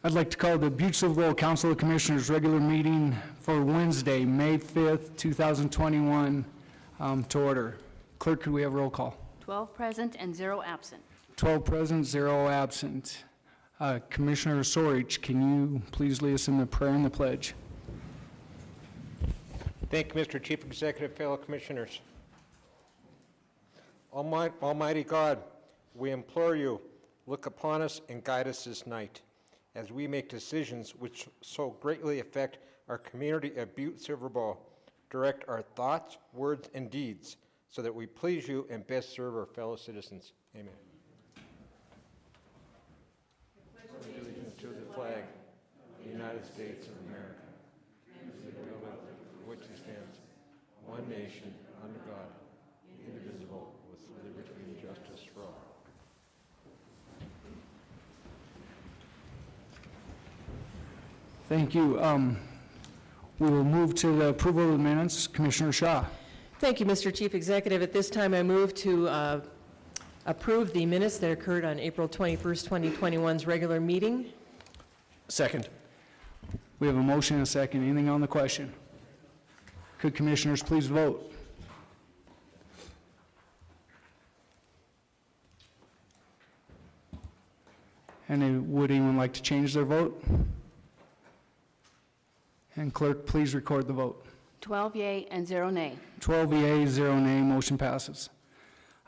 I'd like to call the Butte-Silver Council of Commissioners regular meeting for Wednesday, May 5th, 2021 to order. Clerk, could we have a roll call? 12 present and 0 absent. 12 present, 0 absent. Commissioner Sorich, can you please lead us in the prayer and the pledge? Thank you, Mr. Chief Executive, fellow commissioners. Almighty God, we implore you, look upon us and guide us this night as we make decisions which so greatly affect our community of Butte-Silver. Direct our thoughts, words, and deeds so that we please you and best serve our fellow citizens. Amen. Allegiance to the flag of the United States of America, and to the republic for which it stands, one nation, under God, indivisible, with liberty and justice for all. Thank you. We will move to the approval of the minutes. Commissioner Shaw. Thank you, Mr. Chief Executive. At this time, I move to approve the minutes that occurred on April 21st, 2021's regular meeting. Second. We have a motion and a second. Anything on the question? Could commissioners please vote? And would anyone like to change their vote? And clerk, please record the vote. 12 yea and 0 nay. 12 yea, 0 nay, motion passes.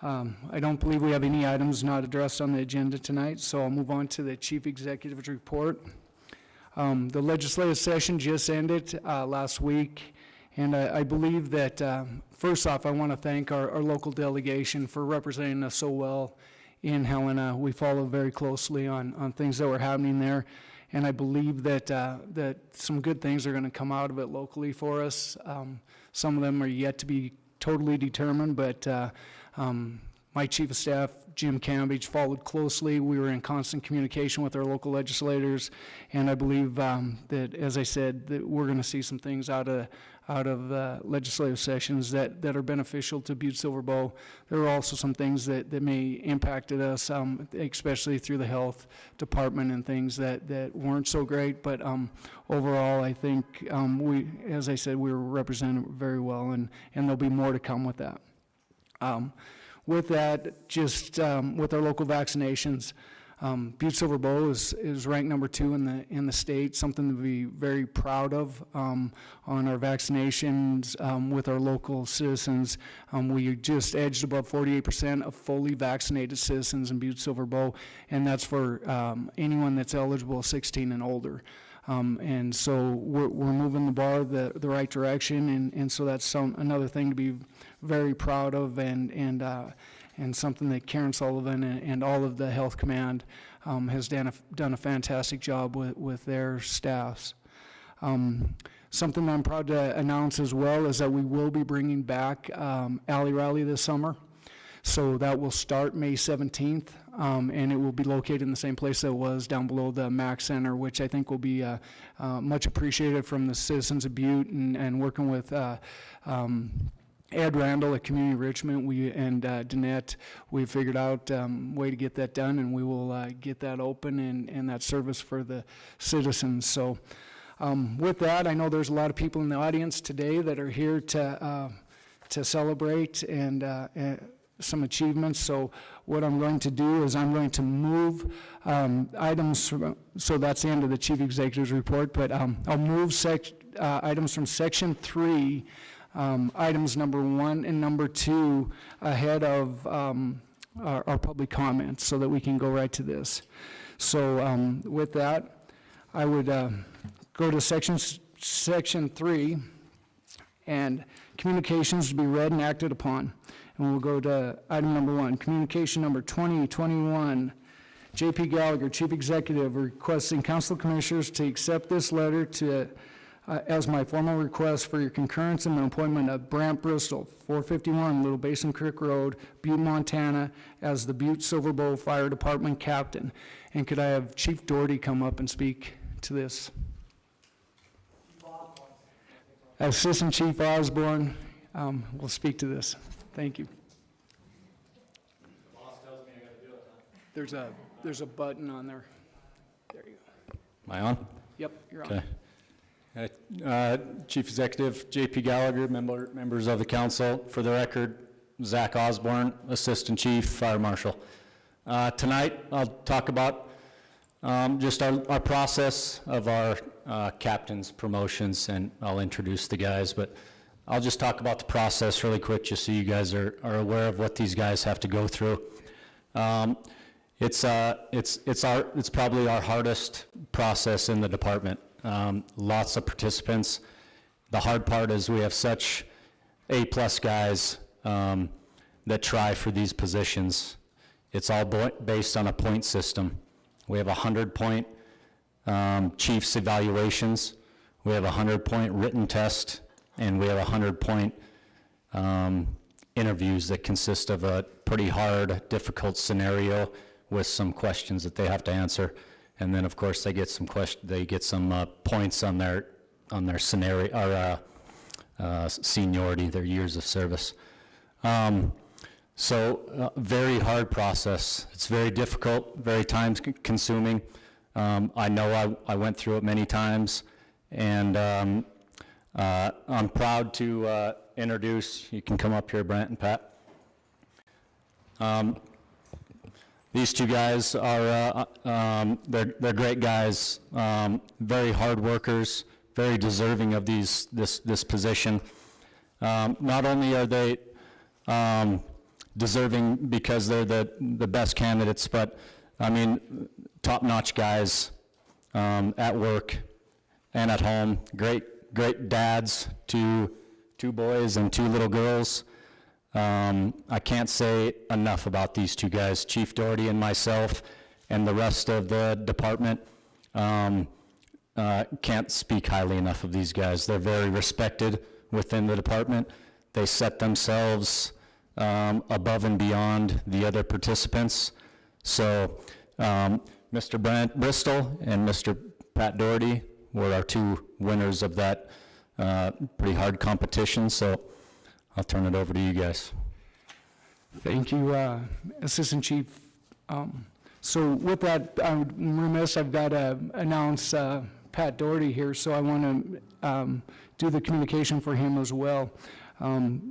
I don't believe we have any items not addressed on the agenda tonight, so I'll move on to the Chief Executive's report. The legislative session just ended last week, and I believe that, first off, I want to thank our local delegation for representing us so well in Helena. We followed very closely on things that were happening there, and I believe that that some good things are going to come out of it locally for us. Some of them are yet to be totally determined, but my chief of staff, Jim Cambage, followed closely. We were in constant communication with our local legislators, and I believe that, as I said, that we're going to see some things out of legislative sessions that are beneficial to Butte-Silver. There are also some things that may impacted us, especially through the health department and things that weren't so great. But overall, I think as I said, we were represented very well, and there'll be more to come with that. With that, just with our local vaccinations, Butte-Silver is ranked number 2 in the state, something to be very proud of on our vaccinations with our local citizens. We just edged above 48% of fully vaccinated citizens in Butte-Silver, and that's for anyone that's eligible 16 and older. And so we're moving the bar the right direction, and so that's another thing to be very proud of, and something that Karen Sullivan and all of the Health Command has done a fantastic job with their staffs. Something I'm proud to announce as well is that we will be bringing back Alley Rally this summer. So that will start May 17th, and it will be located in the same place that it was down below the MAC Center, which I think will be much appreciated from the citizens of Butte, and working with Ed Randall at Community Richmond and Danette, we figured out a way to get that done, and we will get that open and that service for the citizens. So with that, I know there's a lot of people in the audience today that are here to celebrate and some achievements. So what I'm going to do is I'm going to move items so that's the end of the Chief Executive's report, but I'll move items from Section 3, items number 1 and number 2 ahead of our public comments so that we can go right to this. So with that, I would go to Section 3, and communications to be read and acted upon. And we'll go to item number 1, communication number 2021. J.P. Gallagher, Chief Executive, requesting Council Commissioners to accept this letter as my formal request for your concurrence in the appointment of Brant Bristol, 451 Little Basin Creek Road, Butte, Montana, as the Butte-Silver Fire Department Captain. And could I have Chief Doherty come up and speak to this? Assistant Chief Osborne will speak to this. Thank you. The boss tells me I got to do it, huh? There's a button on there. There you go. Am I on? Yep, you're on. Okay. Chief Executive J.P. Gallagher, members of the council. For the record, Zach Osborne, Assistant Chief Fire Marshal. Tonight, I'll talk about just our process of our captain's promotions, and I'll introduce the guys, but I'll just talk about the process really quick, just so you guys are aware of what these guys have to go through. It's probably our hardest process in the department. Lots of participants. The hard part is we have such A-plus guys that try for these positions. It's all based on a point system. We have 100-point chief's evaluations. We have a 100-point written test, and we have 100-point interviews that consist of a pretty hard, difficult scenario with some questions that they have to answer. And then, of course, they get some points on their scenario, or seniority, their years of service. Very hard process. It's very difficult, very time-consuming. I know I went through it many times, and I'm proud to introduce, you can come up here, Brent and Pat. These two guys are, they're great guys, very hard workers, very deserving of this position. Not only are they deserving because they're the best candidates, but I mean, top-notch guys at work and at home, great dads to 2 boys and 2 little girls. I can't say enough about these 2 guys, Chief Doherty and myself, and the rest of the department. Can't speak highly enough of these guys. They're very respected within the department. They set themselves above and beyond the other participants. So Mr. Brent Bristol and Mr. Pat Doherty were our 2 winners of that pretty hard competition. So I'll turn it over to you guys. Thank you, Assistant Chief. So with that, I'm remiss, I've got to announce Pat Doherty here, so I want to do the communication for him as well.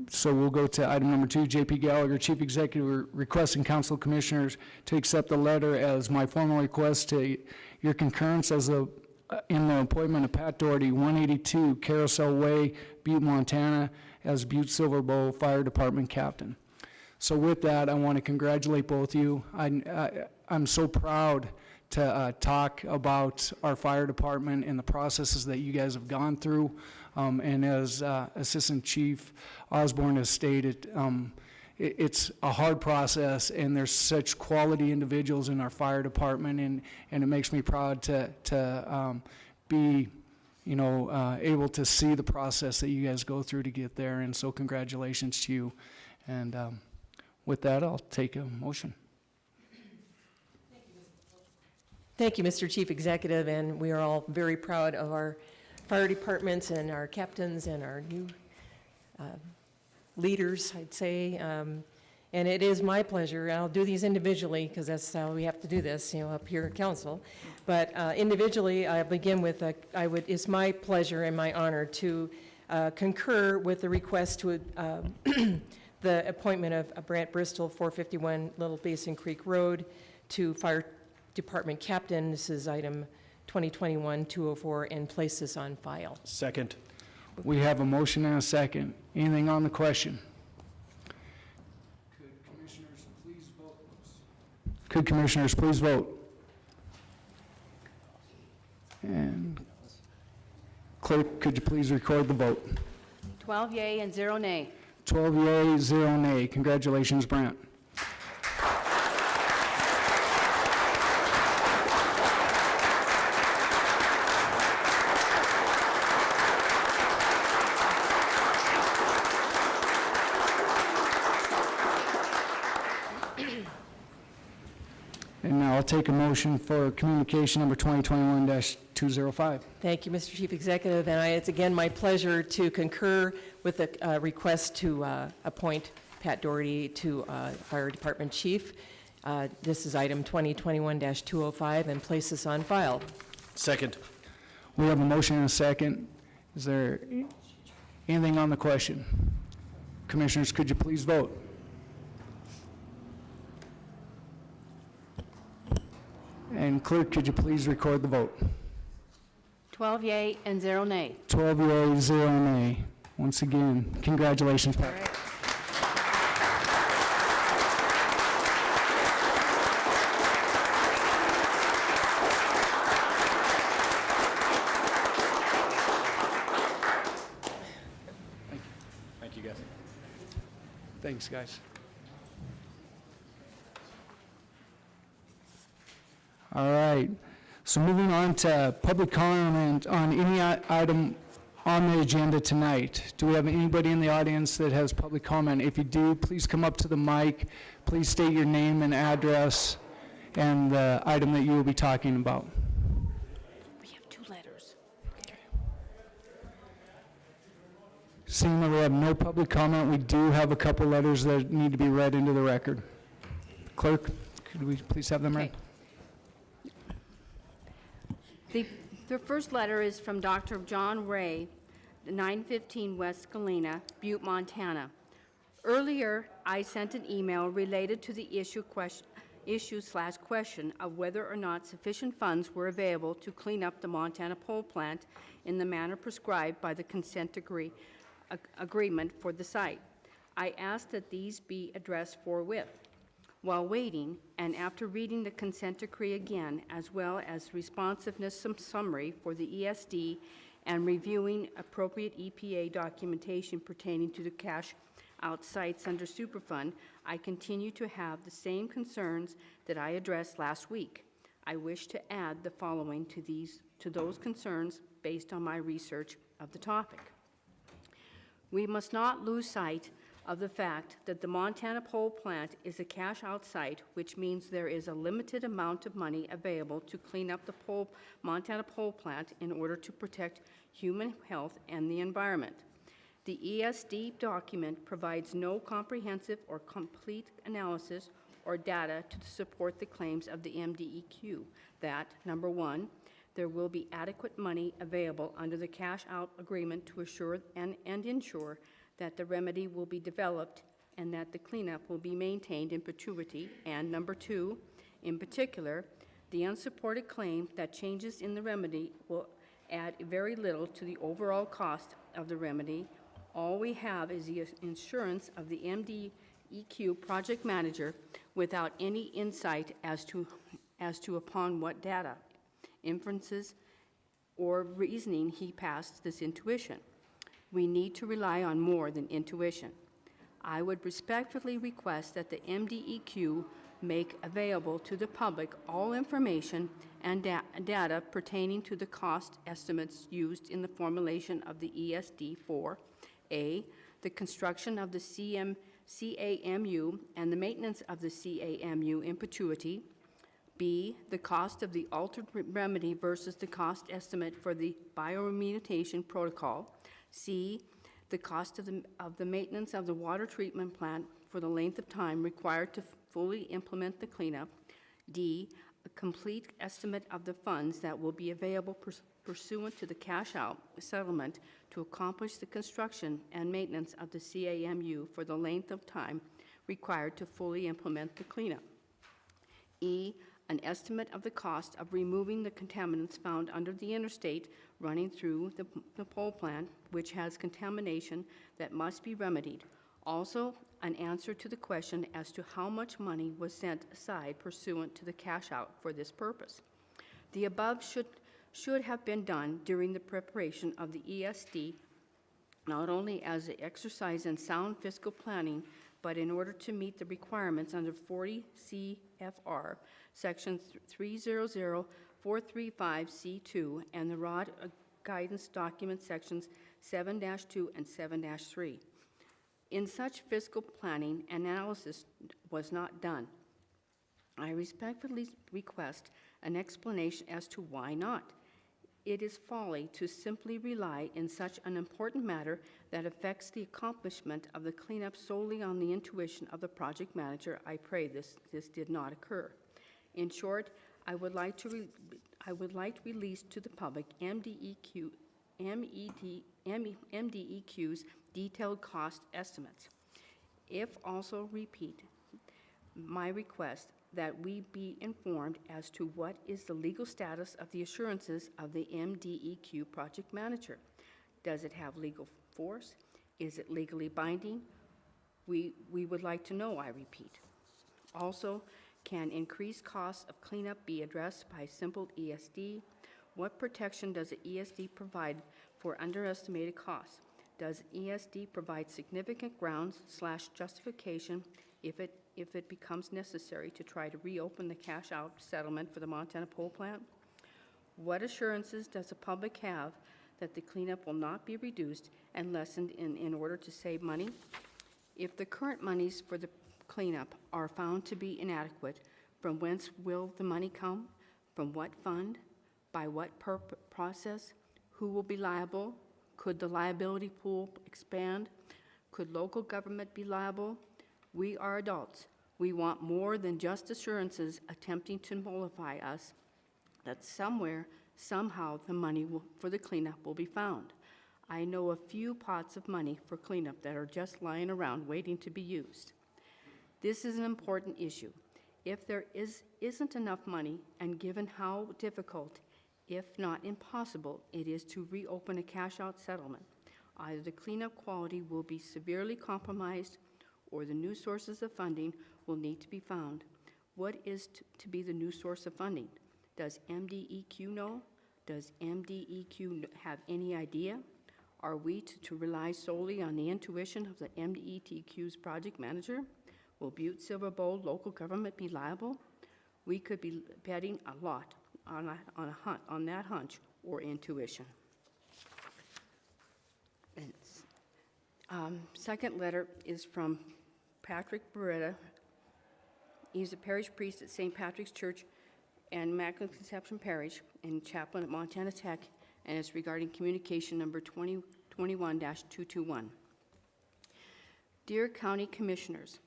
So we'll go to item number 2, J.P. Gallagher, Chief Executive, requesting Council Commissioners to accept the letter as my formal request to your concurrence as in the appointment of Pat Doherty, 182 Carousel Way, Butte, Montana, as Butte-Silver Bowl Fire Department Captain. So with that, I want to congratulate both of you. I'm so proud to talk about our fire department and the processes that you guys have gone through. And as Assistant Chief Osborne has stated, it's a hard process, and there's such quality individuals in our fire department, and it makes me proud to be able to see the process that you guys go through to get there, and so congratulations to you. And with that, I'll take a motion. Thank you, Mr. Chief Executive, and we are all very proud of our fire departments and our captains and our new leaders, I'd say. And it is my pleasure, I'll do these individually because that's how we have to do this, up here at council. But individually, I begin with, it's my pleasure and my honor to concur with the request to the appointment of Brant Bristol, 451 Little Basin Creek Road, to Fire Department Captain. This is item 2021-204, and place this on file. Second. We have a motion and a second. Anything on the question? Could commissioners please vote? Could commissioners please vote? And clerk, could you please record the vote? 12 yea and 0 nay. 12 yea, 0 nay. Congratulations, Brant. And now I'll take a motion for communication number 2021-205. Thank you, Mr. Chief Executive, and it's again my pleasure to concur with the request to appoint Pat Doherty to Fire Department Chief. This is item 2021-205, and place this on file. Second. We have a motion and a second. Is there anything on the question? Commissioners, could you please vote? And clerk, could you please record the vote? 12 yea and 0 nay. 12 yeas, 0 nay. Once again, congratulations, Pat. Thank you, guys. Thanks, guys. All right, so moving on to public comment on any item on the agenda tonight. Do we have anybody in the audience that has public comment? If you do, please come up to the mic. Please state your name and address and the item that you will be talking about. We have 2 letters. Seeing that we have no public comment, we do have a couple letters that need to be read into the record. Clerk, could we please have them read? Okay. The first letter is from Dr. John Ray, 915 West Galena, Butte, Montana. Earlier, I sent an email related to the issue/question of whether or not sufficient funds were available to clean up the Montana pole plant in the manner prescribed by the consent agreement for the site. I asked that these be addressed forthwith. While waiting, and after reading the consent decree again, as well as responsiveness summary for the ESD and reviewing appropriate EPA documentation pertaining to the cash-out sites under Superfund, I continue to have the same concerns that I addressed last week. I wish to add the following to those concerns based on my research of the topic. We must not lose sight of the fact that the Montana pole plant is a cash-out site, which means there is a limited amount of money available to clean up the Montana pole plant in order to protect human health and the environment. The ESD document provides no comprehensive or complete analysis or data to support the claims of the MDEQ that, number one, there will be adequate money available under the cash-out agreement to assure and ensure that the remedy will be developed and that the cleanup will be maintained in perpetuity, and number two, in particular, the unsupported claim that changes in the remedy will add very little to the overall cost of the remedy. All we have is the insurance of the MDEQ project manager without any insight as to upon what data, inferences, or reasoning he passed this intuition. We need to rely on more than intuition. I would respectfully request that the MDEQ make available to the public all information and data pertaining to the cost estimates used in the formulation of the ESD for A, the construction of the CAMU and the maintenance of the CAMU in perpetuity, B, the cost of the altered remedy versus the cost estimate for the bioremediation protocol, C, the cost of the maintenance of the water treatment plant for the length of time required to fully implement the cleanup, D, a complete estimate of the funds that will be available pursuant to the cash-out settlement to accomplish the construction and maintenance of the CAMU for the length of time required to fully implement the cleanup, E, an estimate of the cost of removing the contaminants found under the interstate running through the pole plant, which has contamination that must be remedied. Also, an answer to the question as to how much money was set aside pursuant to the cash-out for this purpose. The above should have been done during the preparation of the ESD, not only as an exercise in sound fiscal planning, but in order to meet the requirements under 40 CFR, Section 300435C2, and the ROD Guidance Document Sections 7-2 and 7-3. In such fiscal planning, analysis was not done. I respectfully request an explanation as to why not. It is folly to simply rely in such an important matter that affects the accomplishment of the cleanup solely on the intuition of the project manager. I pray this did not occur. In short, I would like to I would like to release to the public MDEQ's detailed cost estimates. If also repeat my request that we be informed as to what is the legal status of the assurances of the MDEQ project manager. Does it have legal force? Is it legally binding? We would like to know, I repeat. Also, can increased costs of cleanup be addressed by simple ESD? What protection does the ESD provide for underestimated costs? Does ESD provide significant grounds/justification if it becomes necessary to try to reopen the cash-out settlement for the Montana Pole Plant? What assurances does the public have that the cleanup will not be reduced and lessened in order to save money? If the current monies for the cleanup are found to be inadequate, from whence will the money come? From what fund? By what process? Who will be liable? Could the liability pool expand? Could local government be liable? We are adults. We want more than just assurances attempting to mollify us that somewhere, somehow, the money for the cleanup will be found. I know a few pots of money for cleanup that are just lying around waiting to be used. This is an important issue. If there isn't enough money, and given how difficult, if not impossible, it is to reopen a cash-out settlement, either the cleanup quality will be severely compromised or the new sources of funding will need to be found. What is to be the new source of funding? Does MDEQ know? Does MDEQ have any idea? Are we to rely solely on the intuition of the MDEQ's project manager? Will Butte-Silver Bowl local government be liable? We could be betting a lot on that hunch or intuition. Second letter is from Patrick Beretta. He's a parish priest at St. Patrick's Church and Immaculate Conception Parish and chaplain at Montana Tech, and it's regarding communication number 2021-221. Dear County Commissioners,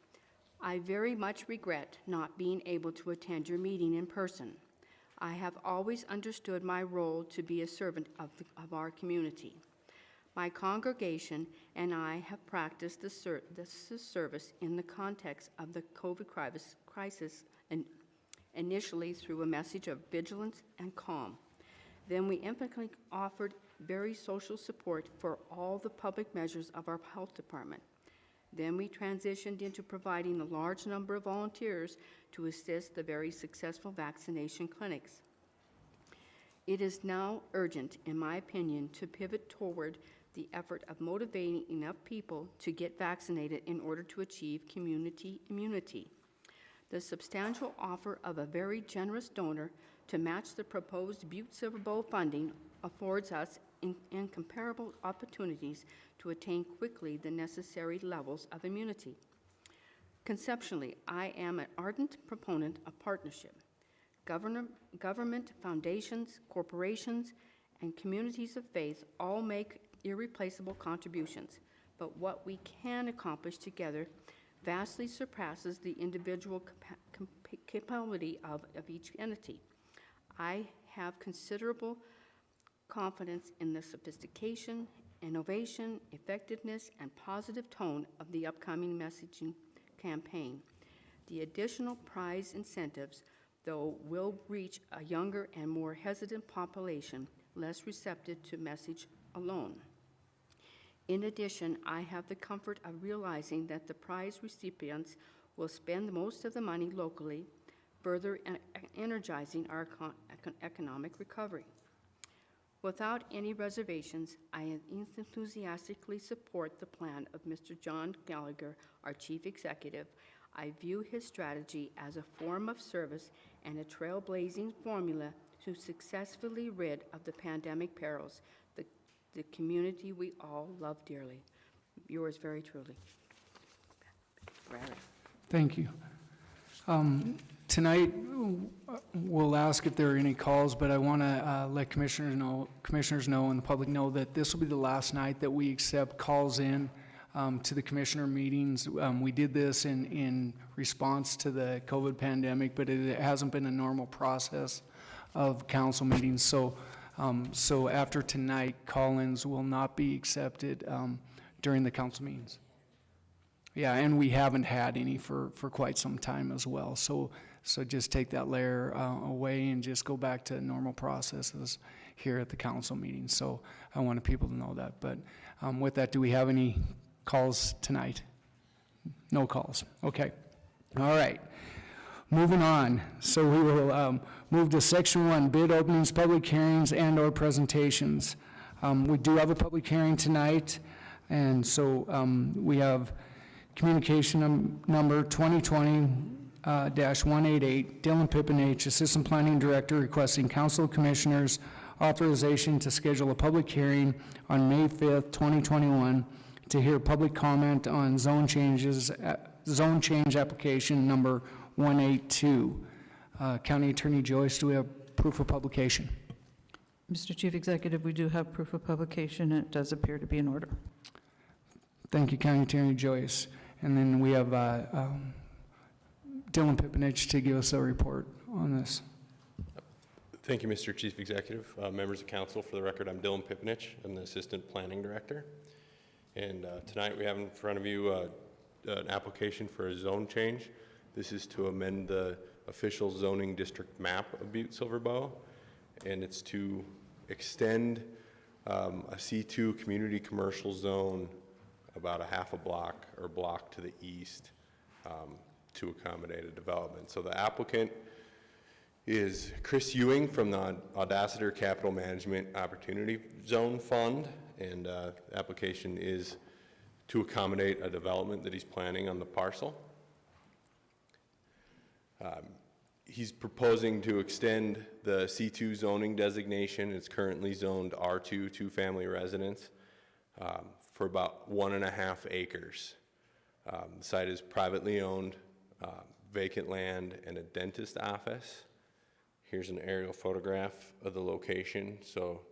I very much regret not being able to attend your meeting in person. I have always understood my role to be a servant of our community. My congregation and I have practiced this service in the context of the COVID crisis, and initially through a message of vigilance and calm. Then we emphatically offered very social support for all the public measures of our health department. Then we transitioned into providing a large number of volunteers to assist the very successful vaccination clinics. It is now urgent, in my opinion, to pivot toward the effort of motivating enough people to get vaccinated in order to achieve community immunity. The substantial offer of a very generous donor to match the proposed Butte-Silver Bowl funding affords us incomparable opportunities to attain quickly the necessary levels of immunity. Conceptually, I am an ardent proponent of partnership. Government, foundations, corporations, and communities of faith all make irreplaceable contributions, but what we can accomplish together vastly surpasses the individual capability of each entity. I have considerable confidence in the sophistication, innovation, effectiveness, and positive tone of the upcoming messaging campaign. The additional prize incentives, though, will reach a younger and more hesitant population, less receptive to message alone. In addition, I have the comfort of realizing that the prize recipients will spend most of the money locally, further energizing our economic recovery. Without any reservations, I enthusiastically support the plan of Mr. John Gallagher, our Chief Executive. I view his strategy as a form of service and a trailblazing formula to successfully rid of the pandemic perils, the community we all love dearly. Yours very truly. Larry. Thank you. Tonight, we'll ask if there are any calls, but I want to let commissioners know and the public know that this will be the last night that we accept calls in to the commissioner meetings. We did this in response to the COVID pandemic, but it hasn't been a normal process of council meetings. So after tonight, call-ins will not be accepted during the council meetings. Yeah, and we haven't had any for quite some time as well. So just take that layer away and just go back to normal processes here at the council meeting. So I wanted people to know that. But with that, do we have any calls tonight? No calls. Okay. All right. Moving on. So we will move to section 1, bid openings, public hearings, and/or presentations. We do have a public hearing tonight, and so we have communication number 2020-188, Dylan Pippin, Assistant Planning Director, requesting Council Commissioners authorization to schedule a public hearing on May 5th, 2021, to hear public comment on zone change application number 182. County Attorney Joyce, do we have proof of publication? Mr. Chief Executive, we do have proof of publication, and it does appear to be in order. Thank you, County Attorney Joyce. And then we have Dylan Pippinich to give us a report on this. Thank you, Mr. Chief Executive. Members of council, for the record, I'm Dylan Pippinich. I'm the Assistant Planning Director. And tonight we have in front of you an application for a zone change. This is to amend the official zoning district map of Butte-Silver, and it's to extend a C2 community commercial zone about a half a block or block to the east to accommodate a development. So the applicant is Chris Ewing from the Audacity Capital Management Opportunity Zone Fund, and the application is to accommodate a development that he's planning on the parcel. He's proposing to extend the C2 zoning designation. It's currently zoned R2, two-family residence, for about 1.5 acres. The site is privately owned, vacant land, and a dentist office. Here's an aerial photograph of the location. So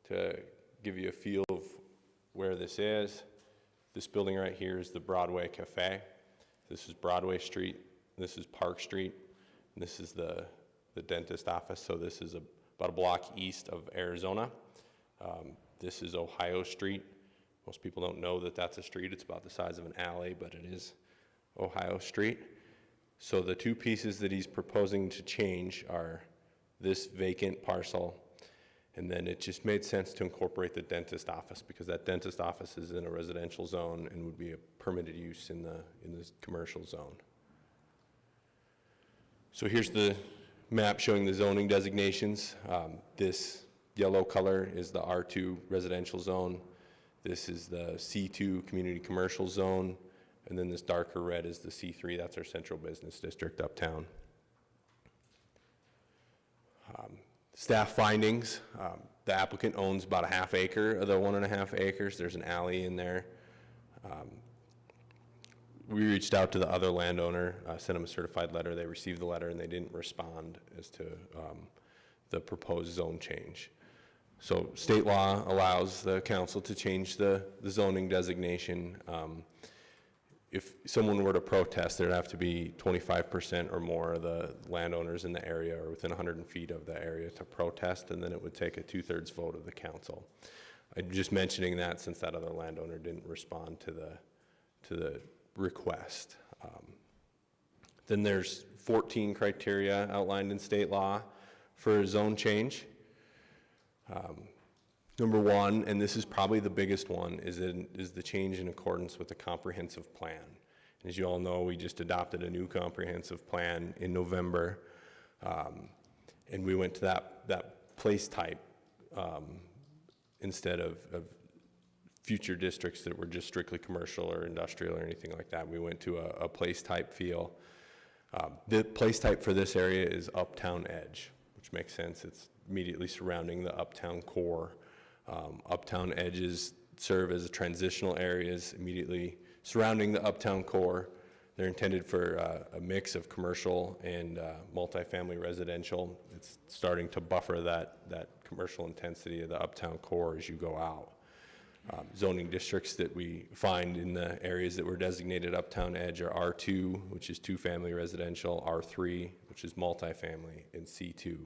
to give you a feel of where this is, this building right here is the Broadway Cafe. This is Broadway Street. This is Park Street. And this is the dentist office. So this is about a block east of Arizona. This is Ohio Street. Most people don't know that that's a street. It's about the size of an alley, but it is Ohio Street. So the two pieces that he's proposing to change are this vacant parcel, and then it just made sense to incorporate the dentist office because that dentist office is in a residential zone and would be a permitted use in this commercial zone. So here's the map showing the zoning designations. This yellow color is the R2 residential zone. This is the C2 community commercial zone, and then this darker red is the C3. That's our central business district uptown. Staff findings, the applicant owns about a half acre of the 1.5 acres. There's an alley in there. We reached out to the other landowner, sent them a certified letter. They received the letter and they didn't respond as to the proposed zone change. So state law allows the council to change the zoning designation. If someone were to protest, there'd have to be 25% or more of the landowners in the area or within 100 feet of the area to protest, and then it would take a 2/3 vote of the council. I'm just mentioning that since that other landowner didn't respond to the request. Then there's 14 criteria outlined in state law for a zone change. Number one, and this is probably the biggest one, is the change in accordance with the comprehensive plan. As you all know, we just adopted a new comprehensive plan in November, and we went to that place type instead of future districts that were just strictly commercial or industrial or anything like that. We went to a place type feel. The place type for this area is Uptown Edge, which makes sense. It's immediately surrounding the Uptown core. Uptown edges serve as transitional areas immediately surrounding the Uptown core. They're intended for a mix of commercial and multifamily residential. It's starting to buffer that commercial intensity of the Uptown core as you go out. Zoning districts that we find in the areas that were designated Uptown Edge are R2, which is two-family residential, R3, which is multifamily, and C2.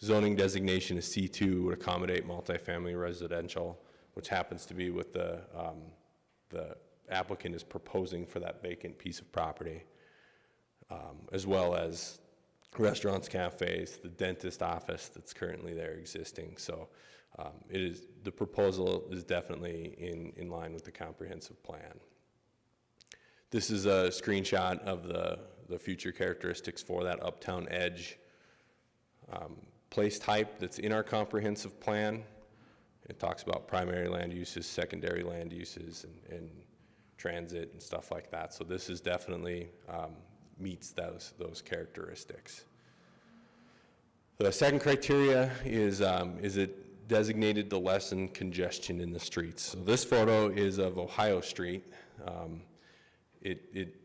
Zoning designation is C2 would accommodate multifamily residential, which happens to be what the applicant is proposing for that vacant piece of property, as well as restaurants, cafes, the dentist office that's currently there existing. So the proposal is definitely in line with the comprehensive plan. This is a screenshot of the future characteristics for that Uptown Edge place type that's in our comprehensive plan. It talks about primary land uses, secondary land uses, and transit and stuff like that. So this is definitely meets those characteristics. The second criteria is it designated to lessen congestion in the streets. So this photo is of Ohio Street. It's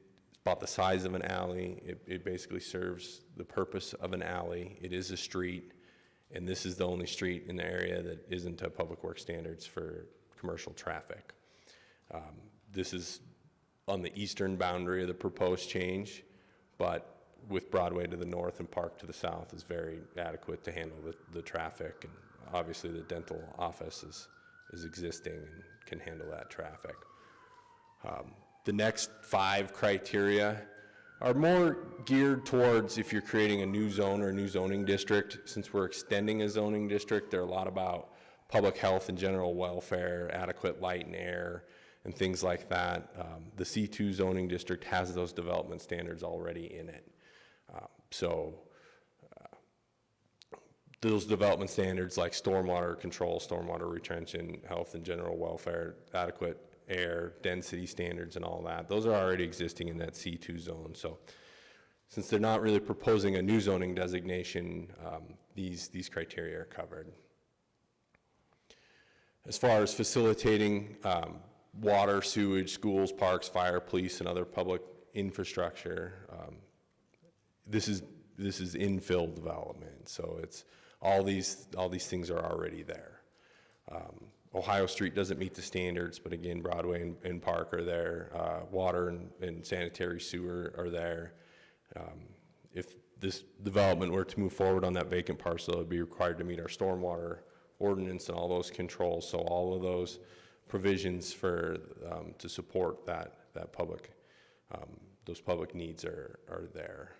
about the size of an alley. It basically serves the purpose of an alley. It is a street, and this is the only street in the area that isn't to public works standards for commercial traffic. This is on the eastern boundary of the proposed change, but with Broadway to the north and Park to the south is very adequate to handle the traffic. And obviously the dental office is existing and can handle that traffic. The next 5 criteria are more geared towards if you're creating a new zone or a new zoning district. Since we're extending a zoning district, there are a lot about public health and general welfare, adequate light and air, and things like that. The C2 zoning district has those development standards already in it. Those development standards like stormwater control, stormwater retention, health and general welfare, adequate air, density standards and all that, those are already existing in that C2 zone. So since they're not really proposing a new zoning designation, these criteria are covered. As far as facilitating water, sewage, schools, parks, fire, police, and other public infrastructure, this is infill development. So it's all these things are already there. Ohio Street doesn't meet the standards, but again, Broadway and Park are there. Water and sanitary sewer are there. If this development were to move forward on that vacant parcel, it would be required to meet our stormwater ordinance and all those controls. So all of those provisions for to support that public those public needs are there.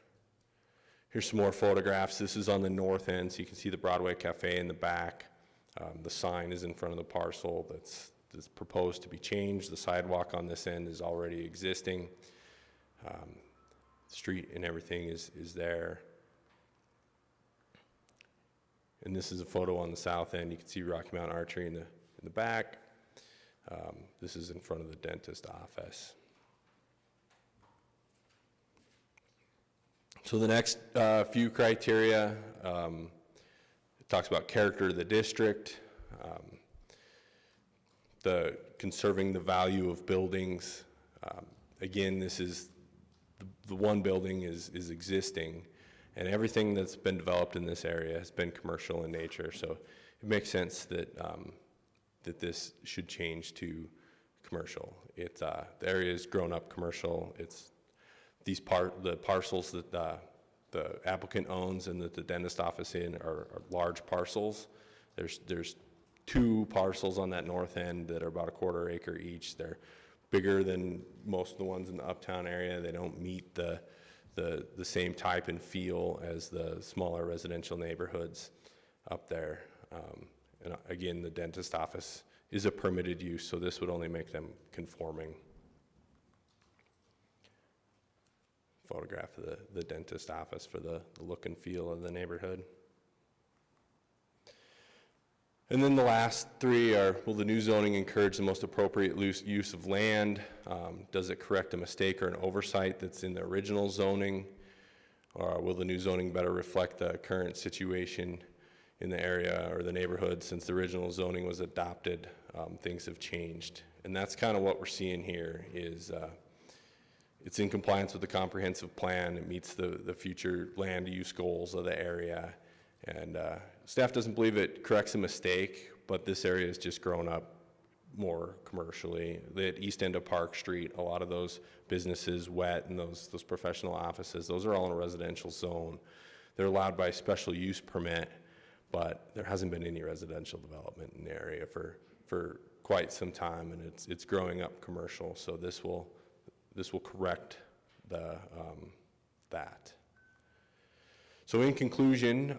Here's some more photographs. This is on the north end, so you can see the Broadway Cafe in the back. The sign is in front of the parcel that's proposed to be changed. The sidewalk on this end is already existing. Street and everything is there. And this is a photo on the south end. You can see Rocky Mountain Archery in the back. This is in front of the dentist office. So the next few criteria, it talks about character of the district, the conserving the value of buildings. Again, this is the one building is existing, and everything that's been developed in this area has been commercial in nature. So it makes sense that that this should change to commercial. The area is grown up commercial. It's the parcels that the applicant owns and that the dentist office in are large parcels. There's 2 parcels on that north end that are about a 1/4 acre each. They're bigger than most of the ones in the uptown area. They don't meet the same type and feel as the smaller residential neighborhoods up there. And again, the dentist office is a permitted use, so this would only make them conforming. Photograph of the dentist office for the look and feel of the neighborhood. And then the last 3 are, will the new zoning encourage the most appropriate use of land? Does it correct a mistake or an oversight that's in the original zoning? Or will the new zoning better reflect the current situation in the area or the neighborhood? Since the original zoning was adopted, things have changed. And that's kind of what we're seeing here is it's in compliance with the comprehensive plan. It meets the future land use goals of the area. And staff doesn't believe it corrects a mistake, but this area has just grown up more commercially. The east end of Park Street, a lot of those businesses, Wet, and those professional offices, those are all in a residential zone. They're allowed by special use permit, but there hasn't been any residential development in the area for quite some time, and it's growing up commercial. So this will correct that. So in conclusion,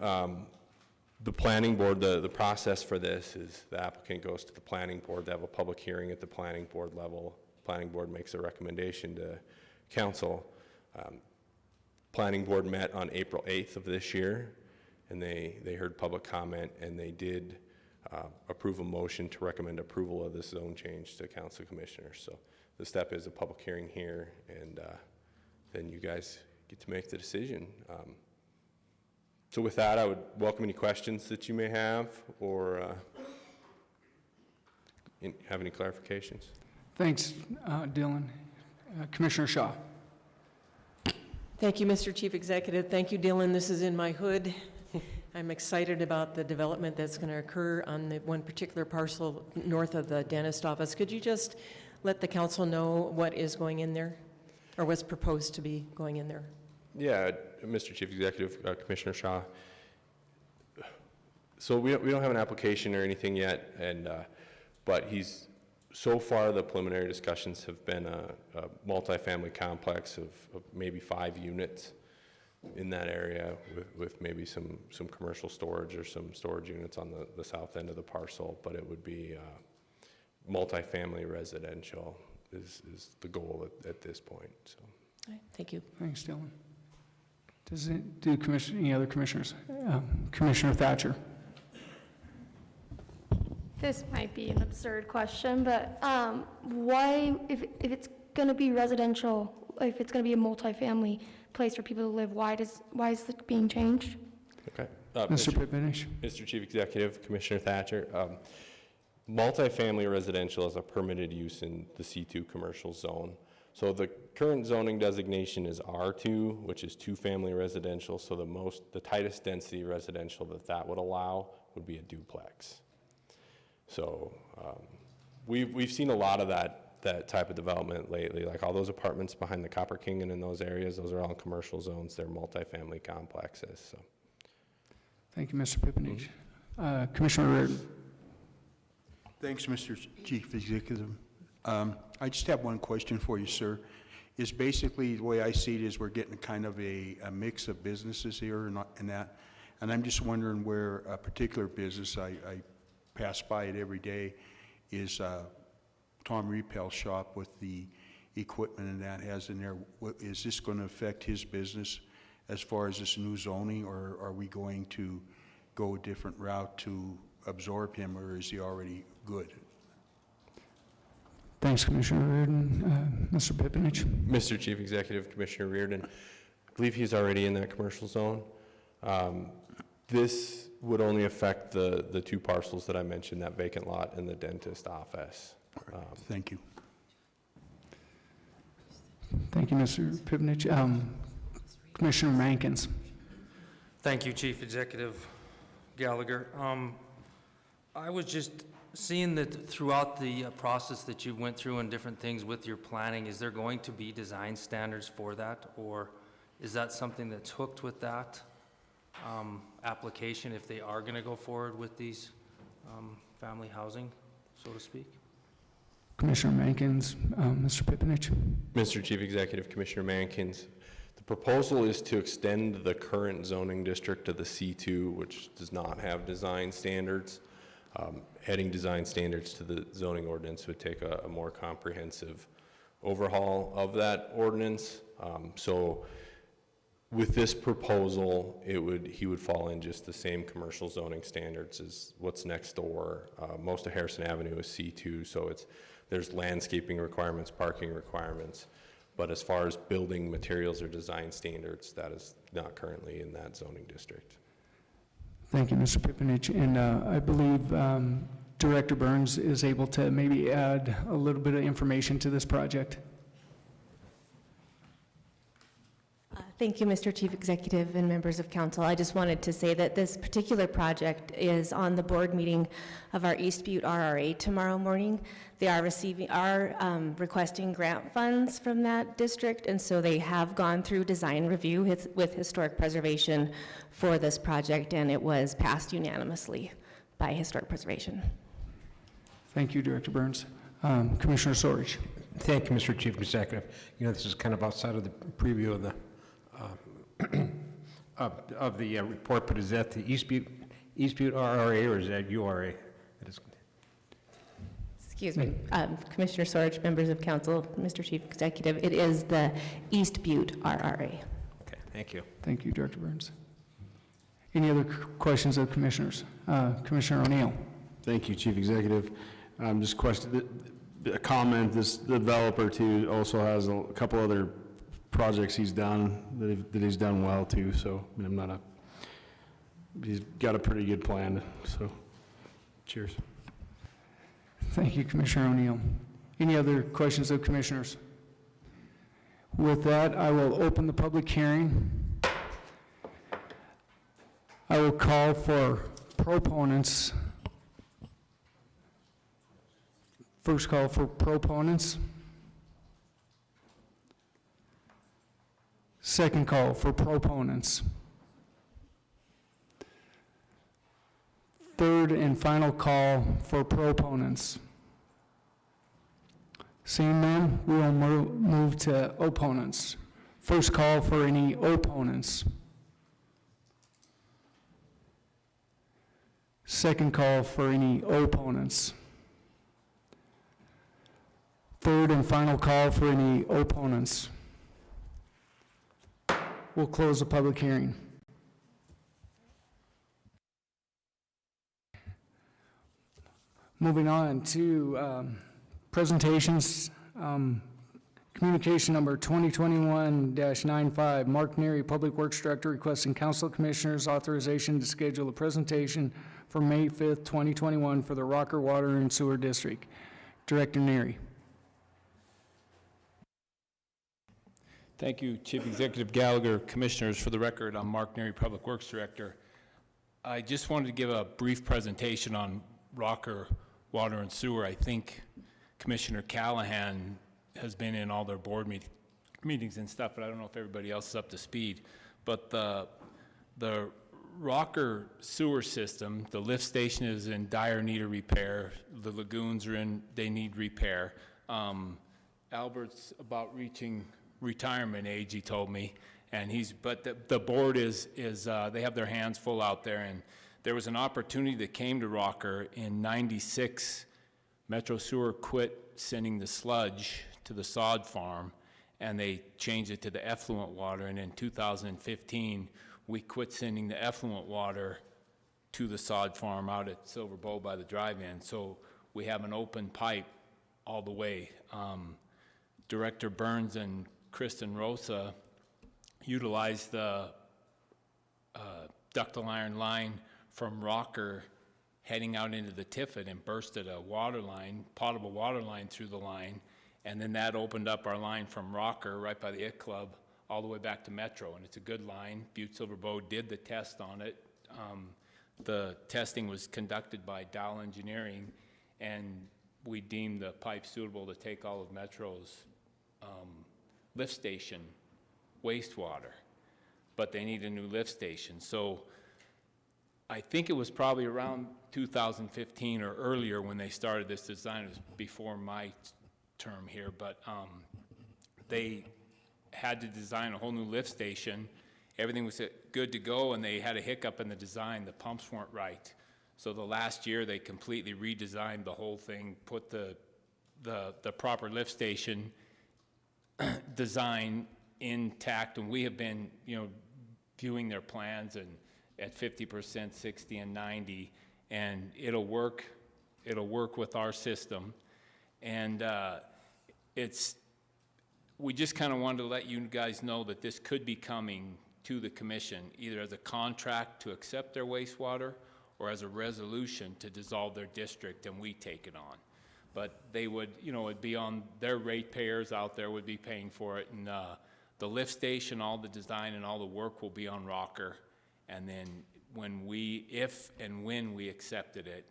the planning board, the process for this is the applicant goes to the planning board. They have a public hearing at the planning board level. Planning board makes a recommendation to council. Planning board met on April 8th of this year, and they heard public comment, and they did approve a motion to recommend approval of this zone change to council commissioners. So the step is a public hearing here, and then you guys get to make the decision. So with that, I would welcome any questions that you may have, or have any clarifications. Thanks, Dylan. Commissioner Shaw. Thank you, Mr. Chief Executive. Thank you, Dylan. This is in my hood. I'm excited about the development that's going to occur on the one particular parcel north of the dentist office. Could you just let the council know what is going in there, or what's proposed to be going in there? Yeah, Mr. Chief Executive, Commissioner Shaw. So we don't have an application or anything yet, and but so far the preliminary discussions have been a multifamily complex of maybe 5 units in that area with maybe some commercial storage or some storage units on the south end of the parcel, but it would be multifamily residential is the goal at this point. So. All right, thank you. Thanks, Dylan. Any other commissioners? Commissioner Thatcher. This might be an absurd question, but why, if it's going to be residential, if it's going to be a multifamily place for people to live, why is it being changed? Okay. Mr. Pipinich. Mr. Chief Executive, Commissioner Thatcher, multifamily residential is a permitted use in the C2 commercial zone. So the current zoning designation is R2, which is 2-family residential. So the tightest density residential that would allow would be a duplex. So we've seen a lot of that type of development lately, like all those apartments behind the Copper King and in those areas. Those are all commercial zones. They're multifamily complexes. So. Thank you, Mr. Pipinich. Commissioner Reardon. Thanks, Mr. Chief Executive. I just have one question for you, sir. Is basically the way I see it is we're getting kind of a mix of businesses here and that, and I'm just wondering where a particular business, I pass by it every day, is Tom Repel's shop with the equipment and that has in there. Is this going to affect his business as far as this new zoning, or are we going to go a different route to absorb him, or is he already good? Thanks, Commissioner Reardon. Mr. Pipinich. Mr. Chief Executive, Commissioner Reardon, I believe he's already in that commercial zone. This would only affect the 2 parcels that I mentioned, that vacant lot and the dentist office. Thank you. Thank you, Mr. Pipinich. Commissioner Mankins. Thank you, Chief Executive Gallagher. I was just seeing that throughout the process that you went through and different things with your planning, is there going to be design standards for that, or is that something that's hooked with that application if they are going to go forward with these family housing, so to speak? Commissioner Mankins. Mr. Pipinich. Mr. Chief Executive, Commissioner Mankins, the proposal is to extend the current zoning district to the C2, which does not have design standards. Adding design standards to the zoning ordinance would take a more comprehensive overhaul of that ordinance. So with this proposal, he would fall in just the same commercial zoning standards as what's next door. Most of Harrison Avenue is C2, so there's landscaping requirements, parking requirements, but as far as building materials or design standards, that is not currently in that zoning district. Thank you, Mr. Pipinich. And I believe Director Burns is able to maybe add a little bit of information to this project. Thank you, Mr. Chief Executive and members of council. I just wanted to say that this particular project is on the board meeting of our East Butte RRA tomorrow morning. They are requesting grant funds from that district, and so they have gone through design review with historic preservation for this project, and it was passed unanimously by historic preservation. Thank you, Director Burns. Commissioner Sorge. Thank you, Mr. Chief Executive. You know, this is kind of outside of the preview of the report, but is that the East Butte RRA or is that URA? Excuse me, Commissioner Sorge, members of council, Mr. Chief Executive, it is the East Butte RRA. Okay, thank you. Thank you, Director Burns. Any other questions of commissioners? Commissioner O'Neill. Thank you, Chief Executive. Just a comment, this developer too also has a couple other projects he's done that he's done well too, so I mean, he's got a pretty good plan, so cheers. Thank you, Commissioner O'Neill. Any other questions of commissioners? With that, I will open the public hearing. I will call for proponents. First call for proponents. Second call for proponents. Third and final call for proponents. Seeing none, we will move to opponents. First call for any opponents. Second call for any opponents. Third and final call for any opponents. We'll close the public hearing. Moving on to presentations. Communication number 2021-95, Mark Neary, Public Works Director, requesting Council Commissioners authorization to schedule a presentation for May 5th, 2021 for the Rocker Water and Sewer District. Director Neary. Thank you, Chief Executive Gallagher. Commissioners, for the record, I'm Mark Neary, Public Works Director. I just wanted to give a brief presentation on Rocker Water and Sewer. I think Commissioner Callahan has been in all their board meetings and stuff, but I don't know if everybody else is up to speed. But the Rocker sewer system, the lift station is in dire need of repair. The lagoons they need repair. Albert's about reaching retirement age, he told me, and but the board they have their hands full out there, and there was an opportunity that came to Rocker in '96. Metro Sewer quit sending the sludge to the sod farm, and they changed it to the effluent water, and in 2015, we quit sending the effluent water to the sod farm out at Silver Bow by the drive-in, so we have an open pipe all the way. Director Burns and Kristen Rosa utilized the ductile iron line from Rocker heading out into the Tiffin and bursted a water line, potable water line through the line, and then that opened up our line from Rocker right by the IT Club all the way back to Metro, and it's a good line. Butte-Silver Bow did the test on it. The testing was conducted by Dow Engineering, and we deemed the pipe suitable to take all of Metro's lift station wastewater, but they need a new lift station. So I think it was probably around 2015 or earlier when they started this design. It was before my term here, but they had to design a whole new lift station. Everything was good to go, and they had a hiccup in the design. The pumps weren't right. So the last year they completely redesigned the whole thing, put the proper lift station design intact, and we have been, viewing their plans and at 50%, 60, and 90, and it'll work with our system. And we just kind of wanted to let you guys know that this could be coming to the commission, either as a contract to accept their wastewater or as a resolution to dissolve their district and we take it on. But they would, it'd be on their ratepayers out there would be paying for it, and The lift station, all the design and all the work will be on Rocker. And then if and when we accepted it,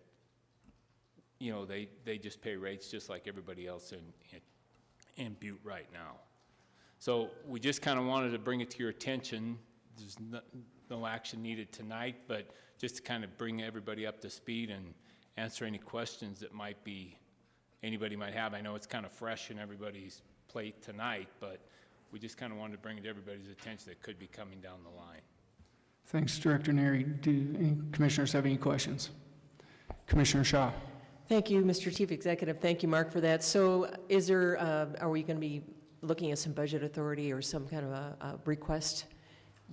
you know, they just pay rates just like everybody else in Butte right now. So we just kind of wanted to bring it to your attention. There's no action needed tonight, but just to kind of bring everybody up to speed and answer any questions that anybody might have. I know it's kind of fresh in everybody's plate tonight, but we just kind of wanted to bring it to everybody's attention that could be coming down the line. Thanks, Director Neri. Do any commissioners have any questions? Commissioner Shaw. Thank you, Mr. Chief Executive. Thank you, Mark, for that. So are we going to be looking at some budget authority or some kind of a request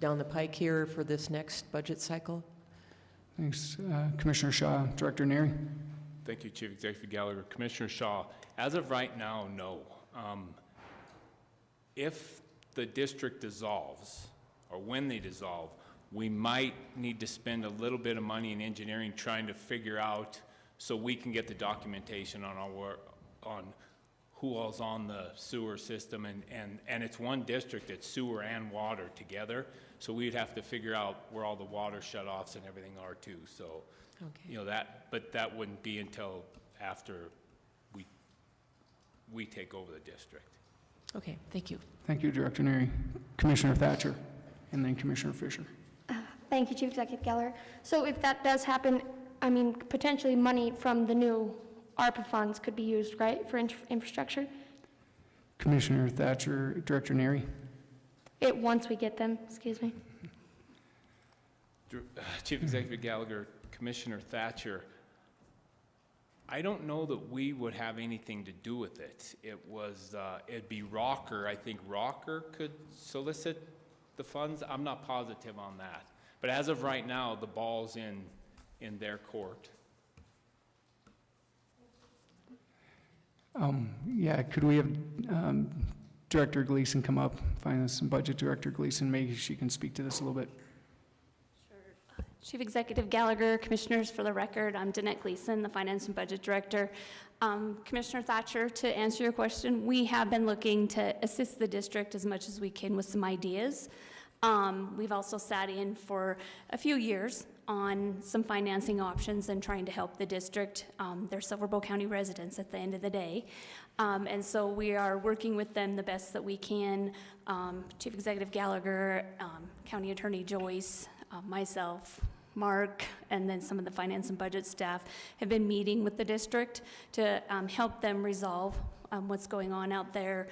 down the pike here for this next budget cycle? Thanks, Commissioner Shaw. Director Neri. Thank you, Chief Executive Gallagher. Commissioner Shaw, as of right now, no. If the district dissolves, or when they dissolve, we might need to spend a little bit of money in engineering trying to figure out so we can get the documentation on who all's on the sewer system, and it's one district, it's sewer and water together, so we'd have to figure out where all the water shutoffs and everything are too, so, Okay. you know, but that wouldn't be until after we take over the district. Okay, thank you. Thank you, Director Neri. Commissioner Thatcher, and then Commissioner Fisher. Thank you, Chief Executive Geller. So if that does happen, I mean, potentially money from the new ARPA funds could be used, right, for infrastructure? Commissioner Thatcher, Director Neri. Once we get them, excuse me. Chief Executive Gallagher, Commissioner Thatcher, I don't know that we would have anything to do with it. It'd be Rocker. I think Rocker could solicit the funds. I'm not positive on that. But as of right now, the ball's in their court. Yeah, could we have Director Gleason come up, Finance and Budget Director Gleason, maybe she can speak to this a little bit. Chief Executive Gallagher, Commissioners, for the record, I'm Danette Gleason, the Finance and Budget Director. Commissioner Thatcher, to answer your question, we have been looking to assist the district as much as we can with some ideas. We've also sat in for a few years on some financing options and trying to help the district. They're Silver Bow County residents at the end of the day. And so we are working with them the best that we can. Chief Executive Gallagher, County Attorney Joyce, myself, Mark, and then some of the finance and budget staff have been meeting with the district to help them resolve what's going on out there.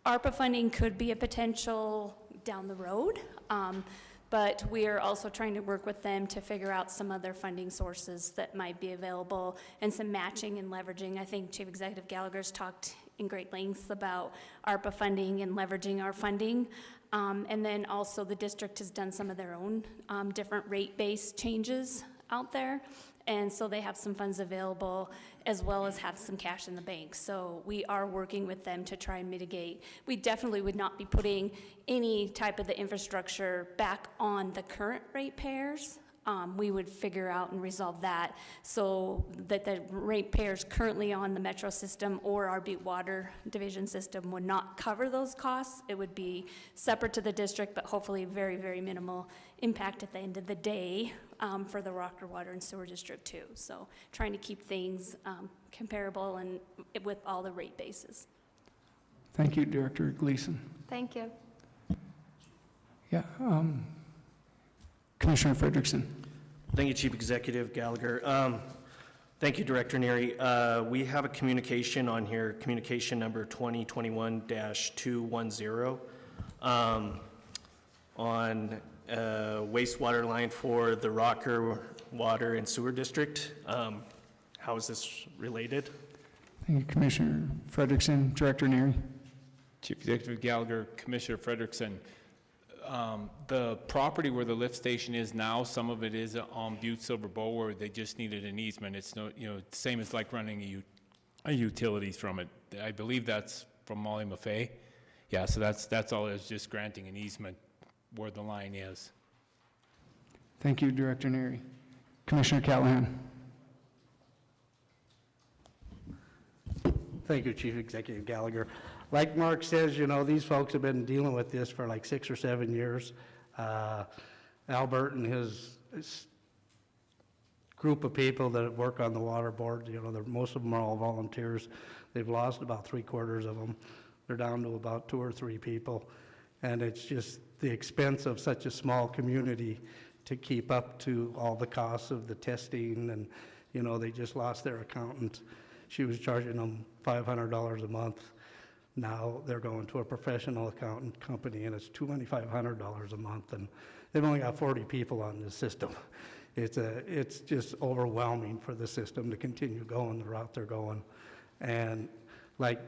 ARPA funding could be a potential down the road, but we are also trying to work with them to figure out some other funding sources that might be available and some matching and leveraging. I think Chief Executive Gallagher's talked in great lengths about ARPA funding and leveraging our funding. And then also the district has done some of their own different rate-based changes out there. And so they have some funds available as well as have some cash in the bank. So we are working with them to try and mitigate. We definitely would not be putting any type of the infrastructure back on the current ratepayers. We would figure out and resolve that so that the ratepayers currently on the metro system or our Butte Water Division system would not cover those costs. It would be separate to the district, but hopefully very, very minimal impact at the end of the day for the Rocker Water and Sewer District too. So trying to keep things comparable and with all the rate bases. Thank you, Director Gleason. Thank you. Yeah, Commissioner Frederickson. Thank you, Chief Executive Gallagher. Thank you, Director Neri. We have a communication on here, communication number 2021-210, on wastewater line for the Rocker Water and Sewer District. How is this related? Thank you, Commissioner Frederickson. Director Neri. Chief Executive Gallagher, Commissioner Frederickson, the property where the lift station is now, some of it is on Butte-Silver Bow where they just needed an easement. It's no, you know, same as like running a utilities from it. I believe that's from Molly Maffei. Yeah, so that's all it is, just granting an easement where the line is. Thank you, Director Neri. Commissioner Callahan. Thank you, Chief Executive Gallagher. like Mark says, you know, these folks have been dealing with this for like 6 or 7 years. Albert and his group of people that work on the water board, you know, most of them are all volunteers. They've lost about 3/4 of them. They're down to about 2 or 3 people. And it's just the expense of such a small community to keep up to all the costs of the testing. And, you know, they just lost their accountant. She was charging them $500 a month. Now they're going to a professional accountant company, and it's $2,500 a month. And they've only got 40 people on this system. It's just overwhelming for the system to continue going the route they're going. And like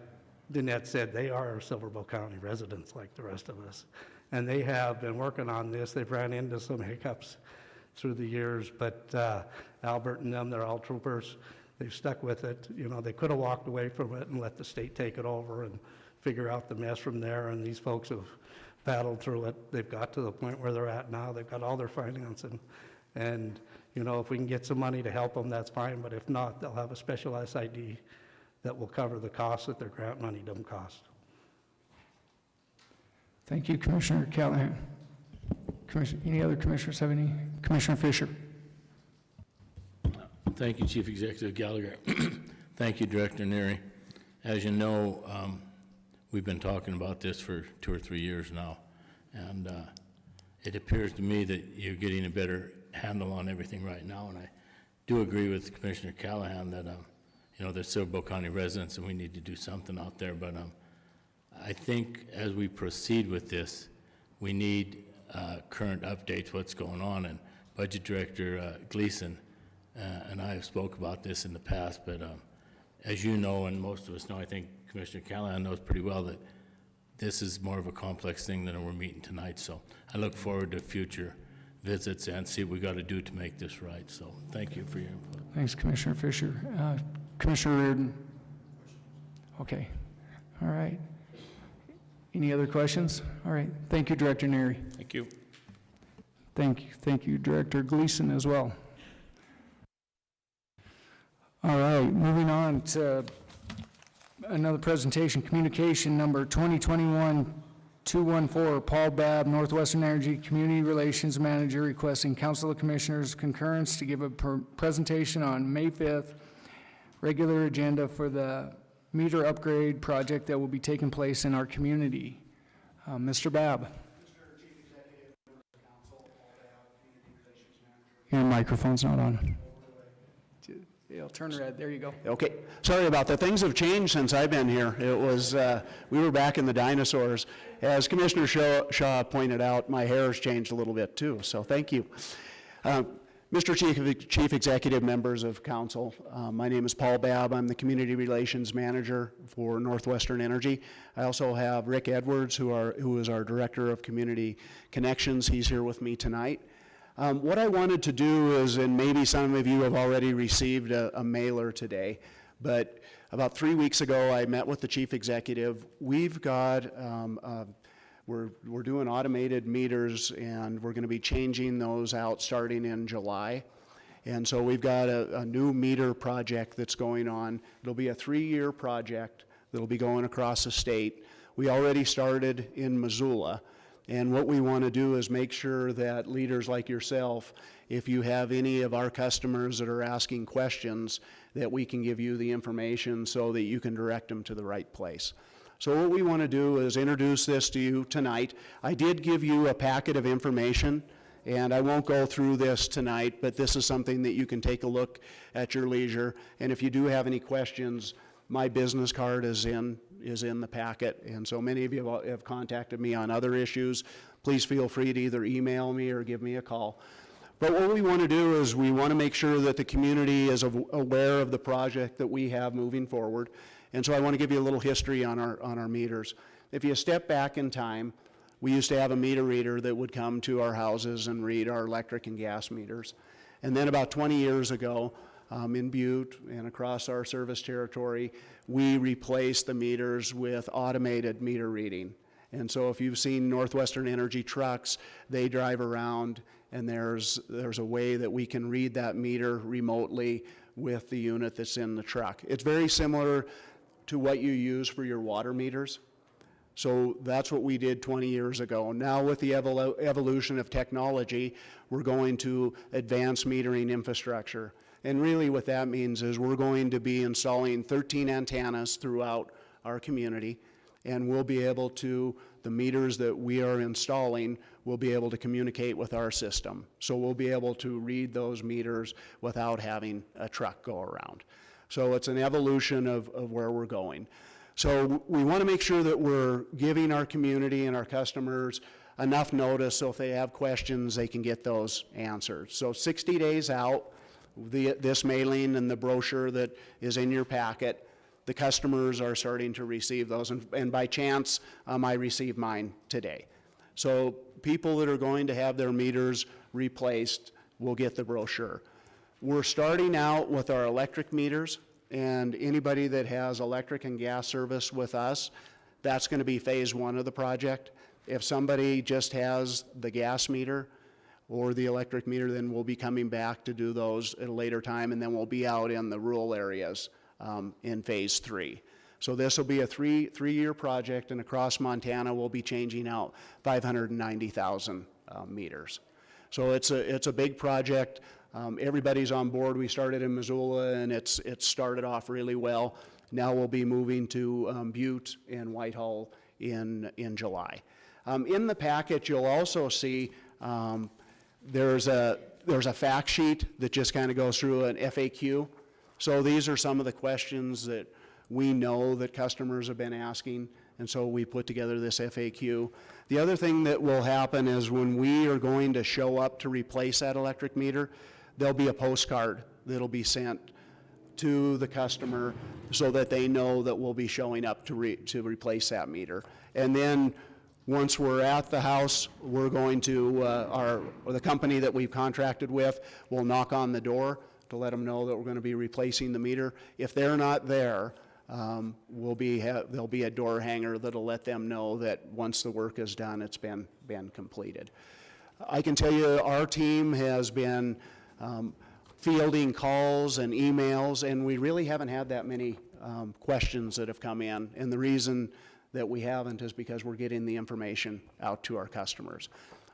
Danette said, they are Silver Bow County residents like the rest of us. And they have been working on this. They've ran into some hiccups through the years, but Albert and them, they're all troopers. They've stuck with it. You know, they could have walked away from it and let the state take it over and figure out the mess from there, and these folks have battled through it. They've got to the point where they're at now. They've got all their financing. And, you know, if we can get some money to help them, that's fine, but if not, they'll have a specialized ID that will cover the costs that their grant money doesn't cost. Thank you, Commissioner Callahan. Any other commissioners have any? Commissioner Fisher. Thank you, Chief Executive Gallagher. Thank you, Director Neary. As you know, we've been talking about this for 2 or 3 years now, and it appears to me that you're getting a better handle on everything right now, and I do agree with Commissioner Callahan that you know, they're Silver Bow County residents and we need to do something out there, but I think as we proceed with this, we need current updates, what's going on, and Budget Director Gleason and I have spoke about this in the past, but as you know, and most of us know, I think Commissioner Callahan knows pretty well that this is more of a complex thing than we're meeting tonight, so I look forward to future visits and see what we got to do to make this right, so thank you for your input. Thanks, Commissioner Fisher. Commissioner Reardon? Okay, all right. Any other questions? All right, thank you, Director Neary. Thank you. Thank you, Director Gleason as well. All right, moving on to another presentation, communication number 2021-214, Paul Babb, Northwestern Energy Community Relations Manager, requesting Council of Commissioners concurrence to give a presentation on May 5th, regular agenda for the meter upgrade project that will be taking place in our community. Mr. Babb. Your microphone's not on. It'll turn red. There you go. Okay. Sorry about that. Things have changed since I've been here. It was, we were back in the dinosaurs. As Commissioner Shaw pointed out, my hair has changed a little bit too, so thank you. Mr. Chief Executive, members of council, my name is Paul Babb. I'm the Community Relations Manager for Northwestern Energy. I also have Rick Edwards, who is our Director of Community Connections. He's here with me tonight. What I wanted to do is, and maybe some of you have already received a mailer today, but about 3 weeks ago I met with the Chief Executive. We've got we're doing automated meters, and we're going to be changing those out starting in July. And so we've got a new meter project that's going on. It'll be a 3-year project that'll be going across the state. We already started in Missoula, and what we want to do is make sure that leaders like yourself, if you have any of our customers that are asking questions, that we can give you the information so that you can direct them to the right place. So what we want to do is introduce this to you tonight. I did give you a packet of information, and I won't go through this tonight, but this is something that you can take a look at your leisure. And if you do have any questions, my business card is in the packet, and so many of you have contacted me on other issues. Please feel free to either email me or give me a call. But what we want to do is we want to make sure that the community is aware of the project that we have moving forward. And so I want to give you a little history on our meters. If you step back in time, we used to have a meter reader that would come to our houses and read our electric and gas meters. And then about 20 years ago, in Butte and across our service territory, we replaced the meters with automated meter reading. And so if you've seen Northwestern Energy trucks, they drive around, and there's a way that we can read that meter remotely with the unit that's in the truck. It's very similar to what you use for your water meters. So that's what we did 20 years ago. Now with the evolution of technology, we're going to advanced metering infrastructure. And really what that means is we're going to be installing 13 antennas throughout our community, and we'll be able to, the meters that we are installing will be able to communicate with our system. So we'll be able to read those meters without having a truck go around. So it's an evolution of where we're going. So we want to make sure that we're giving our community and our customers enough notice so if they have questions, they can get those answered. So 60 days out, this mailing and the brochure that is in your packet, the customers are starting to receive those. And by chance, I received mine today. So people that are going to have their meters replaced will get the brochure. We're starting out with our electric meters, and anybody that has electric and gas service with us, that's going to be phase 1 of the project. If somebody just has the gas meter or the electric meter, then we'll be coming back to do those at a later time, and then we'll be out in the rural areas in phase 3. So this will be a three-year project, and across Montana we'll be changing out 590,000 meters. So it's a big project. Everybody's on board. We started in Missoula, and it's started off really well. Now we'll be moving to Butte and Whitehall in July. In the packet, you'll also see there's a fact sheet that just kind of goes through an FAQ. So these are some of the questions that we know that customers have been asking, and so we put together this FAQ. The other thing that will happen is when we are going to show up to replace that electric meter, there'll be a postcard that'll be sent to the customer so that they know that we'll be showing up to replace that meter. And then once we're at the house, we're going to, the company that we've contracted with will knock on the door to let them know that we're going to be replacing the meter. If they're not there, there'll be a door hanger that'll let them know that once the work is done, it's been completed. I can tell you our team has been fielding calls and emails, and we really haven't had that many questions that have come in. And the reason that we haven't is because we're getting the information out to our customers.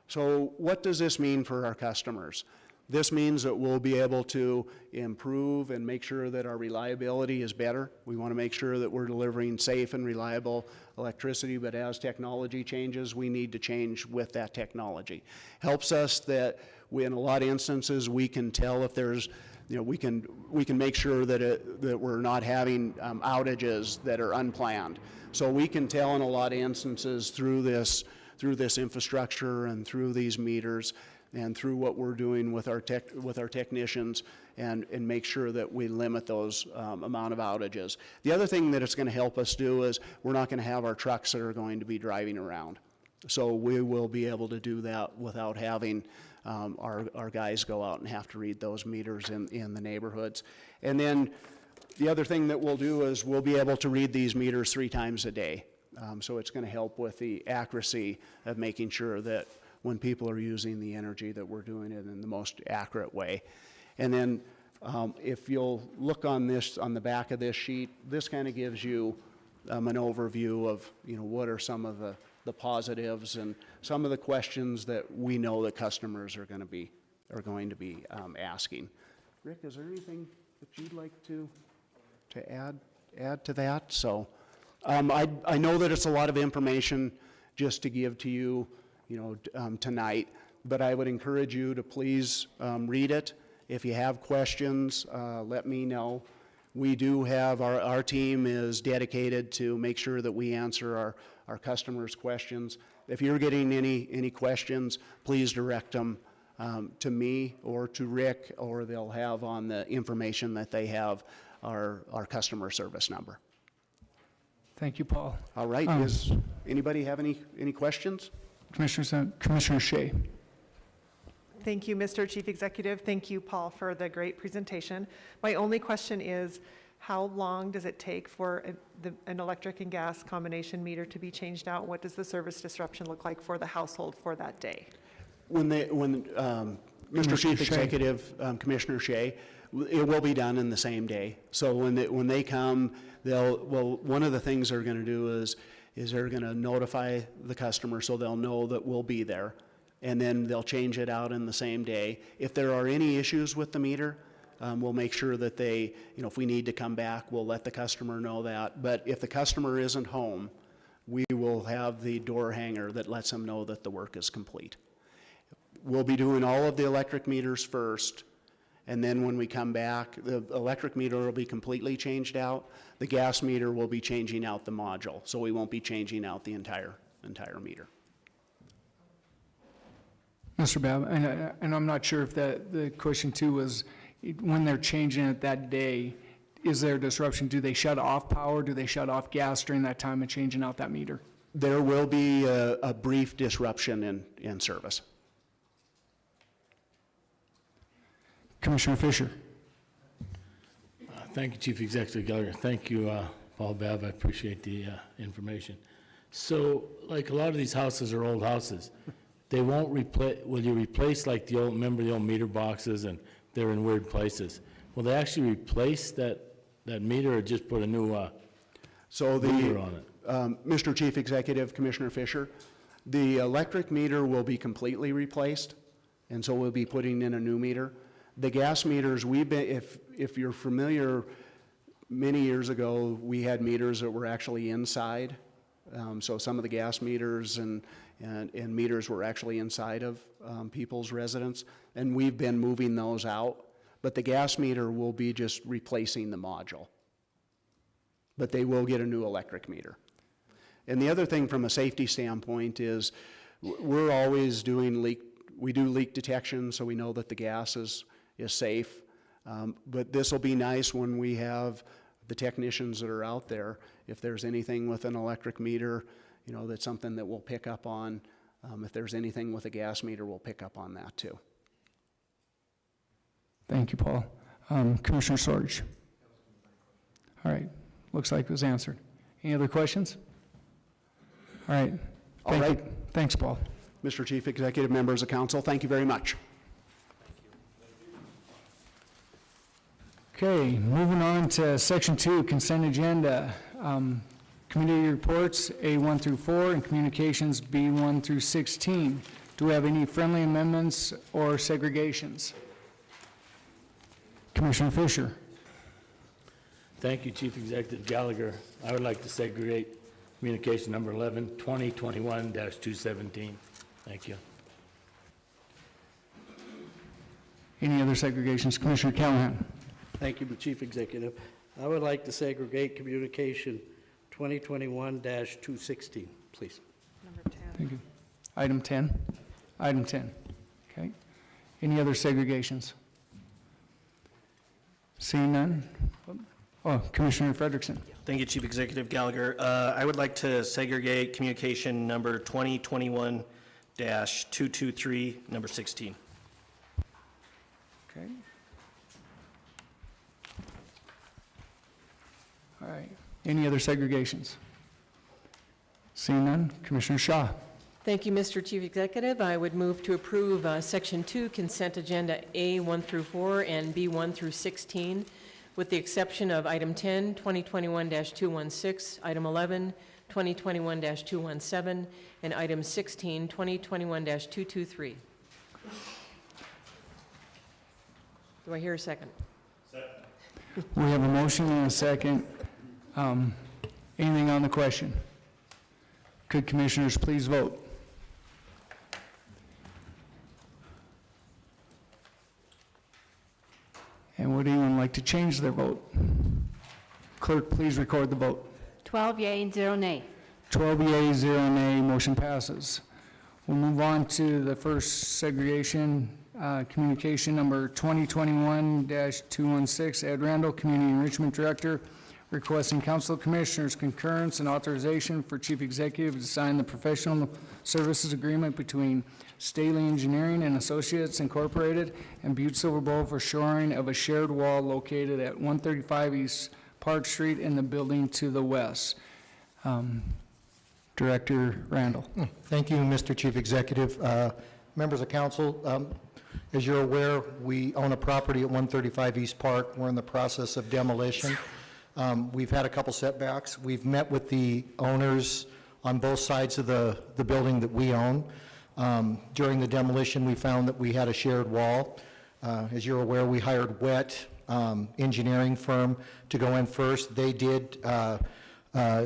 So what does this mean for our customers? This means that we'll be able to improve and make sure that our reliability is better. We want to make sure that we're delivering safe and reliable electricity, but as technology changes, we need to change with that technology. Helps us that in a lot of instances, we can tell if there's, we can make sure that we're not having outages that are unplanned. So we can tell in a lot of instances through this infrastructure and through these meters and through what we're doing with our technicians and make sure that we limit those amount of outages. The other thing that it's going to help us do is we're not going to have our trucks that are going to be driving around. So we will be able to do that without having our guys go out and have to read those meters in the neighborhoods. And then the other thing that we'll do is we'll be able to read these meters 3 times a day. So it's going to help with the accuracy of making sure that when people are using the energy that we're doing it in the most accurate way. And then if you'll look on the back of this sheet, this kind of gives you an overview of what are some of the positives and some of the questions that we know that customers are going to be asking. Rick, is there anything that you'd like to add to that? So I know that it's a lot of information just to give to you, tonight, but I would encourage you to please read it. If you have questions, let me know. We do have, our team is dedicated to make sure that we answer our customers' questions. If you're getting any questions, please direct them to me or to Rick, or they'll have on the information that they have our customer service number. Thank you, Paul. All right, does anybody have any questions? Commissioner Shea. Thank you, Mr. Chief Executive. Thank you, Paul, for the great presentation. My only question is, how long does it take for an electric and gas combination meter to be changed out? What does the service disruption look like for the household for that day? When Mr. Chief Executive, Commissioner Shea, it will be done in the same day. So when they come, one of the things they're going to do is is they're going to notify the customer so they'll know that we'll be there, and then they'll change it out in the same day. If there are any issues with the meter, we'll make sure that they, if we need to come back, we'll let the customer know that. But if the customer isn't home, we will have the door hanger that lets them know that the work is complete. We'll be doing all of the electric meters first, and then when we come back, the electric meter will be completely changed out. The gas meter will be changing out the module, so we won't be changing out the entire meter. Mr. Babb, and I'm not sure if the question too was, when they're changing it that day, is there disruption? Do they shut off power? Do they shut off gas during that time of changing out that meter? There will be a brief disruption in service. Commissioner Fisher. Thank you, Chief Executive Gallagher. Thank you, Paul Babb. I appreciate the information. So, like a lot of these houses are old houses. They won't replace, will you replace like the old, remember the old meter boxes and they're in weird places? Will they actually replace that meter or just put a new meter on it? Mr. Chief Executive, Commissioner Fisher, the electric meter will be completely replaced, and so we'll be putting in a new meter. The gas meters, if you're familiar, many years ago, we had meters that were actually inside. So some of the gas meters and meters were actually inside of people's residence, and we've been moving those out. But the gas meter will be just replacing the module. But they will get a new electric meter. And the other thing from a safety standpoint is we're always doing we do leak detection, so we know that the gas is safe. But this will be nice when we have the technicians that are out there. If there's anything with an electric meter, that's something that we'll pick up on. If there's anything with a gas meter, we'll pick up on that too. Thank you, Paul. Commissioner Sorge. All right, looks like it was answered. Any other questions? All right. Thank you. Thanks, Paul. Mr. Chief Executive, members of council, thank you very much. Okay, moving on to section 2, consent agenda. Committee reports A1 through 4 and communications B1 through 16. Do we have any friendly amendments or segregations? Commissioner Fisher. Thank you, Chief Executive Gallagher. I would like to segregate communication number 11, 2021-217. Thank you. Any other segregations? Commissioner Callahan. Thank you, Chief Executive. I would like to segregate communication 2021-216, please. Number 10. Thank you. Item 10. Item 10. Okay. Any other segregations? Seeing none? Oh, Commissioner Frederickson. Thank you, Chief Executive Gallagher. I would like to segregate communication number 2021-223, number 16. Okay. All right. Any other segregations? Seeing none, Commissioner Shaw. Thank you, Mr. Chief Executive. I would move to approve Section 2 consent agenda A1 through 4 and B1 through 16, with the exception of item 10, 2021-216, item 11, 2021-217, and item 16, 2021-223. Do I hear a second? We have a motion and a second. Anything on the question? Could commissioners please vote? And would anyone like to change their vote? Clerk, please record the vote. 12 yea and 0 nay. 12 yea, 0 nay, motion passes. We'll move on to the first segregation, communication number 2021-216, Ed Randall, Community Enrichment Director, requesting Council Commissioners' concurrence and authorization for Chief Executive to sign the professional services agreement between Staley Engineering and Associates Incorporated and Butte-Silver Bowl for shoring of a shared wall located at 135 East Park Street in the building to the west. Director Randall. Thank you, Mr. Chief Executive. Members of council, as you're aware, we own a property at 135 East Park. We're in the process of demolition. We've had a couple setbacks. We've met with the owners on both sides of the building that we own. During the demolition, we found that we had a shared wall. As you're aware, we hired WET engineering firm to go in first. They did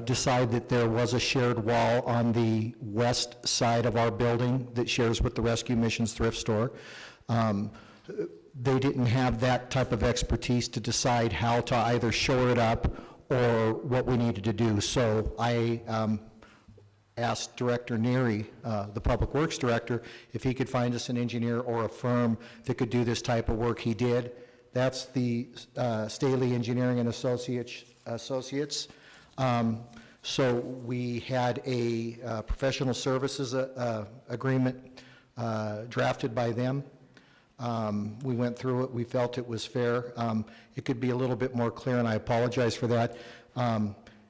decide that there was a shared wall on the west side of our building that shares with the Rescue Missions thrift store. They didn't have that type of expertise to decide how to either shore it up or what we needed to do. So I asked Director Neary, the Public Works Director, if he could find us an engineer or a firm that could do this type of work. He did. That's the Staley Engineering and Associates. So we had a professional services agreement drafted by them. We went through it. We felt it was fair. It could be a little bit more clear, and I apologize for that.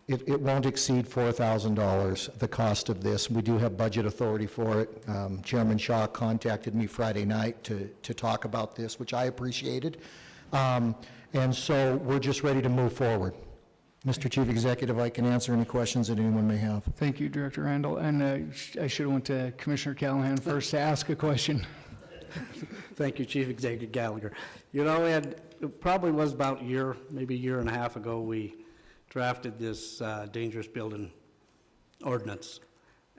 It won't exceed $4,000, the cost of this. We do have budget authority for it. Chairman Shaw contacted me Friday night to talk about this, which I appreciated. And so we're just ready to move forward. Mr. Chief Executive, I can answer any questions that anyone may have. Thank you, Director Randall. And I should have went to Commissioner Callahan first to ask a question. Thank you, Chief Executive Gallagher. You know, Ed, it probably was about a year, maybe a year and a half ago, we drafted this dangerous building ordinance.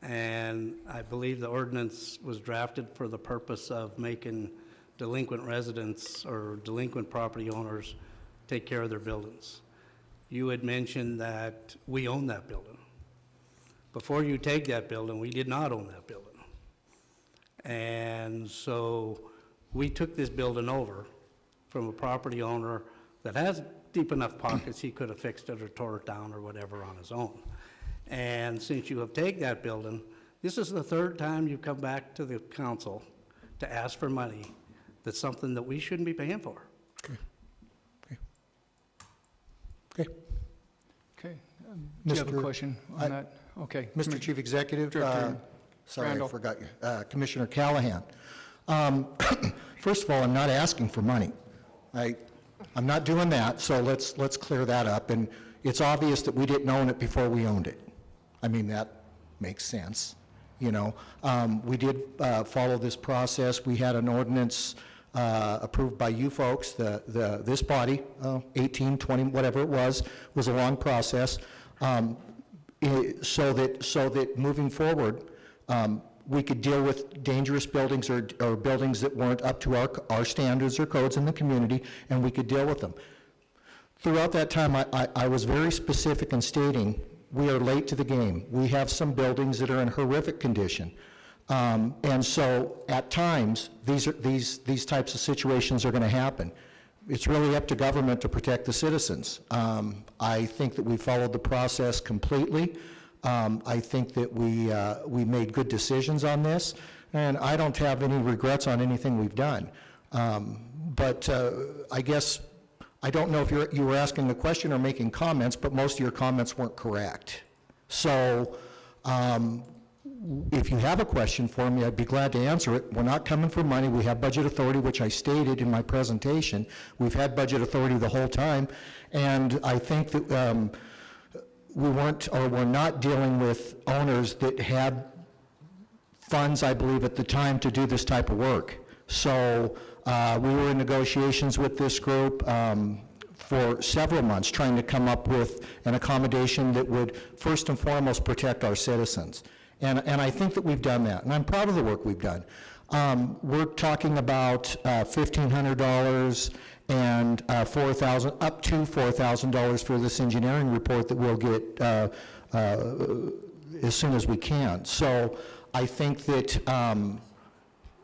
And I believe the ordinance was drafted for the purpose of making delinquent residents or delinquent property owners take care of their buildings. You had mentioned that we own that building. Before you take that building, we did not own that building. And so we took this building over from a property owner that has deep enough pockets he could have fixed it or tore it down or whatever on his own. And since you have taken that building, this is the third time you've come back to the council to ask for money that's something that we shouldn't be paying for. Okay. Do you have a Mr. question on that? Okay. Mr. Chief Executive, Director sorry, Randall. I forgot you. Commissioner Callahan. First of all, I'm not asking for money. I'm not doing that, so let's clear that up. And it's obvious that we didn't own it before we owned it. I mean, that makes sense, you know. We did follow this process. We had an ordinance approved by you folks, this body, 18, 20, whatever it was a long process, so that moving forward, we could deal with dangerous buildings or buildings that weren't up to our standards or codes in the community, and we could deal with them. Throughout that time, I was very specific in stating, we are late to the game. We have some buildings that are in horrific condition. And so at times, these types of situations are going to happen. It's really up to government to protect the citizens. I think that we followed the process completely. I think that we made good decisions on this, and I don't have any regrets on anything we've done. But I guess, I don't know if you were asking a question or making comments, but most of your comments weren't correct. So if you have a question for me, I'd be glad to answer it. We're not coming for money. We have budget authority, which I stated in my presentation. We've had budget authority the whole time, and I think that we're not dealing with owners that had funds, I believe, at the time to do this type of work. So we were in negotiations with this group for several months, trying to come up with an accommodation that would first and foremost protect our citizens. And I think that we've done that, and I'm proud of the work we've done. We're talking about $1,500 and $4,000, up to $4,000 for this engineering report that we'll get as soon as we can. So I think that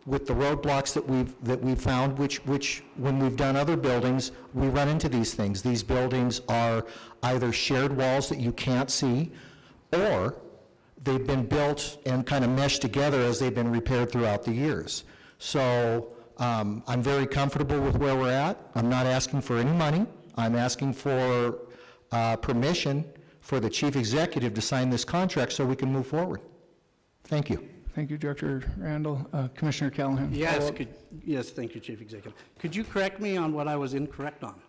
with the roadblocks that we've found, which when we've done other buildings, we run into these things. These buildings are either shared walls that you can't see, or they've been built and kind of meshed together as they've been repaired throughout the years. So I'm very comfortable with where we're at. I'm not asking for any money. I'm asking for permission for the chief executive to sign this contract so we can move forward. Thank you. Thank you, Director Randall. Commissioner Callahan. Yes, yes, thank you, Chief Executive. Could you correct me on what I was incorrect on?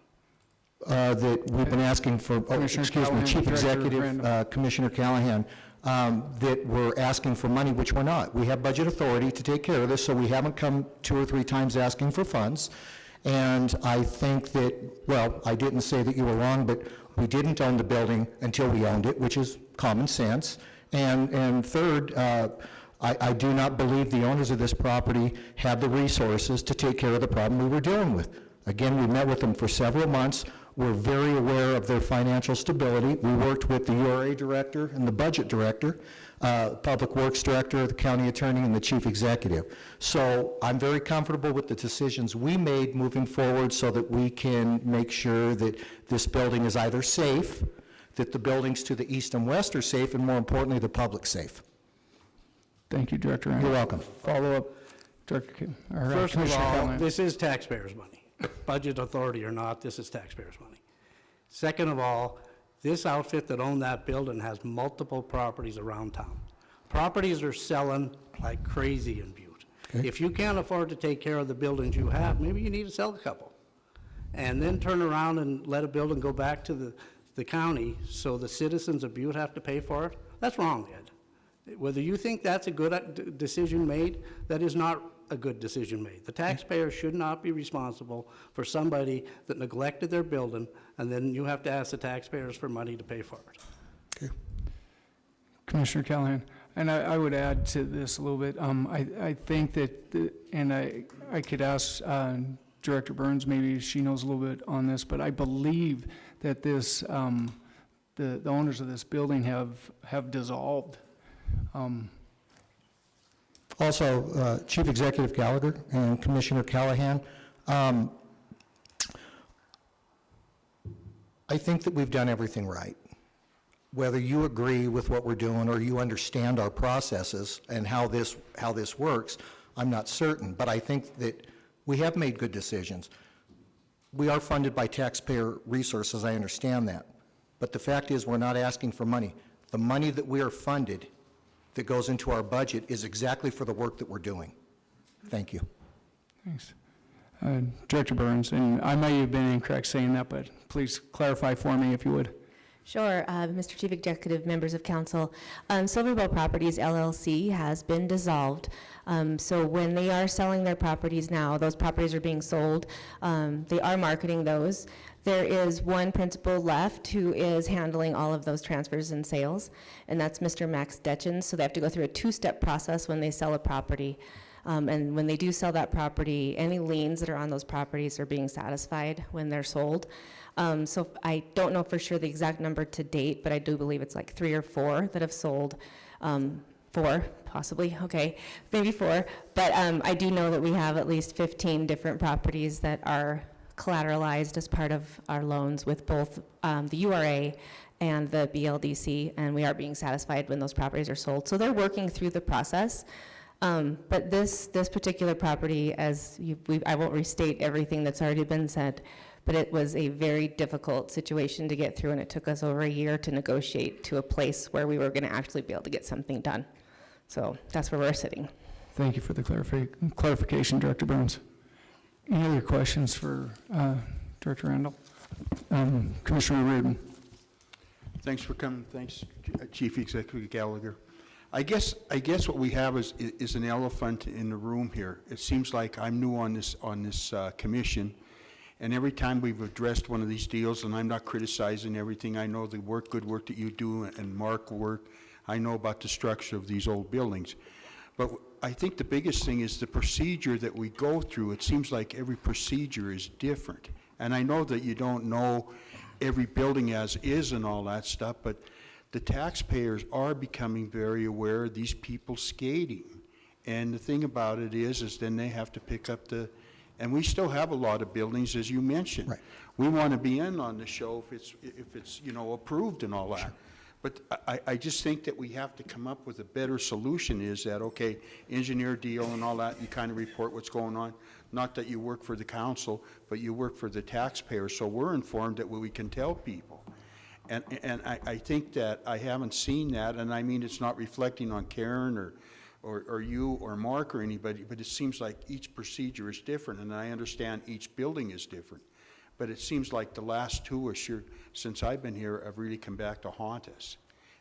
That we've been asking for, Commissioner excuse me, Callahan, Chief Director Executive, Randall. Commissioner Callahan, that we're asking for money, which we're not. We have budget authority to take care of this, so we haven't come 2 or 3 times asking for funds. And I think that, well, I didn't say that you were wrong, but we didn't own the building until we owned it, which is common sense. And third, I do not believe the owners of this property have the resources to take care of the problem we were dealing with. Again, we met with them for several months. We're very aware of their financial stability. We worked with the URA director and the budget director, public works director, the county attorney, and the chief executive. So I'm very comfortable with the decisions we made moving forward so that we can make sure that this building is either safe, that the buildings to the east and west are safe, and more importantly, the public's safe. Thank you, Director Randall. You're welcome. Follow-up, Director Kim, or First of Commissioner all, Callahan. this is taxpayers' money. Budget authority or not, this is taxpayers' money. Second of all, this outfit that owned that building has multiple properties around town. Properties are selling like crazy in Butte. Okay. If you can't afford to take care of the buildings you have, maybe you need to sell a couple. And then turn around and let a building go back to the county so the citizens of Butte have to pay for it. That's wrong, Ed. Whether you think that's a good decision made, that is not a good decision made. The taxpayer should not be responsible for somebody that neglected their building, and then you have to ask the taxpayers for money to pay for it. Okay. Commissioner Callahan, and I would add to this a little bit. I think that, and I could ask Director Burns, maybe she knows a little bit on this, but I believe that this, the owners of this building have dissolved. Also, Chief Executive Gallagher and Commissioner Callahan, I think that we've done everything right. Whether you agree with what we're doing or you understand our processes and how this works, I'm not certain, but I think that we have made good decisions. We are funded by taxpayer resources, I understand that, but the fact is we're not asking for money. The money that we are funded that goes into our budget is exactly for the work that we're doing. Thank you. Thanks. Director Burns, and I may have been incorrect saying that, but please clarify for me if you would. Sure, Mr. Chief Executive, members of council. Silverbow Properties LLC has been dissolved. So when they are selling their properties now, those properties are being sold. They are marketing those. There is one principal left who is handling all of those transfers and sales, and that's Mr. Max Detchens. So they have to go through a 2-step process when they sell a property. And when they do sell that property, any liens that are on those properties are being satisfied when they're sold. So I don't know for sure the exact number to date, but I do believe it's like 3 or 4 that have sold. 4, possibly, okay, maybe 4. But I do know that we have at least 15 different properties that are collateralized as part of our loans with both the URA and the BLDC, and we are being satisfied when those properties are sold. So they're working through the process. But this particular property, I won't restate everything that's already been said, but it was a very difficult situation to get through, and it took us over a year to negotiate to a place where we were going to actually be able to get something done. So that's where we're sitting. Thank you for the clarification, Director Burns. Any other questions for Director Randall? Commissioner Reardon. Thanks for coming. Thanks, Chief Executive Gallagher. I guess what we have is an elephant in the room here. It seems like I'm new on this commission, and every time we've addressed one of these deals, and I'm not criticizing everything, I know the good work that you do and Mark work, I know about the structure of these old buildings. But I think the biggest thing is the procedure that we go through. It seems like every procedure is different. And I know that you don't know every building as is and all that stuff, but the taxpayers are becoming very aware of these people skating. And the thing about it is then they have to pick up and we still have a lot of buildings, as you mentioned. Right. We want to be in on the show if it's approved and all that. Sure. But I just think that we have to come up with a better solution. Is that, okay, engineer deal and all that, you kind of report what's going on. Not that you work for the council, but you work for the taxpayers, so we're informed that we can tell people. And I think that I haven't seen that, and I mean it's not reflecting on Karen or you or Mark or anybody, but it seems like each procedure is different, and I understand each building is different. But it seems like the last 2 or since I've been here have really come back to haunt us.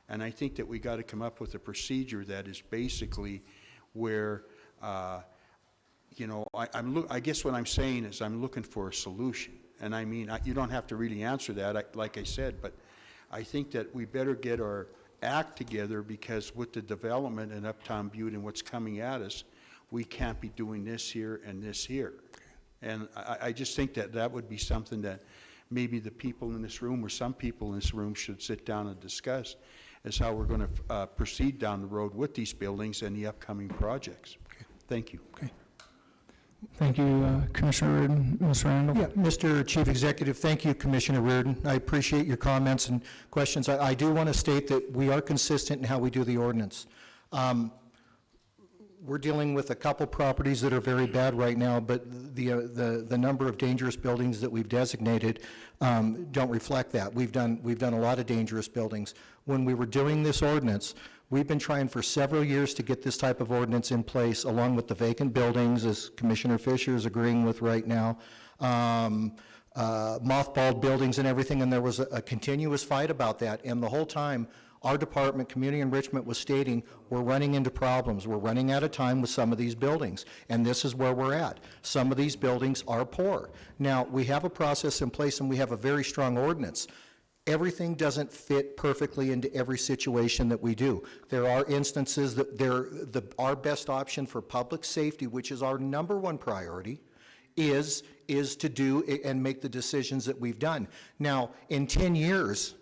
And I think that we got to come up with a procedure that is basically where, I guess what I'm saying is I'm looking for a solution. And I mean, you don't have to really answer that, like I said, but I think that we better get our act together, because with the development in Uptown Butte and what's coming at us, we can't be doing this here and this here. And I just think that that would be something that maybe the people in this room, or some people in this room, should sit down and discuss, as how we're going to proceed down the road with these buildings and the upcoming projects. Okay. Thank you. Okay. Thank you, Commissioner Reardon. Ms. Randall? Yeah, Mr. Chief Executive, thank you, Commissioner Reardon. I appreciate your comments and questions. I do want to state that we are consistent in how we do the ordinance. We're dealing with a couple properties that are very bad right now, but the number of dangerous buildings that we've designated don't reflect that. We've done a lot of dangerous buildings. When we were doing this ordinance, we've been trying for several years to get this type of ordinance in place, along with the vacant buildings, as Commissioner Fisher is agreeing with right now, mothballed buildings and everything, and there was a continuous fight about that. And the whole time, our department, Community Enrichment, was stating, we're running into problems. We're running out of time with some of these buildings, and this is where we're at. Some of these buildings are poor. Now, we have a process in place, and we have a very strong ordinance. Everything doesn't fit perfectly into every situation that we do. There are instances that our best option for public safety, which is our #1 priority, is to do and make the decisions that we've done. Now, in 10 years,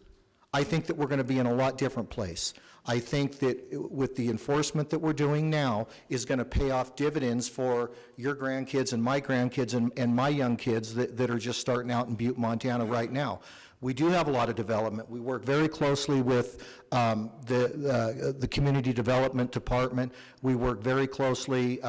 I think that we're going to be in a lot different place. I think that with the enforcement that we're doing now is going to pay off dividends for your grandkids and my grandkids and my young kids that are just starting out in Butte, Montana right now. We do have a lot of development. We work very closely with the Community Development Department. We work very closely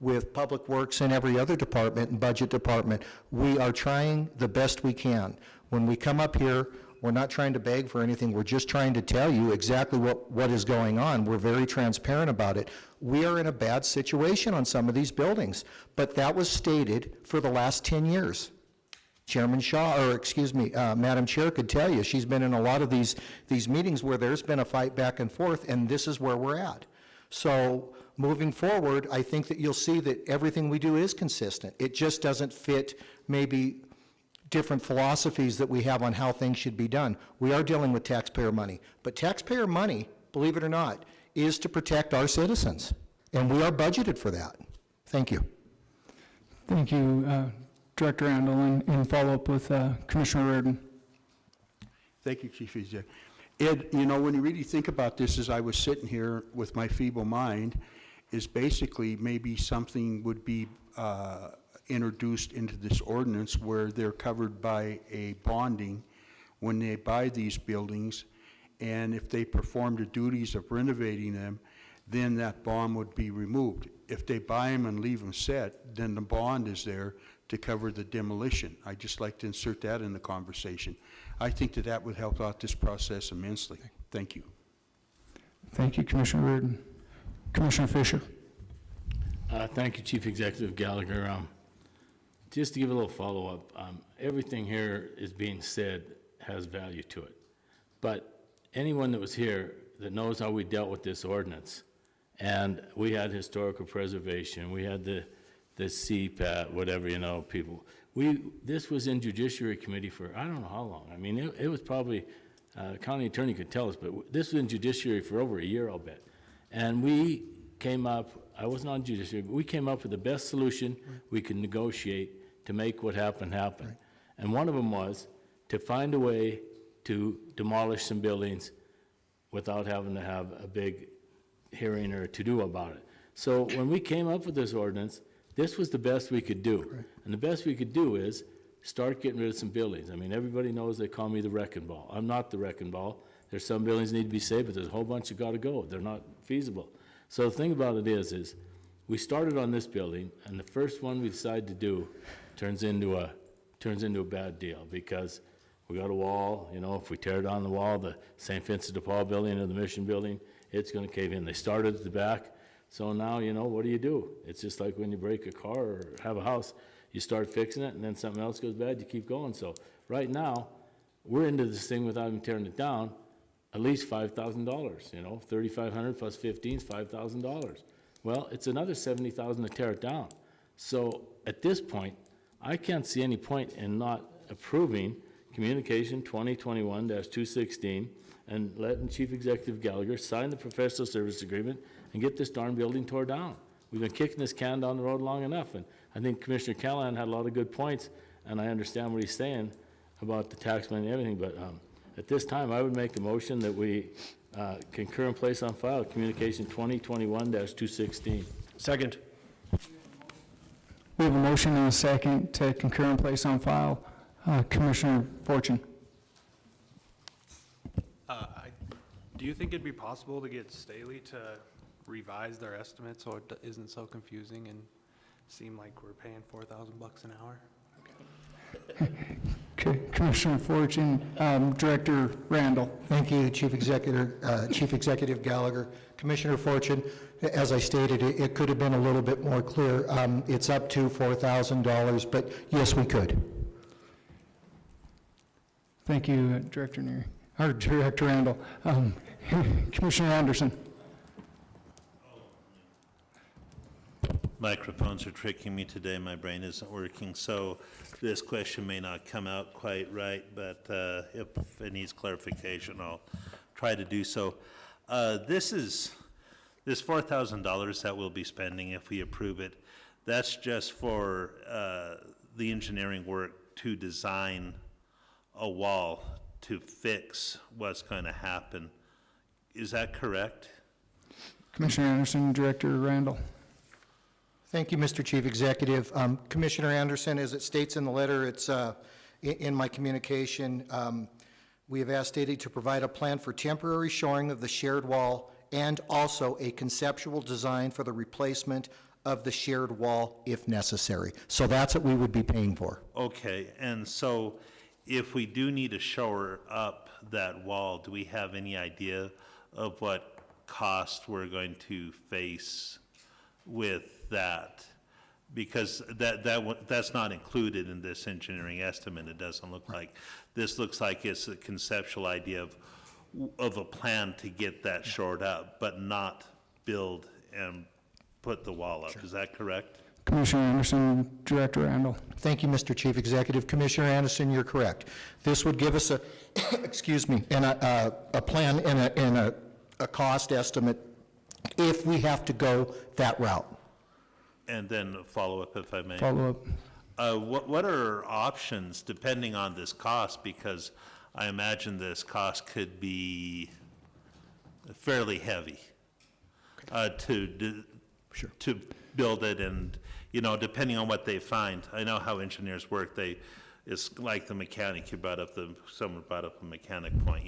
with Public Works and every other department and Budget Department. We are trying the best we can. When we come up here, we're not trying to beg for anything. We're just trying to tell you exactly what is going on. We're very transparent about it. We are in a bad situation on some of these buildings, but that was stated for the last 10 years. Chairman Shaw, Madam Chair could tell you, she's been in a lot of these meetings where there's been a fight back and forth, and this is where we're at. So moving forward, I think that you'll see that everything we do is consistent. It just doesn't fit maybe different philosophies that we have on how things should be done. We are dealing with taxpayer money, but taxpayer money, believe it or not, is to protect our citizens, and we are budgeted for that. Thank you. Thank you, Director Randall, and follow up with Commissioner Reardon. Thank you, Chief Executive. Ed, when you really think about this, as I was sitting here with my feeble mind, is basically maybe something would be introduced into this ordinance where they're covered by a bonding when they buy these buildings, and if they perform the duties of renovating them, then that bond would be removed. If they buy them and leave them set, then the bond is there to cover the demolition. I'd just like to insert that in the conversation. I think that that would help out this process immensely. Thank you. Thank you, Commissioner Reardon. Commissioner Fisher. Thank you, Chief Executive Gallagher. Just to give a little follow-up, everything here is being said has value to it. But anyone that was here that knows how we dealt with this ordinance, and we had historical preservation, we had the CPAT, whatever, people. This was in Judiciary Committee for I don't know how long. I mean, it was probably, county attorney could tell us, but this was in Judiciary for over a year, I'll bet. And we came up, I wasn't on Judiciary, but we came up with the best solution we could negotiate to make what happened happen. Right. And one of them was to find a way to demolish some buildings without having to have a big hearing or to-do about it. So when we came up with this ordinance, this was the best we could do. Right. And the best we could do is start getting rid of some buildings. I mean, everybody knows they call me the wrecking ball. I'm not the wrecking ball. There's some buildings that need to be saved, but there's a whole bunch that got to go. They're not feasible. So the thing about it is we started on this building, and the first one we decided to do turns into a bad deal, because we got a wall. If we tear down the wall, the St. Vincent de Paul building or the Mission building, it's going to cave in. They started at the back. So now, what do? It's just like when you break a car or have a house, you start fixing it, and then something else goes bad, you keep going. So right now, we're into this thing without even tearing it down. at least $5,000, you know, 3,500 plus 15 is $5,000. Well, it's another 70,000 to tear it down. So at this point, I can't see any point in not approving Communication 2021-216 and letting Chief Executive Gallagher sign the professional service agreement and get this darn building tore down. We've been kicking this can down the road long enough, and I think Commissioner Callahan had a lot of good points, and I understand what he's saying about the tax money and everything, but at this time, I would make a motion that we concur and place on file Communication 2021-216. Second. We have a motion and a second to concur and place on file. Commissioner Fortune. Do you think it'd be possible to get Staley to revise their estimate so it isn't so confusing and seem like we're paying $4,000 an hour? Commissioner Fortune, Director Randall. Thank you, Chief Executive Gallagher. Commissioner Fortune, as I stated, it could have been a little bit more clear. It's up to $4,000, but yes, we could. Thank you, Director Neary, or Director Randall. Commissioner Anderson. Microphones are tricking me today. My brain isn't working, so this question may not come out quite right, but if it needs clarification, I'll try to do so. This $4,000 that we'll be spending if we approve it, that's just for the engineering work to design a wall to fix what's going to happen. Is that correct? Commissioner Anderson, Director Randall. Thank you, Mr. Chief Executive. Commissioner Anderson, as it states in the letter, it's in my communication, we have asked Staley to provide a plan for temporary shoring of the shared wall and also a conceptual design for the replacement of the shared wall if necessary. So that's what we would be paying for. Okay, and so if we do need to shore up that wall, do we have any idea of what cost we're going to face with that? Because that's not included in this engineering estimate. It doesn't look like. This looks like it's a conceptual idea of a plan to get that shored up, but not build and put the wall up. Sure. Is that correct? Commissioner Anderson, Director Randall. Thank you, Mr. Chief Executive. Commissioner Anderson, you're correct. This would give us a, excuse me, and a plan and a cost estimate if we have to go that route. And then a follow-up, if I may. Follow-up. What are options depending on this cost? Because I imagine this cost could be fairly heavy to build it, and depending on what they find. I know how engineers work. It's like the mechanic. Someone brought up a mechanic point.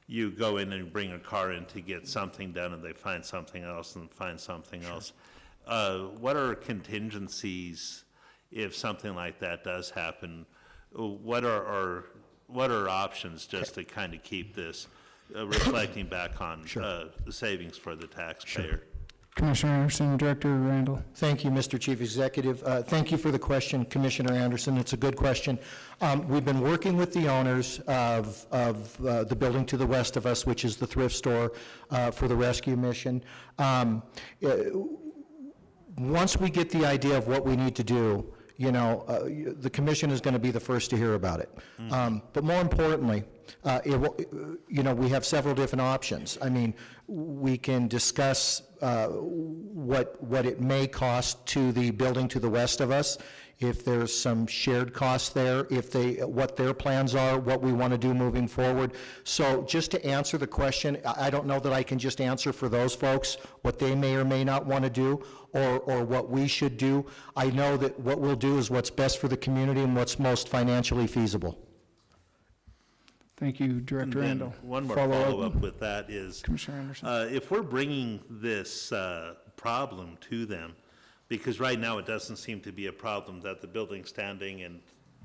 You go in and bring a car in to get something done, and they find something else and find something else. What are contingencies if something like that does happen? What are options just to kind of keep this reflecting back on the savings for the taxpayer? Sure. Commissioner Anderson, Director Randall. Thank you, Mr. Chief Executive. Thank you for the question, Commissioner Anderson. It's a good question. We've been working with the owners of the building to the west of us, which is the thrift store for the rescue mission. Once we get the idea of what we need to do, the commission is going to be the first to hear about it. But more importantly, we have several different options. I mean, we can discuss what it may cost to the building to the west of us, if there's some shared costs there, what their plans are, what we want to do moving forward. So just to answer the question, I don't know that I can just answer for those folks what they may or may not want to do, or what we should do. I know that what we'll do is what's best for the community and what's most financially feasible. Thank you, Director Randall. One more follow-up with that is, Commissioner Anderson. If we're bringing this problem to them, because right now it doesn't seem to be a problem that the building's standing and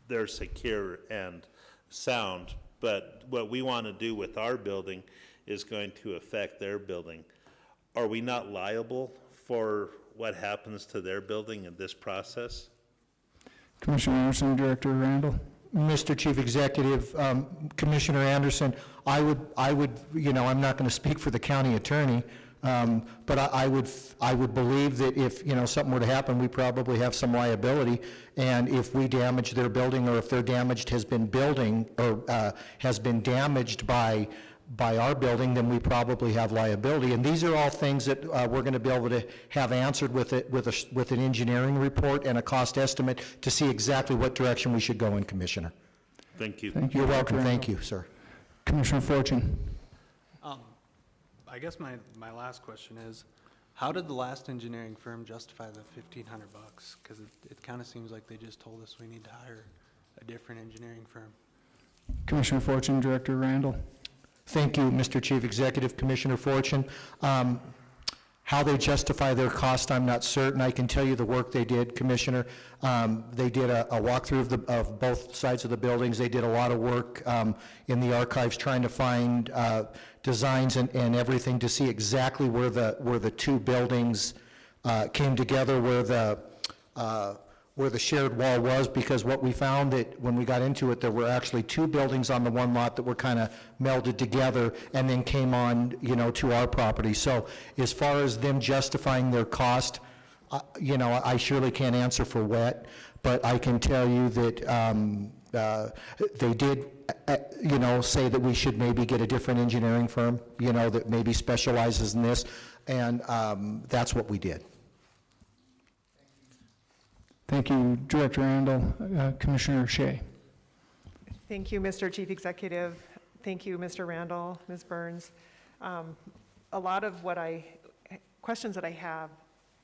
they're secure and sound, but what we want to do with our building is going to affect their building. Are we not liable for what happens to their building in this process? Commissioner Anderson, Director Randall. Mr. Chief Executive, Commissioner Anderson, I would, you know, I'm not going to speak for the county attorney, but I would believe that if, you know, something were to happen, we probably have some liability, and if we damage their building, or if their damage has been damaged by our building, then we probably have liability. And these are all things that we're going to be able to have answered with an engineering report and a cost estimate to see exactly what direction we should go in, Commissioner. Thank you. Thank you. You're welcome. Dr. Thank Randall. you, sir. Commissioner Fortune. I guess my last question is, how did the last engineering firm justify the $1,500? Because it kind of seems like they just told us we need to hire a different engineering firm. Commissioner Fortune, Director Randall. Thank you, Mr. Chief Executive, Commissioner Fortune. How they justify their cost, I'm not certain. I can tell you the work they did, Commissioner. They did a walkthrough of both sides of the buildings. They did a lot of work in the archives trying to find designs and everything to see exactly where the two buildings came together, where the shared wall was, because what we found that when we got into it, there were actually two buildings on the one lot that were kind of melded together and then came on, you know, to our property. So as far as them justifying their cost, you know, I surely can't answer for wet, but I can tell you that they did, you know, say that we should maybe get a different engineering firm, you know, that maybe specializes in this, and that's what we did. Thank you, Director Randall. Commissioner Shea. Thank you, Mr. Chief Executive. Thank you, Mr. Randall, Ms. Burns. A lot of questions that I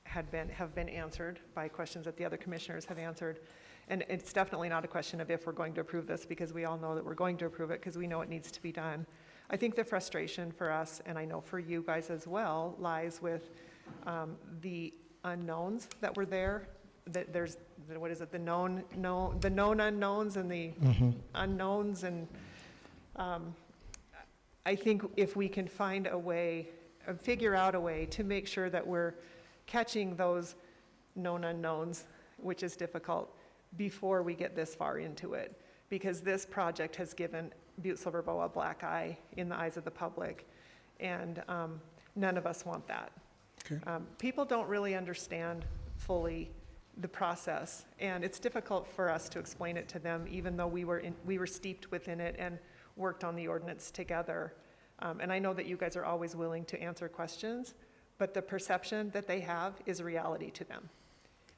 have been answered by questions that the other commissioners have answered. And it's definitely not a question of if we're going to approve this, because we all know that we're going to approve it because we know it needs to be done. I think the frustration for us, and I know for you guys as well, lies with the unknowns that were there. That there's, what is it, the known unknowns and the unknowns, and I think if we can find a way, figure out a way to make sure that we're catching those known unknowns, which is difficult, before we get this far into it, because this project has given Butte-Silver a black eye in the eyes of the public, and none of us want that. Okay. People don't really understand fully the process, and it's difficult for us to explain it to them, even though we were steeped within it and worked on the ordinance together. And I know that you guys are always willing to answer questions, but the perception that they have is reality to them.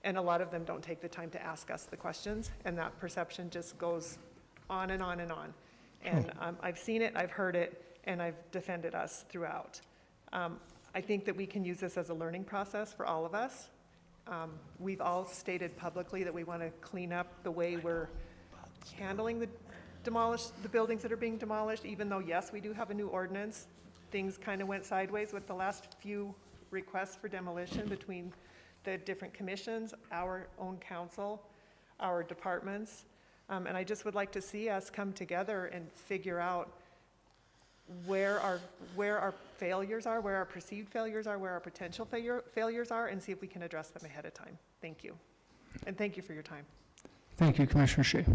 And a lot of them don't take the time to ask us the questions, and that perception just goes on and on and on. And I've seen it, I've heard it, and I've defended us throughout. I think that we can use this as a learning process for all of us. We've all stated publicly that we want to clean up the way we're handling the buildings that are being demolished, even though, yes, we do have a new ordinance. Things kind of went sideways with the last few requests for demolition between the different commissions, our own council, our departments. And I just would like to see us come together and figure out where our failures are, where our perceived failures are, where our potential failures are, and see if we can address them ahead of time. Thank you. And thank you for your time. Thank you, Commissioner Shea.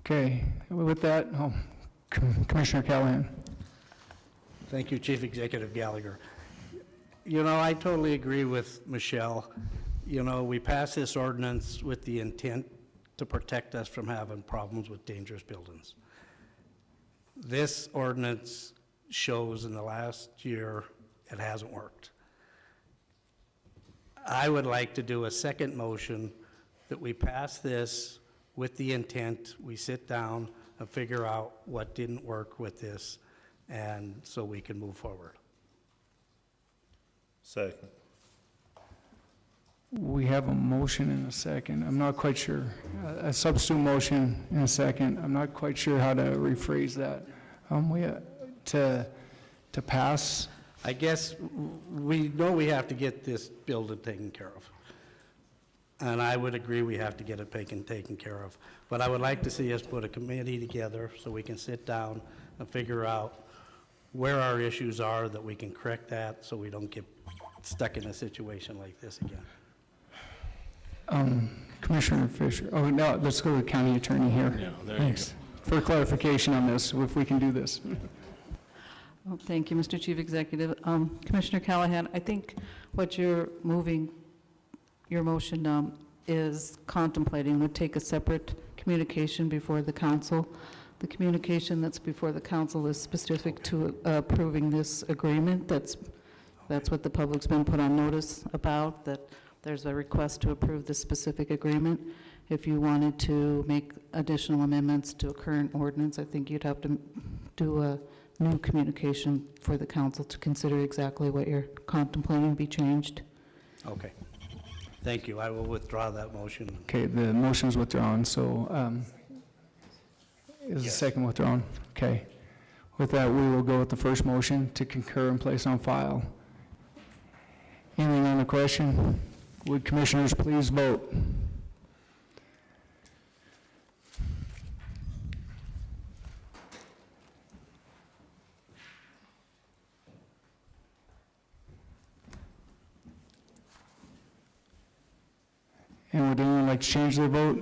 Okay, with that, Commissioner Callahan. Thank you, Chief Executive Gallagher. You know, I totally agree with Michelle. You know, we passed this ordinance with the intent to protect us from having problems with dangerous buildings. This ordinance shows in the last year it hasn't worked. I would like to do a second motion that we pass this with the intent, we sit down and figure out what didn't work with this, and so we can move forward. Second. We have a motion and a second. I'm not quite sure. A substitute motion and a second. I'm not quite sure how to rephrase that. To pass. I guess we know we have to get this building taken care of. And I would agree we have to get it taken care of. But I would like to see us put a committee together so we can sit down and figure out where our issues are, that we can correct that so we don't get stuck in a situation like this again. Commissioner Fisher, oh, no, let's go to the county attorney here. Yeah, there you Thanks. For clarification on this, if we can do this. Oh, thank you, Mr. Chief Executive. Commissioner Callahan, I think what you're moving, your motion is contemplating would take a separate communication before the council. The communication that's before the council is specific to approving this agreement. That's what the public's been put on notice about, that there's a request to approve this specific agreement. If you wanted to make additional amendments to a current ordinance, I think you'd have to do a new communication for the council to consider exactly what you're contemplating be changed. Okay. Thank you. I will withdraw that motion. Okay, the motion is withdrawn, so is the second withdrawn? Okay. With that, we will go with the first motion to concur and place on file. Anything on the question? Would commissioners please vote? And would anyone like to change their vote?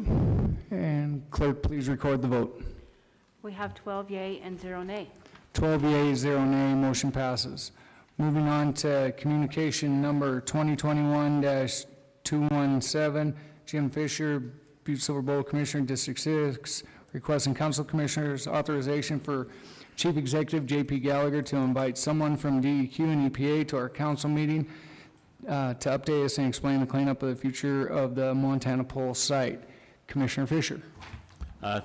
And clerk, please record the vote. We have 12 yea and 0 nay. 12 yea, 0 nay, motion passes. Moving on to communication number 2021-217, Jim Fisher, Butte-Silver Bowl Commissioner, District 6, requesting council commissioners authorization for Chief Executive J.P. Gallagher to invite someone from DEQ and EPA to our council meeting to update us and explain the cleanup of the future of the Montana Pole site. Commissioner Fisher.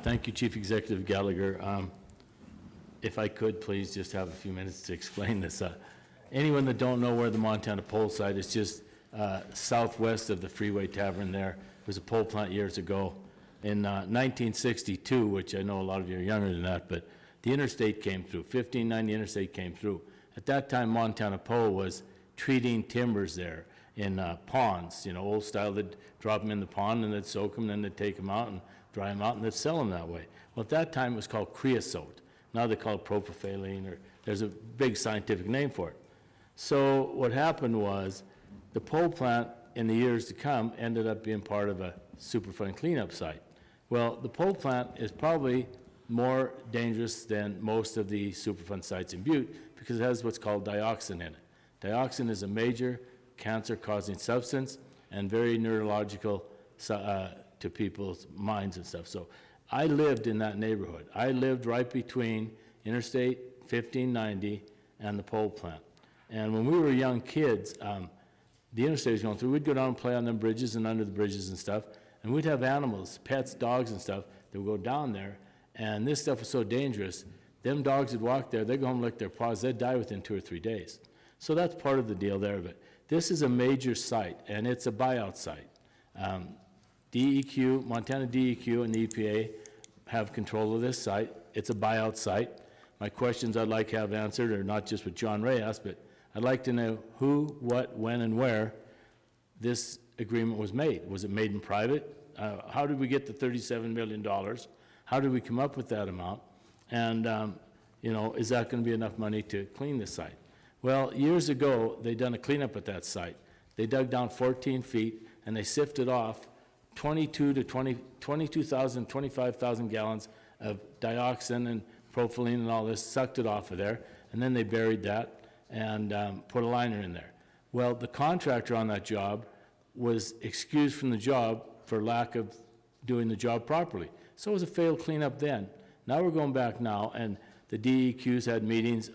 Thank you, Chief Executive Gallagher. If I could, please just have a few minutes to explain this. Anyone that don't know where the Montana Pole site is, just southwest of the Freeway Tavern there. There was a pole plant years ago. In 1962, which I know a lot of you are younger than that, but the interstate came through. 1590 interstate came through. At that time, Montana Pole was treating timbers there in ponds, old style. They'd drop them in the pond and they'd soak them, and then they'd take them out and dry them out and they'd sell them that way. Well, at that time it was called creosote. Now they call it propylene, or there's a big scientific name for it. So what happened was the pole plant in the years to come ended up being part of a Superfund cleanup site. Well, the pole plant is probably more dangerous than most of the Superfund sites in Butte because it has what's called dioxin in it. Dioxin is a major cancer-causing substance and very neurological to people's minds and stuff. So I lived in that neighborhood. I lived right between Interstate 1590 and the pole plant. And when we were young kids, the interstate was going through, we'd go down and play on them bridges and under the bridges and stuff, and we'd have animals, pets, dogs and stuff, that would go down there, and this stuff was so dangerous, them dogs would walk there, they'd go home and lick their paws, they'd die within 2 or 3 days. So that's part of the deal there, but this is a major site, and it's a buyout site. DEQ, Montana DEQ and the EPA have control of this site. It's a buyout site. My questions I'd like to have answered are not just what John Ray asked, but I'd like to know who, what, when, and where this agreement was made. Was it made in private? How did we get the $37 million? How did we come up with that amount? And, is that going to be enough money to clean the site? Well, years ago, they done a cleanup at that site. They dug down 14 feet, and they sifted off 22,000, 25,000 gallons of dioxin and propylene and all this, sucked it off of there, and then they buried that and put a liner in there. Well, the contractor on that job was excused from the job for lack of doing the job properly. So it was a failed cleanup then. Now we're going back now, and the DEQ's had meetings,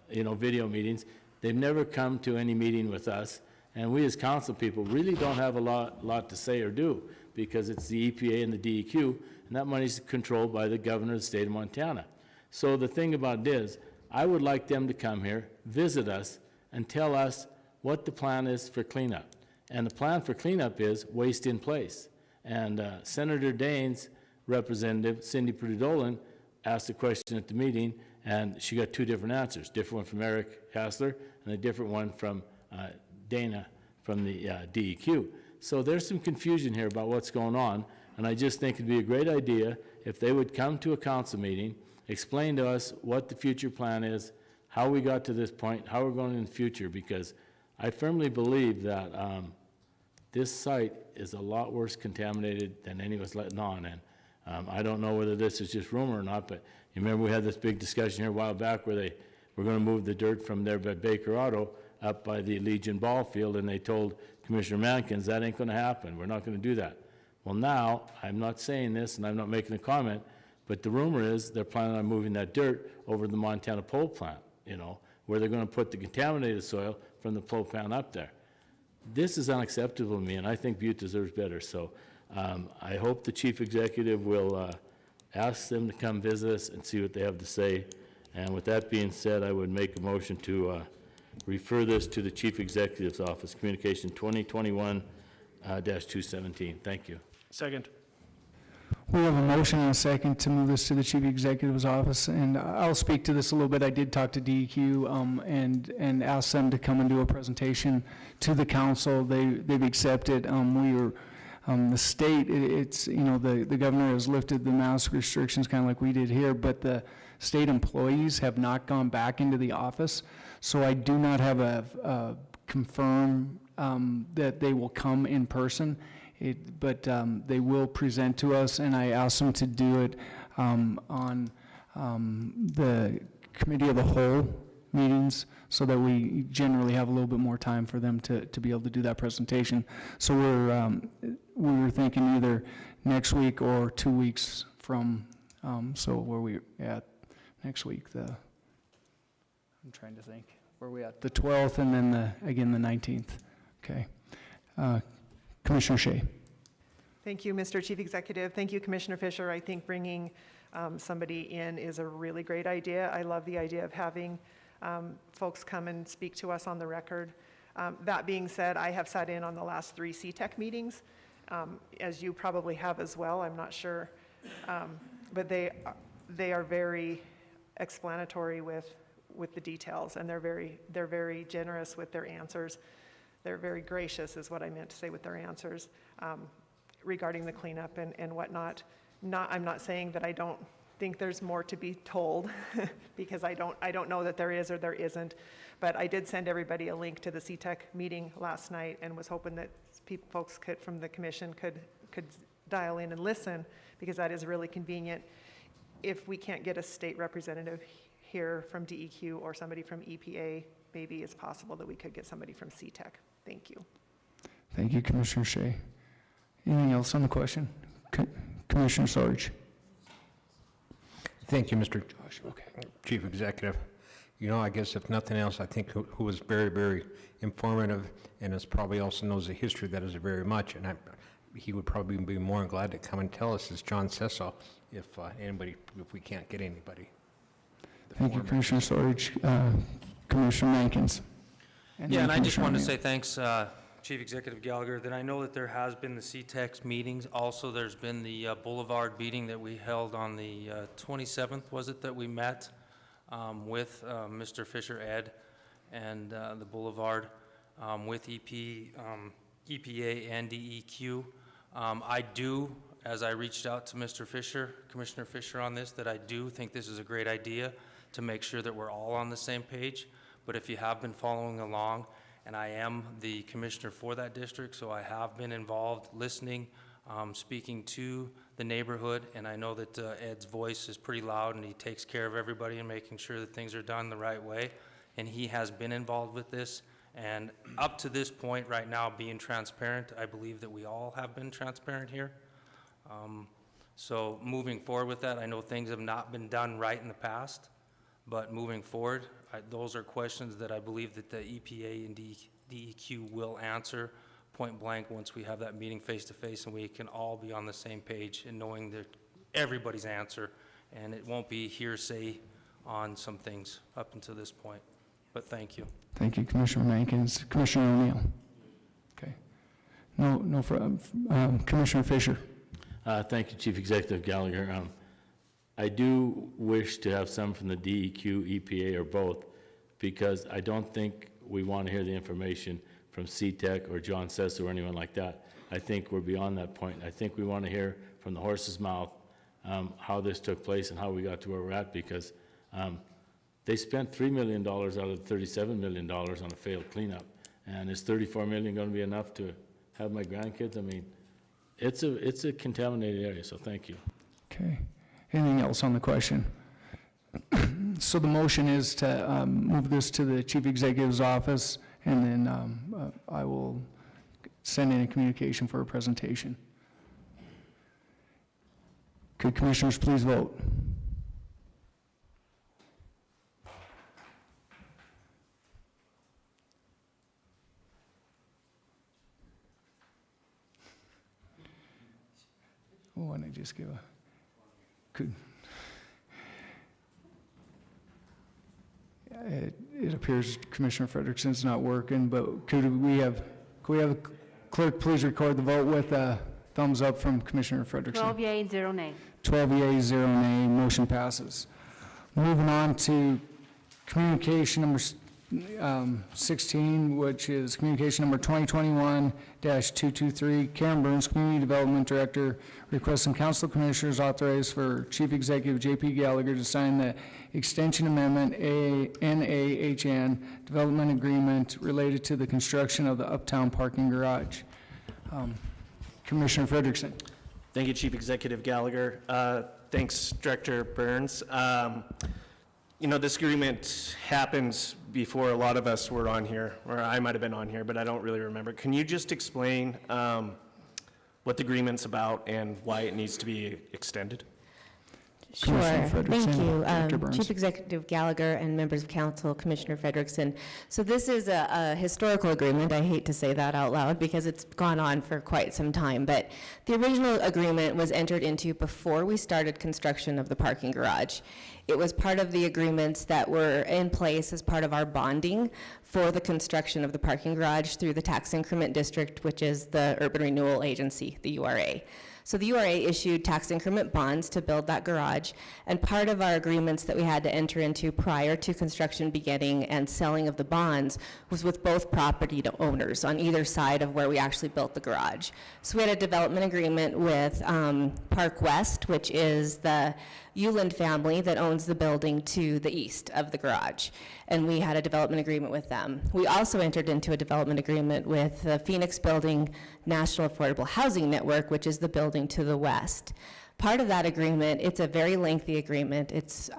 video meetings. They've never come to any meeting with us, and we as council people really don't have a lot to say or do because it's the EPA and the DEQ, and that money's controlled by the governor of the state of Montana. So the thing about it is, I would like them to come here, visit us, and tell us what the plan is for cleanup. And the plan for cleanup is waste in place. And Senator Daines' representative, Cindy Prudolan, asked a question at the meeting, and she got 2 different answers, different one from Eric Hassler and a different one from Dana from the DEQ. So there's some confusion here about what's going on, and I just think it'd be a great idea if they would come to a council meeting, explain to us what the future plan is, how we got to this point, how we're going in the future, because I firmly believe that this site is a lot worse contaminated than any was letting on. And I don't know whether this is just rumor or not, but you remember we had this big discussion here a while back where they were going to move the dirt from there by Baker Auto up by the Legion ball field, and they told Commissioner Mankins, that ain't going to happen. We're not going to do that. Well, now, I'm not saying this, and I'm not making a comment, but the rumor is they're planning on moving that dirt over to the Montana pole plant, you know, where they're going to put the contaminated soil from the pole plant up there. This is unacceptable to me, and I think Butte deserves better. So I hope the chief executive will ask them to come visit us and see what they have to say. And with that being said, I would make a motion to refer this to the chief executive's office, communication 2021-217. Thank you. Second. We have a motion and a second to move this to the chief executive's office, and I'll speak to this a little bit. I did talk to DEQ and ask them to come and do a presentation to the council. They've accepted. The state, it's, you know, the governor has lifted the mask restrictions kind of like we did here, but the state employees have not gone back into the office. So I do not have a confirm that they will come in person. But they will present to us, and I asked them to do it on the committee of the whole meetings so that we generally have a little bit more time for them to be able to do that presentation. So we were thinking either next week or 2 weeks from, so where we at next week, I'm trying to think, where we at? The 12th and then again the 19th. Okay. Commissioner Shea. Thank you, Mr. Chief Executive. Thank you, Commissioner Fisher. I think bringing somebody in is a really great idea. I love the idea of having folks come and speak to us on the record. That being said, I have sat in on the last 3 CTEC meetings, as you probably have as well. I'm not sure, but they are very explanatory with the details, and they're very generous with their answers. They're very gracious, is what I meant to say, with their answers regarding the cleanup and whatnot. I'm not saying that I don't think there's more to be told, because I don't know that there is or there isn't. But I did send everybody a link to the CTEC meeting last night, and was hoping that folks from the commission could dial in and listen, because that is really convenient. If we can't get a state representative here from DEQ or somebody from EPA, maybe it's possible that we could get somebody from CTEC. Thank you. Thank you, Commissioner Shea. Anything else on the question? Commissioner Sarge. Thank you, Mr. Chief Executive. You know, I guess if nothing else, I think who was very, very informative, and is probably also knows the history that is very much, and he would probably be more than glad to come and tell us, is John Cecil, if we can't get anybody. Thank you, Commissioner Sarge. Commissioner Mankins. Yeah, and I just wanted to say thanks, Chief Executive Gallagher, that I know that there has been the CTEX meetings. Also, there's been the Boulevard meeting that we held on the 27th, was it, that we met with Mr. Fisher Ed and the Boulevard with EPA and DEQ. I do, as I reached out to Mr. Fisher, Commissioner Fisher, on this, that I do think this is a great idea to make sure that we're all on the same page. But if you have been following along, and I am the commissioner for that district, so I have been involved listening, speaking to the neighborhood, and I know that Ed's voice is pretty loud, and he takes care of everybody and making sure that things are done the right way, and he has been involved with this. And up to this point right now, being transparent, I believe that we all have been transparent here. So moving forward with that, I know things have not been done right in the past, but moving forward, those are questions that I believe that the EPA and DEQ will answer point blank once we have that meeting face to face, and we can all be on the same page and knowing that everybody's answer, and it won't be hearsay on some things up until this point. But thank you. Thank you, Commissioner Mankins. Commissioner O'Neill. Okay. No, Commissioner Fisher. Thank you, Chief Executive Gallagher. I do wish to have some from the DEQ, EPA, or both, because I don't think we want to hear the information from CTEC or John Cecil or anyone like that. I think we're beyond that point. I think we want to hear from the horse's mouth how this took place and how we got to where we're at, because they spent $3 million out of $37 million on a failed cleanup. And is $34 million going to be enough to have my grandkids. I mean, it's a contaminated area, so thank you. Okay. Anything else on the question? So the motion is to move this to the chief executive's office, and then I will send in a communication for a presentation. Could commissioners please vote? Oh, and I just give a, could, it appears Commissioner Frederickson's not working, but could we have a clerk please record the vote with a thumbs up from Commissioner Frederickson? 12 yea, 0 nay. 12 yeas, 0 nay, motion passes. Moving on to communication number 16, which is communication number 2021-223. Karen Burns, Community Development Director, requesting Council Commissioners authorize for Chief Executive J.P. Gallagher to sign the Extension Amendment NAHN Development Agreement related to the construction of the Uptown Parking Garage. Commissioner Frederickson. Thank you, Chief Executive Gallagher. Thanks, Director Burns. You know, this agreement happens before a lot of us were on here, or I might have been on here, but I don't really remember. Can you just explain what the agreement's about and why it needs to be extended? Sure, thank you. Director Burns. Chief Executive Gallagher and members of council, Commissioner Frederickson. So this is a historical agreement. I hate to say that out loud because it's gone on for quite some time, but the original agreement was entered into before we started construction of the parking garage. It was part of the agreements that were in place as part of our bonding for the construction of the parking garage through the tax increment district, which is the urban renewal agency, the URA. So the URA issued tax increment bonds to build that garage, and part of our agreements that we had to enter into prior to construction beginning and selling of the bonds was with both property owners on either side of where we actually built the garage. So we had a development agreement with Park West, which is the Euland family that owns the building to the east of the garage, and we had a development agreement with them. We also entered into a development agreement with the Phoenix Building National Affordable Housing Network, which is the building to the west. Part of that agreement, it's a very lengthy agreement. It's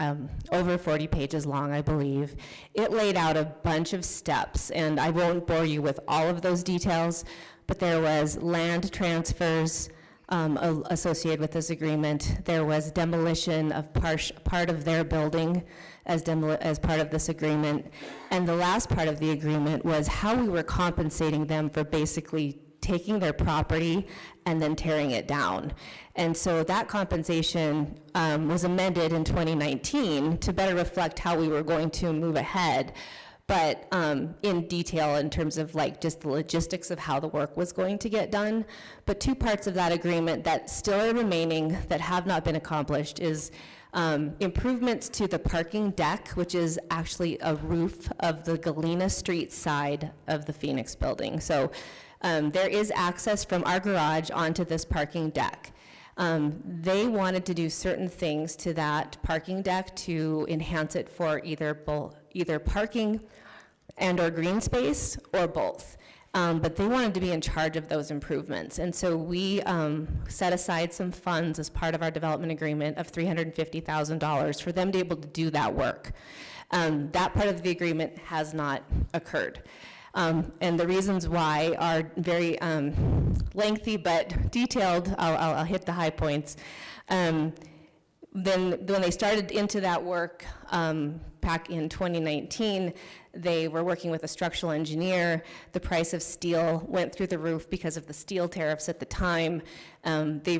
over 40 pages long, I believe. It laid out a bunch of steps, and I won't bore you with all of those details, but there was land transfers associated with this agreement. There was demolition of part of their building as part of this agreement. And the last part of the agreement was how we were compensating them for basically taking their property and then tearing it down. And so that compensation was amended in 2019 to better reflect how we were going to move ahead, but in detail in terms of like just the logistics of how the work was going to get done. But two parts of that agreement that still are remaining that have not been accomplished is improvements to the parking deck, which is actually a roof of the Galena Street side of the Phoenix building. So there is access from our garage onto this parking deck. They wanted to do certain things to that parking deck to enhance it for either parking and or green space or both. But they wanted to be in charge of those improvements. And so we set aside some funds as part of our development agreement of $350,000 for them to be able to do that work. That part of the agreement has not occurred. And the reasons why are very lengthy but detailed. I'll hit the high points. Then when they started into that work back in 2019, they were working with a structural engineer. The price of steel went through the roof because of the steel tariffs at the time. They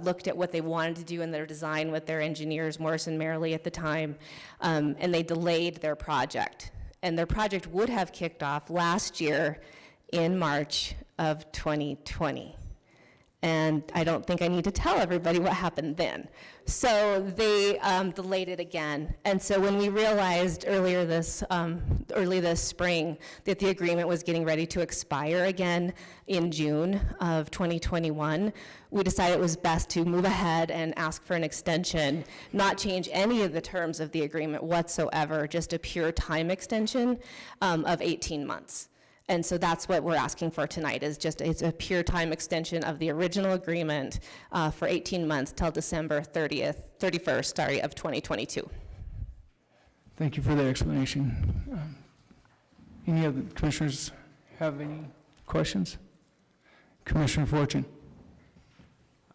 looked at what they wanted to do in their design with their engineers, Morrison Merrily at the time, and they delayed their project. And their project would have kicked off last year in March of 2020. And I don't think I need to tell everybody what happened then. So they delayed it again. And so when we realized early this spring that the agreement was getting ready to expire again in June of 2021, we decided it was best to move ahead and ask for an extension, not change any of the terms of the agreement whatsoever, just a pure time extension of 18 months. And so that's what we're asking for tonight, is just, it's a pure time extension of the original agreement for 18 months till December 31st, of 2022. Thank you for the explanation. Any other commissioners have any questions? Commissioner Fortune.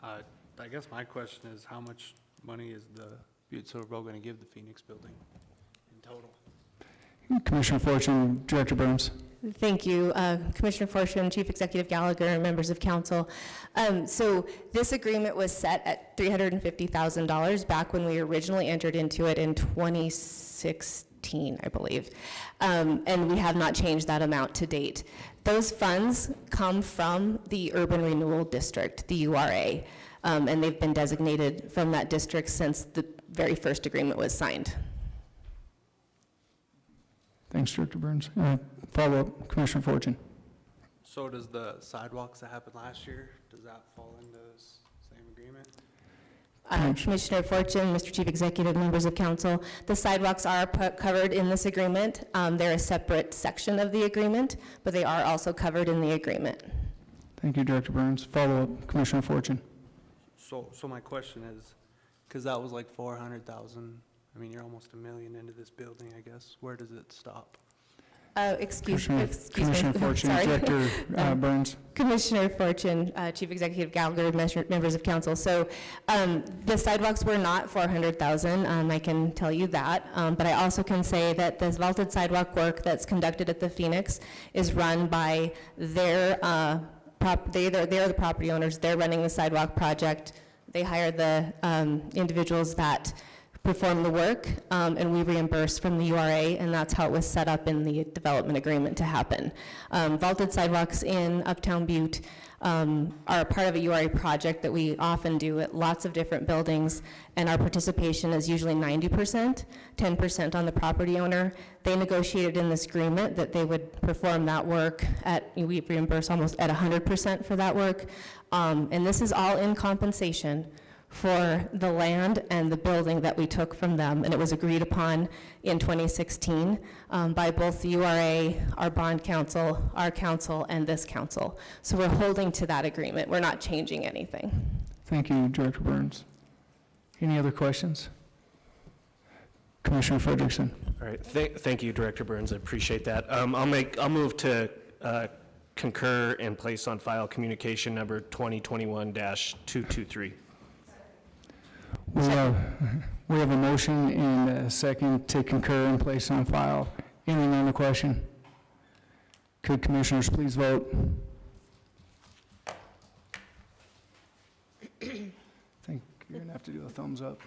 I guess my question is, how much money is the Butte-Silver going to give the Phoenix building in total? Commissioner Fortune, Director Burns. Thank you, Commissioner Fortune, Chief Executive Gallagher, and members of council. So this agreement was set at $350,000 back when we originally entered into it in 2016, I believe. And we have not changed that amount to date. Those funds come from the Urban Renewal District, the URA, and they've been designated from that district since the very first agreement was signed. Thanks, Director Burns. Follow-up, Commissioner Fortune. So does the sidewalks that happened last year, does that fall into this same agreement? Commissioner Fortune, Mr. Chief Executive, members of council, the sidewalks are covered in this agreement. They're a separate section of the agreement, but they are also covered in the agreement. Thank you, Director Burns. Follow-up, Commissioner Fortune. So my question is, because that was like 400,000, I mean, you're almost $1 million into this building, I guess. Where does it stop? Excuse me. Commissioner Fortune, Sorry. Director Burns. Commissioner Fortune, Chief Executive Gallagher, members of council. So the sidewalks were not 400,000, I can tell you that. But I also can say that the vaulted sidewalk work that's conducted at the Phoenix is run by their, they're the property owners. They're running the sidewalk project. They hire the individuals that perform the work, and we reimburse from the URA, and that's how it was set up in the development agreement to happen. Vaulted sidewalks in Uptown Butte are a part of a URA project that we often do at lots of different buildings, and our participation is usually 90%, 10% on the property owner. They negotiated in this agreement that they would perform that work we reimburse almost at 100% for that work, and this is all in compensation for the land and the building that we took from them, and it was agreed upon in 2016 by both the URA, our bond council, our council, and this council. So we're holding to that agreement. We're not changing anything. Thank you, Director Burns. Any other questions? Commissioner Frederickson. All right, thank you, Director Burns, I appreciate that. I'll move to concur and place on file communication number 2021-223. We have a motion and a second to concur and place on file. Anything on the question? Could commissioners please vote? I think you're going to have to do a thumbs up.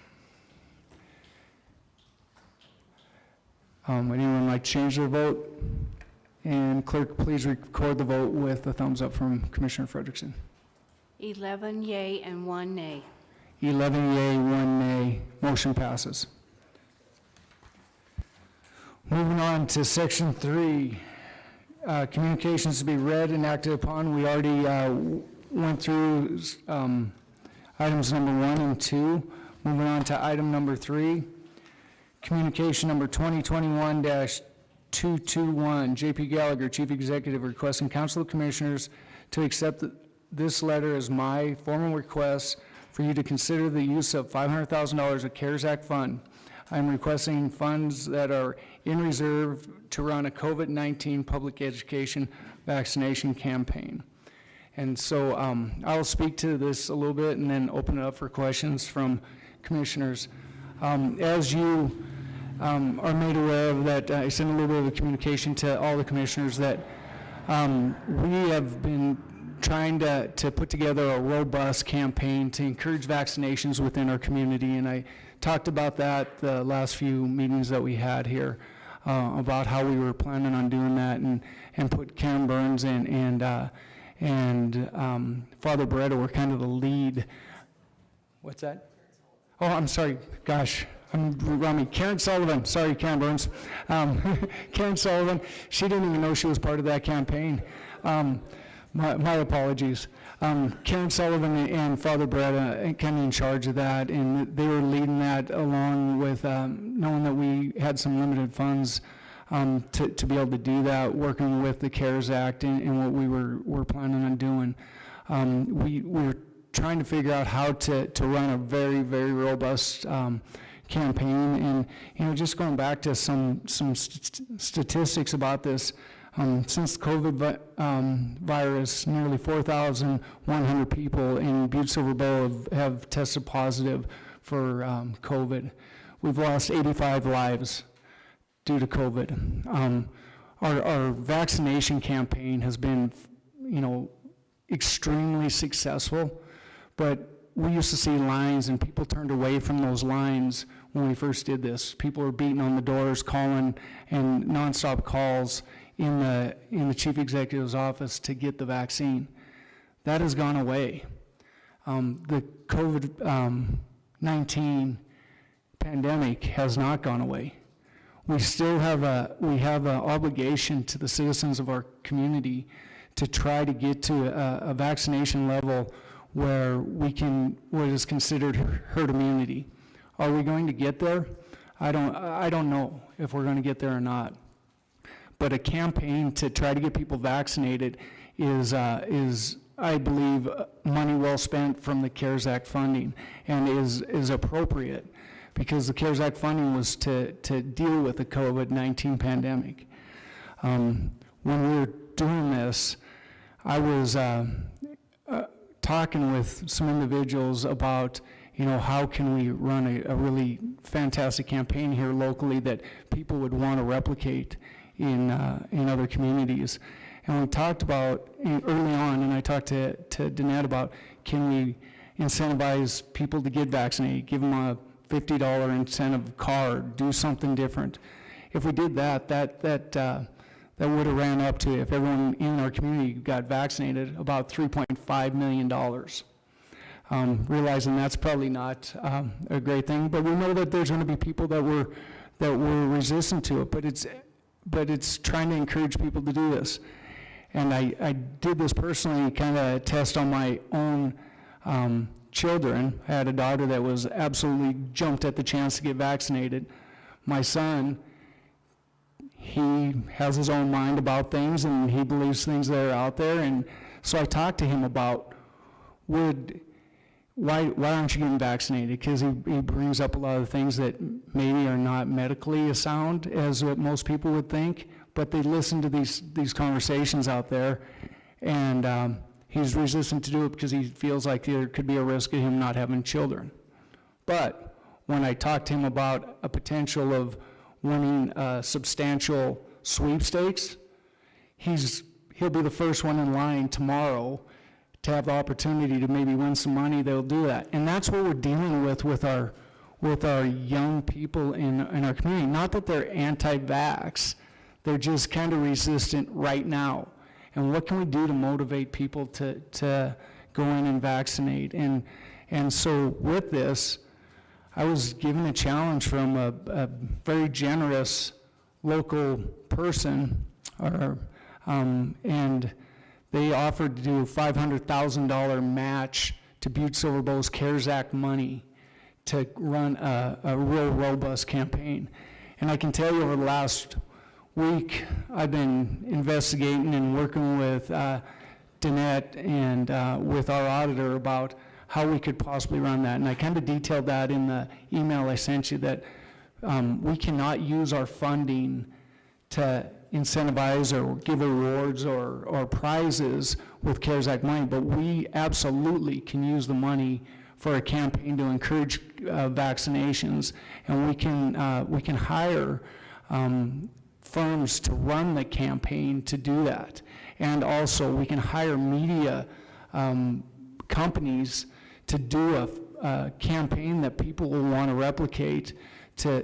Would anyone like to change their vote? And clerk, please record the vote with a thumbs up from Commissioner Frederickson. 11 yea and 1 nay. 11 yea, 1 nay. Motion passes. Moving on to section 3, communications to be read and acted upon. We already went through items number 1 and 2. Moving on to item number 3, communication number 2021-221. JP Gallagher, Chief Executive, requesting Council of Commissioners to accept this letter as my formal request for you to consider the use of $500,000 of CARES Act fund. I'm requesting funds that are in reserve to run a COVID-19 public education vaccination campaign. And so I'll speak to this a little bit and then open it up for questions from commissioners. As you are made aware of that, I sent a little bit of a communication to all the commissioners that we have been trying to put together a robust campaign to encourage vaccinations within our community, and I talked about that the last few meetings that we had here about how we were planning on doing that, and put Karen Burns and Father Beretta were kind of the lead. What's that? Oh, I'm sorry. Gosh, I'm wrong. Karen Sullivan. Sorry, Karen Burns. Karen Sullivan. She didn't even know she was part of that campaign. My apologies. Karen Sullivan and Father Beretta kind of in charge of that, and they were leading that along with knowing that we had some limited funds to be able to do that, working with the CARES Act and what we're planning on doing. We're trying to figure out how to run a very, very robust campaign. And, just going back to some statistics about this, since the COVID virus, nearly 4,100 people in Butte-Silver Bow have tested positive for COVID. We've lost 85 lives due to COVID. Our vaccination campaign has been, extremely successful, but we used to see lines and people turned away from those lines when we first did this. People were beating on the doors, calling, and nonstop calls in the chief executive's office to get the vaccine. That has gone away. The COVID-19 pandemic has not gone away. We still have an obligation to the citizens of our community to try to get to a vaccination level where what is considered herd immunity. Are we going to get there? I don't know if we're going to get there or not. But a campaign to try to get people vaccinated is I believe, money well spent from the CARES Act funding, and is appropriate, because the CARES Act funding was to deal with the COVID-19 pandemic. When we were doing this, I was talking with some individuals about, how can we run a really fantastic campaign here locally that people would want to replicate in other communities. And we talked about early on, and I talked to Danette about, can we incentivize people to get vaccinated, give them a $50 incentive card, do something different. If we did that would have ran up to, if everyone in our community got vaccinated, about $3.5 million. Realizing that's probably not a great thing, but we know that there's going to be people that were resistant to it, but it's trying to encourage people to do this. And I did this personally, kind of test on my own children. I had a daughter that was absolutely jumped at the chance to get vaccinated. My son, he has his own mind about things, and he believes things that are out there. And so I talked to him about, why aren't you getting vaccinated? Because he brings up a lot of things that maybe are not medically as sound as what most people would think, but they listen to these conversations out there, and he's resistant to do it because he feels like there could be a risk of him not having children. But when I talked to him about a potential of winning substantial sweepstakes, he'll be the first one in line tomorrow to have the opportunity to maybe win some money. They'll do that. And that's what we're dealing with our young people in our community. Not that they're anti-vax, they're just kind of resistant right now. And what can we do to motivate people to go in and vaccinate? And so with this, I was given a challenge from a very generous local person, and they offered to do a $500,000 match to Butte-Silver Bow's CARES Act money to run a real robust campaign. And I can tell you over the last week, I've been investigating and working with Danette and with our auditor about how we could possibly run that. And I kind of detailed that in the email I sent you, that we cannot use our funding to incentivize or give awards or prizes with CARES Act money, but we absolutely can use the money for a campaign to encourage vaccinations, and we can hire firms to run the campaign to do that. And also we can hire media companies to do a campaign that people will want to replicate to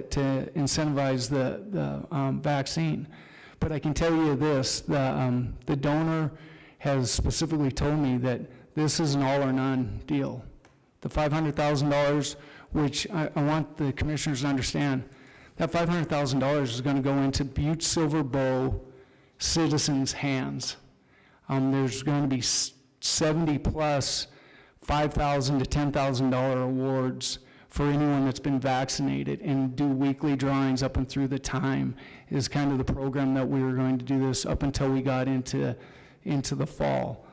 incentivize the vaccine. But I can tell you this, the donor has specifically told me that this is an all or none deal. The $500,000, which I want the commissioners to understand, that $500,000 is going to go into Butte-Silver Bow citizens' hands. There's going to be 70 plus $5,000 to $10,000 awards for anyone that's been vaccinated and do weekly drawings up and through the time is kind of the program that we were going to do this up until we got into the fall.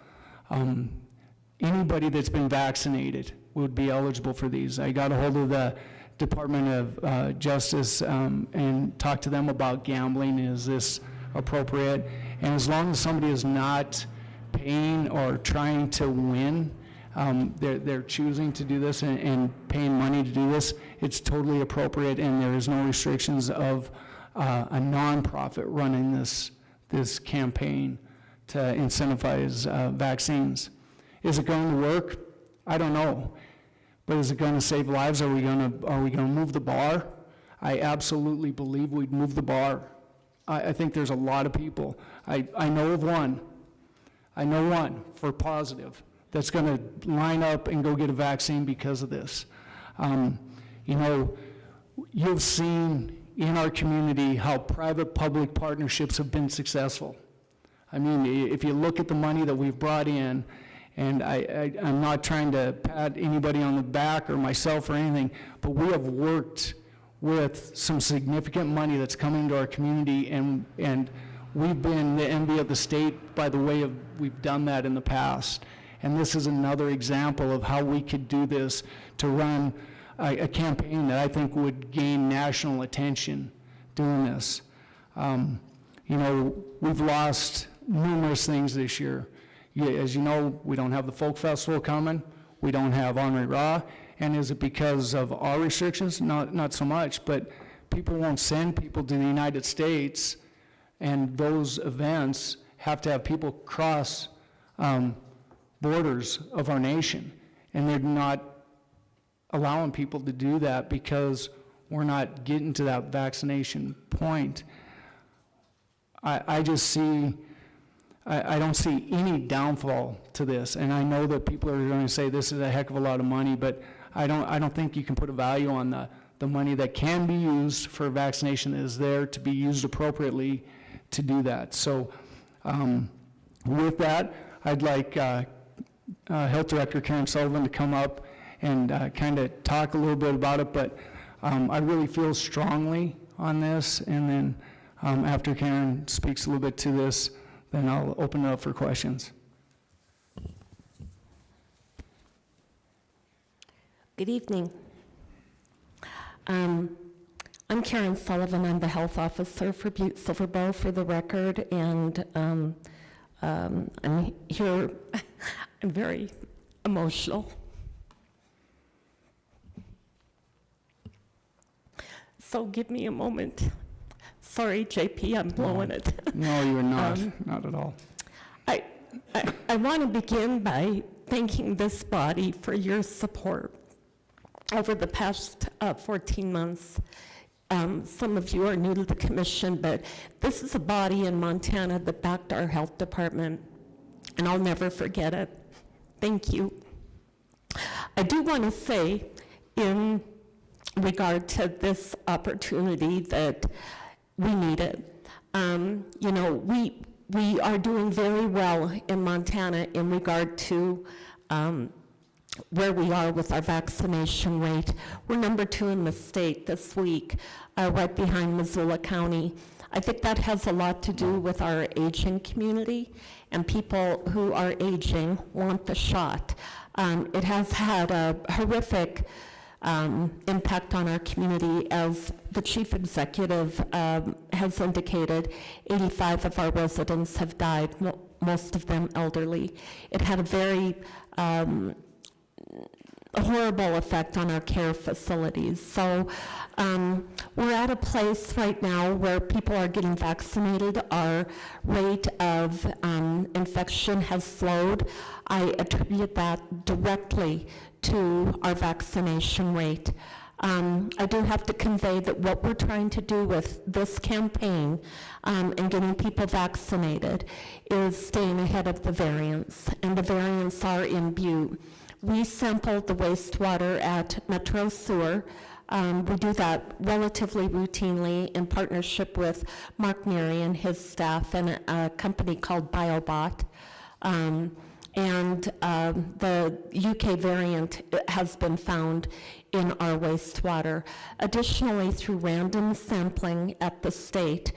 Anybody that's been vaccinated would be eligible for these. I got a hold of the Department of Justice and talked to them about gambling. Is this appropriate? And as long as somebody is not paying or trying to win, they're choosing to do this and paying money to do this, it's totally appropriate, and there is no restrictions of a nonprofit running this campaign to incentivize vaccines. Is it going to work? I don't know. But is it going to save lives? Are we going to move the bar? I absolutely believe we'd move the bar. I think there's a lot of people. I know of one. I know one for positive that's going to line up and go get a vaccine because of this. You know, you've seen in our community how private-public partnerships have been successful. I mean, if you look at the money that we've brought in, and I'm not trying to pat anybody on the back or myself or anything, but we have worked with some significant money that's coming to our community, and we've been the envy of the state by the way we've done that in the past. And this is another example of how we could do this to run a campaign that I think would gain national attention doing this. You know, we've lost numerous things this year. As you know, we don't have the folk festival coming. We don't have Henri Ra. And is it because of our restrictions? Not so much, but people won't send people to the United States, and those events have to have people cross borders of our nation, and they're not allowing people to do that because we're not getting to that vaccination point. I just see, I don't see any downfall to this, and I know that people are going to say this is a heck of a lot of money, but I don't think you can put a value on the money that can be used for vaccination that is there to be used appropriately to do that. So with that, I'd like Health Director Karen Sullivan to come up and kind of talk a little bit about it, but I really feel strongly on this, and then after Karen speaks a little bit to this, then I'll open it up for questions. Good evening. I'm Karen Sullivan. I'm the health officer for Butte-Silver Bow, for the record, and I'm here. I'm very emotional. So give me a moment. Sorry, JP, I'm blowing it. No, you are not. Not at all. I want to begin by thanking this body for your support over the past 14 months. Some of you are new to the commission, but this is a body in Montana that backed our health department, and I'll never forget it. Thank you. I do want to say, in regard to this opportunity, that we need it. You know, we are doing very well in Montana in regard to where we are with our vaccination rate. We're number 2 in the state this week, right behind Missoula County. I think that has a lot to do with our aging community, and people who are aging want the shot. It has had a horrific impact on our community. As the chief executive has indicated, 85 of our residents have died, most of them elderly. It had a very horrible effect on our care facilities. So we're at a place right now where people are getting vaccinated. Our rate of infection has slowed. I attribute that directly to our vaccination rate. I do have to convey that what we're trying to do with this campaign and getting people vaccinated is staying ahead of the variants, and the variants are in Butte. We sampled the wastewater at Metro Sewer. We do that relatively routinely in partnership with Mark Neary and his staff and a company called BioBot. And the UK variant has been found in our wastewater. Additionally, through random sampling at the state,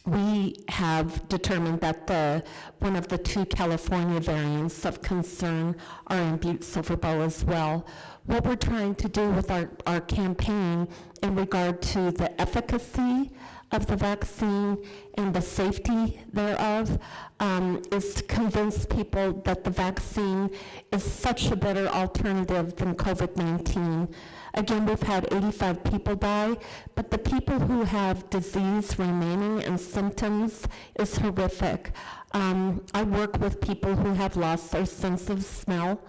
we have determined that one of the 2 California variants of concern are in Butte-Silver as well. What we're trying to do with our campaign in regard to the efficacy of the vaccine and the safety thereof is to convince people that the vaccine is such a better alternative than COVID-19. Again, we've had 85 people die, but the people who have disease remaining and symptoms is horrific. I work with people who have lost their sense of smell.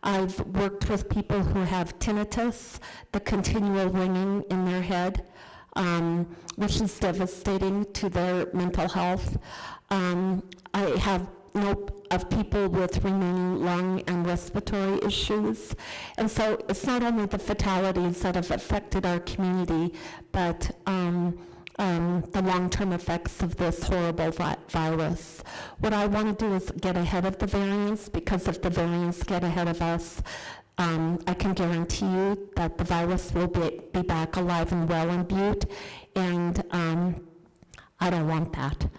I've worked with people who have tinnitus, the continual ringing in their head, which is devastating to their mental health. I have of people with remaining lung and respiratory issues. And so it's not only the fatalities that have affected our community, but the long-term effects of this horrible virus. What I want to do is get ahead of the variants, because if the variants get ahead of us, I can guarantee you that the virus will be back alive and well in Butte, and I don't want that.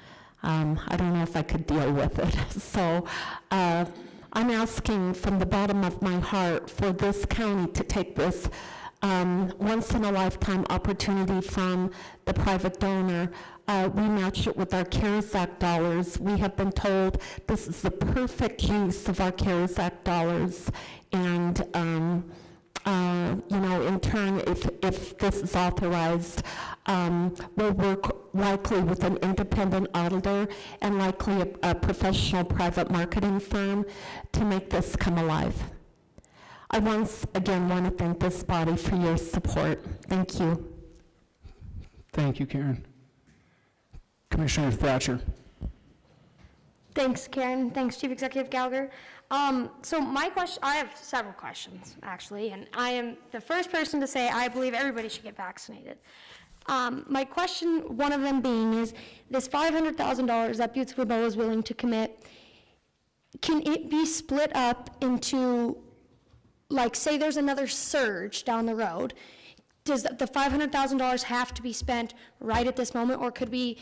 I don't know if I could deal with it. So I'm asking from the bottom of my heart for this county to take this once-in-a-lifetime opportunity from the private donor. We match it with our CARES Act dollars. We have been told this is the perfect use of our CARES Act dollars. And, in turn, if this is authorized, we'll work likely with an independent auditor and likely a professional private marketing firm to make this come alive. I once again want to thank this body for your support. Thank you. Thank you, Karen. Commissioner Thatcher. Thanks, Karen. Thanks, Chief Executive Gallagher. So my question, I have several questions, actually, and I am the first person to say I believe everybody should get vaccinated. My question, one of them being, is this $500,000 that Butte-Silver is willing to commit, can it be split up into, like, say there's another surge down the road, does the $500,000 have to be spent right at this moment, or could we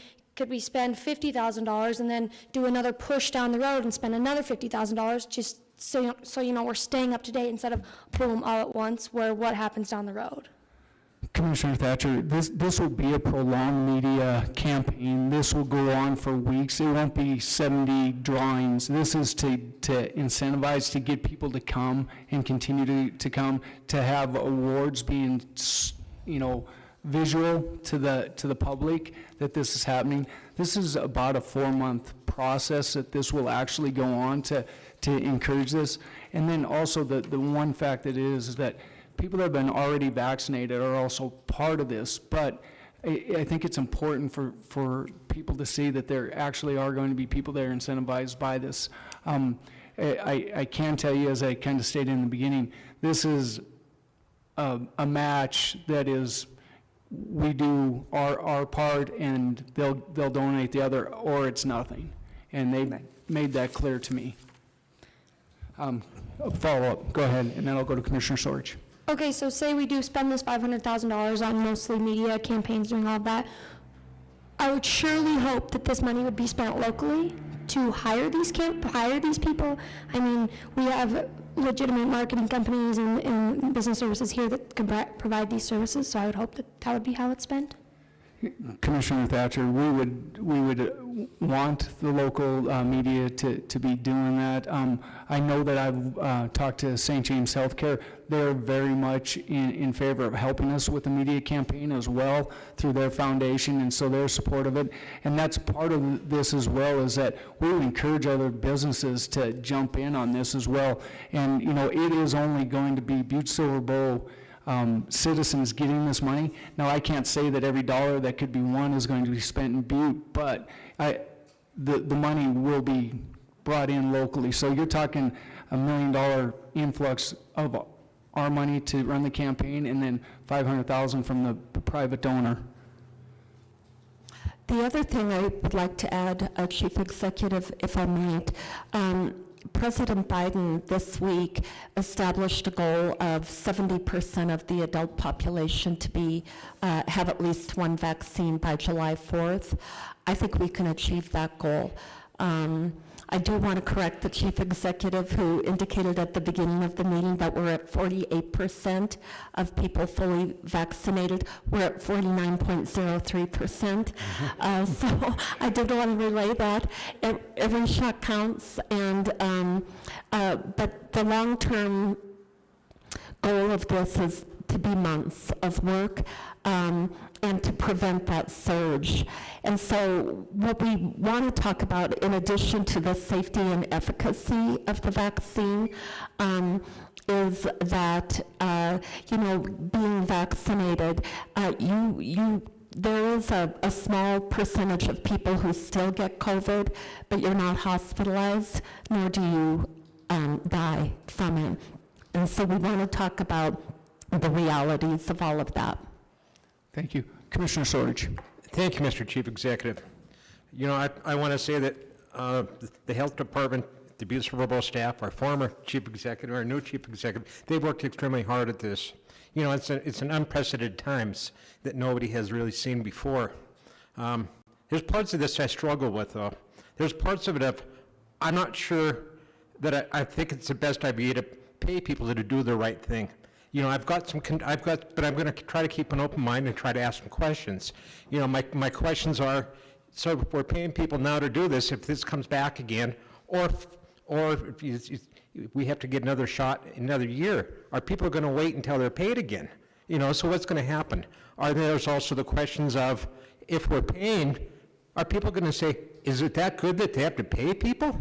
spend $50,000 and then do another push down the road and spend another $50,000 just so we're staying up to date instead of boom all at once, where what happens down the road? Commissioner Thatcher, this will be a prolonged media campaign. This will go on for weeks. It won't be 70 drawings. This is to incentivize, to get people to come and continue to come, to have awards being, visual to the public that this is happening. This is about a 4-month process that this will actually go on to encourage this. And then also the one fact that is that people that have been already vaccinated are also part of this, but I think it's important for people to see that there actually are going to be people that are incentivized by this. I can tell you, as I kind of stated in the beginning, this is a match that is, we do our part and they'll donate the other, or it's nothing. And they made that clear to me. Follow up, go ahead, and then I'll go to Commissioner Sorge. Okay, so say we do spend this $500,000 on mostly media campaigns, doing all that. I would surely hope that this money would be spent locally to hire these people. I mean, we have legitimate marketing companies and business services here that can provide these services, so I would hope that would be how it's spent. Commissioner Thatcher, we would want the local media to be doing that. I know that I've talked to St. James Healthcare. They're very much in favor of helping us with the media campaign as well through their foundation, and so they're supportive of it. And that's part of this as well, is that we would encourage other businesses to jump in on this as well. And it is only going to be Butte-Silver citizens getting this money. Now, I can't say that every dollar that could be won is going to be spent in Butte, but the money will be brought in locally. So you're talking $1 million influx of our money to run the campaign, and then $500,000 from the private donor. The other thing I would like to add, Chief Executive, if I might, President Biden this week established a goal of 70% of the adult population to be have at least one vaccine by July 4th. I think we can achieve that goal. I do want to correct the chief executive who indicated at the beginning of the meeting that we're at 48% of people fully vaccinated. We're at 49.03%. So I did want to relay that. Every shot counts, and but the long-term goal of this is to be months of work and to prevent that surge. And so what we want to talk about, in addition to the safety and efficacy of the vaccine, is that, being vaccinated, there is a small percentage of people who still get COVID, but you're not hospitalized, nor do you die from it. And so we want to talk about the realities of all of that. Thank you. Commissioner Sorge. Thank you, Mr. Chief Executive. You know, I want to say that the Health Department, the Butte-Silver Bowl staff, our former Chief Executive, our new Chief Executive, they've worked extremely hard at this. You know, it's an unprecedented times that nobody has really seen before. There's parts of this I struggle with, though. There's parts of it I'm not sure that I think it's the best idea to pay people to do the right thing. You know, but I'm going to try to keep an open mind and try to ask some questions. You know, my questions are, so if we're paying people now to do this, if this comes back again, or if we have to get another shot in another year, are people going to wait until they're paid again? You know, so what's going to happen? There's also the questions of, if we're paying, are people going to say, is it that good that they have to pay people?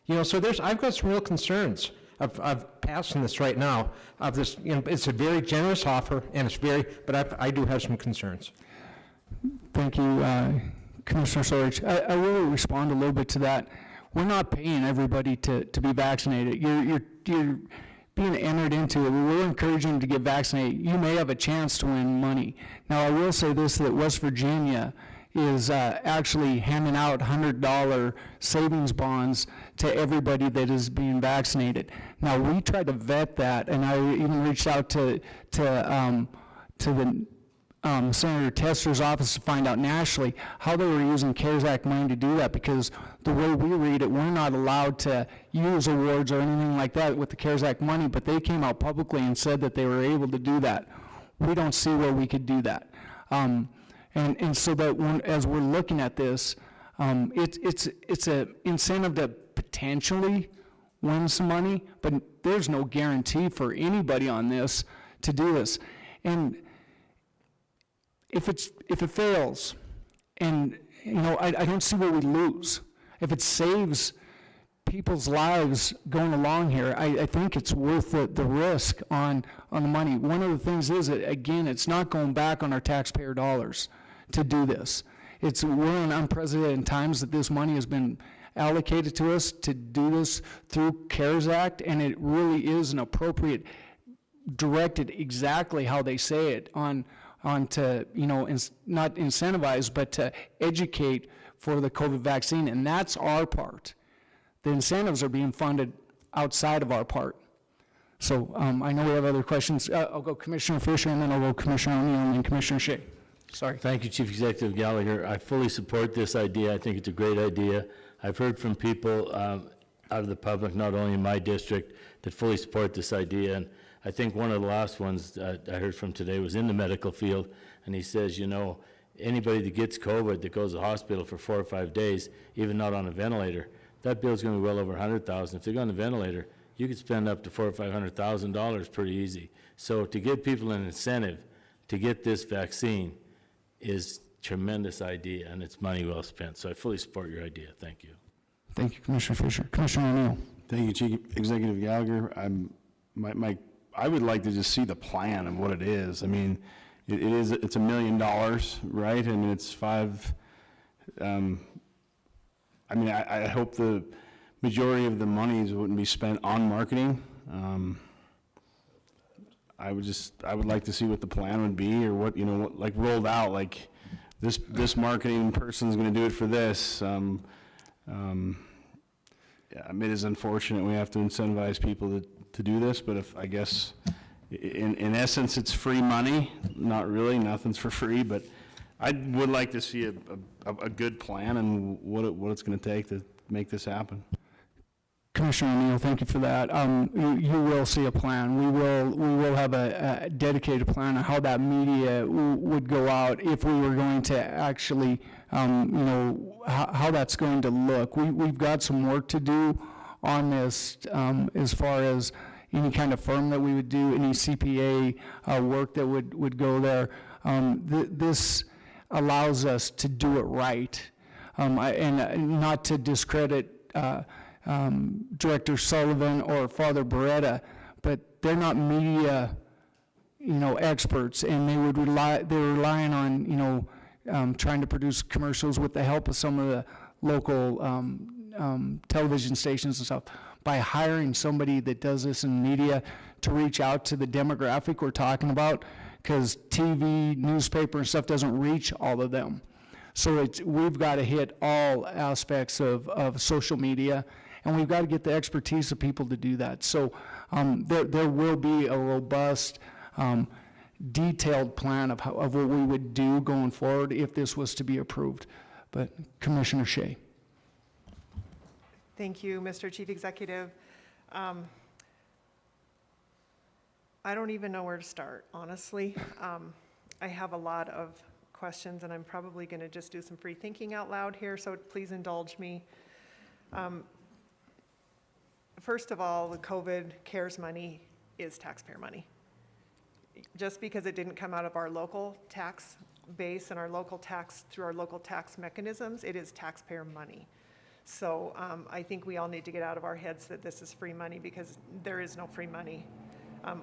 You know, so I've got some real concerns of passing this right now, of this, you know, it's a very generous offer, and but I do have some concerns. Thank you, Commissioner Sorge. I will respond a little bit to that. We're not paying everybody to be vaccinated. You're being entered into it. We will encourage them to get vaccinated. You may have a chance to win money. Now, I will say this, that West Virginia is actually handing out $100 savings bonds to everybody that is being vaccinated. Now, we tried to vet that, and I even reached out to the Senator Tester's office to find out nationally how they were using CARES Act money to do that, because the way we read it, we're not allowed to use awards or anything like that with the CARES Act money, but they came out publicly and said that they were able to do that. We don't see where we could do that. And so that as we're looking at this, it's an incentive to potentially win some money, but there's no guarantee for anybody on this to do this. And if it fails, and I don't see where we lose. If it saves people's lives going along here, I think it's worth the risk on the money. One of the things is that, again, it's not going back on our taxpayer dollars to do this. We're in unprecedented times that this money has been allocated to us to do this through CARES Act, and it really is an appropriate, directed exactly how they say it on to, not incentivize, but to educate for the COVID vaccine, and that's our part. The incentives are being funded outside of our part. So I know we have other questions. I'll go Commissioner Fisher, and then I'll go Commissioner O'Neill, and then Commissioner Shea. Sorry. Thank you, Chief Executive Gallagher. I fully support this idea. I think it's a great idea. I've heard from people out of the public, not only in my district, that fully support this idea. And I think one of the last ones I heard from today was in the medical field, and he says, anybody that gets COVID that goes to the hospital for 4 or 5 days, even not on a ventilator, that bill's going to be well over $100,000. If they go on a ventilator, you could spend up to $400,000 or $500,000 pretty easy. So to give people an incentive to get this vaccine is a tremendous idea, and it's money well spent. So I fully support your idea. Thank you. Thank you, Commissioner Fisher. Commissioner O'Neill. Thank you, Chief Executive Gallagher. I would like to just see the plan of what it is. I mean, it's $1 million, right? And it's I hope the majority of the monies wouldn't be spent on marketing. I would like to see what the plan would be, or what like rolled out, like this marketing person's going to do it for this. it is unfortunate we have to incentivize people to do this, but if, I guess, in essence, it's free money. Not really, nothing's for free, but I would like to see a good plan and what it's going to take to make this happen. Commissioner O'Neill, thank you for that. You will see a plan. We will have a dedicated plan on how that media would go out if we were going to actually, how that's going to look. We've got some work to do on this as far as any kind of firm that we would do, any CPA work that would go there. This allows us to do it right, and not to discredit Director Sullivan or Father Beretta, but they're not media, experts, and they're relying on, trying to produce commercials with the help of some of the local television stations and stuff. By hiring somebody that does this in media to reach out to the demographic we're talking about, because TV, newspaper, and stuff doesn't reach all of them. So we've got to hit all aspects of social media, and we've got to get the expertise of people to do that. So there will be a robust, detailed plan of what we would do going forward if this was to be approved. But Commissioner Shea. Thank you, Mr. Chief Executive. I don't even know where to start, honestly. I have a lot of questions, and I'm probably going to just do some free thinking out loud here, so please indulge me. First of all, the COVID CARES money is taxpayer money. Just because it didn't come out of our local tax base and our local tax, through our local tax mechanisms, it is taxpayer money. So I think we all need to get out of our heads that this is free money, because there is no free money.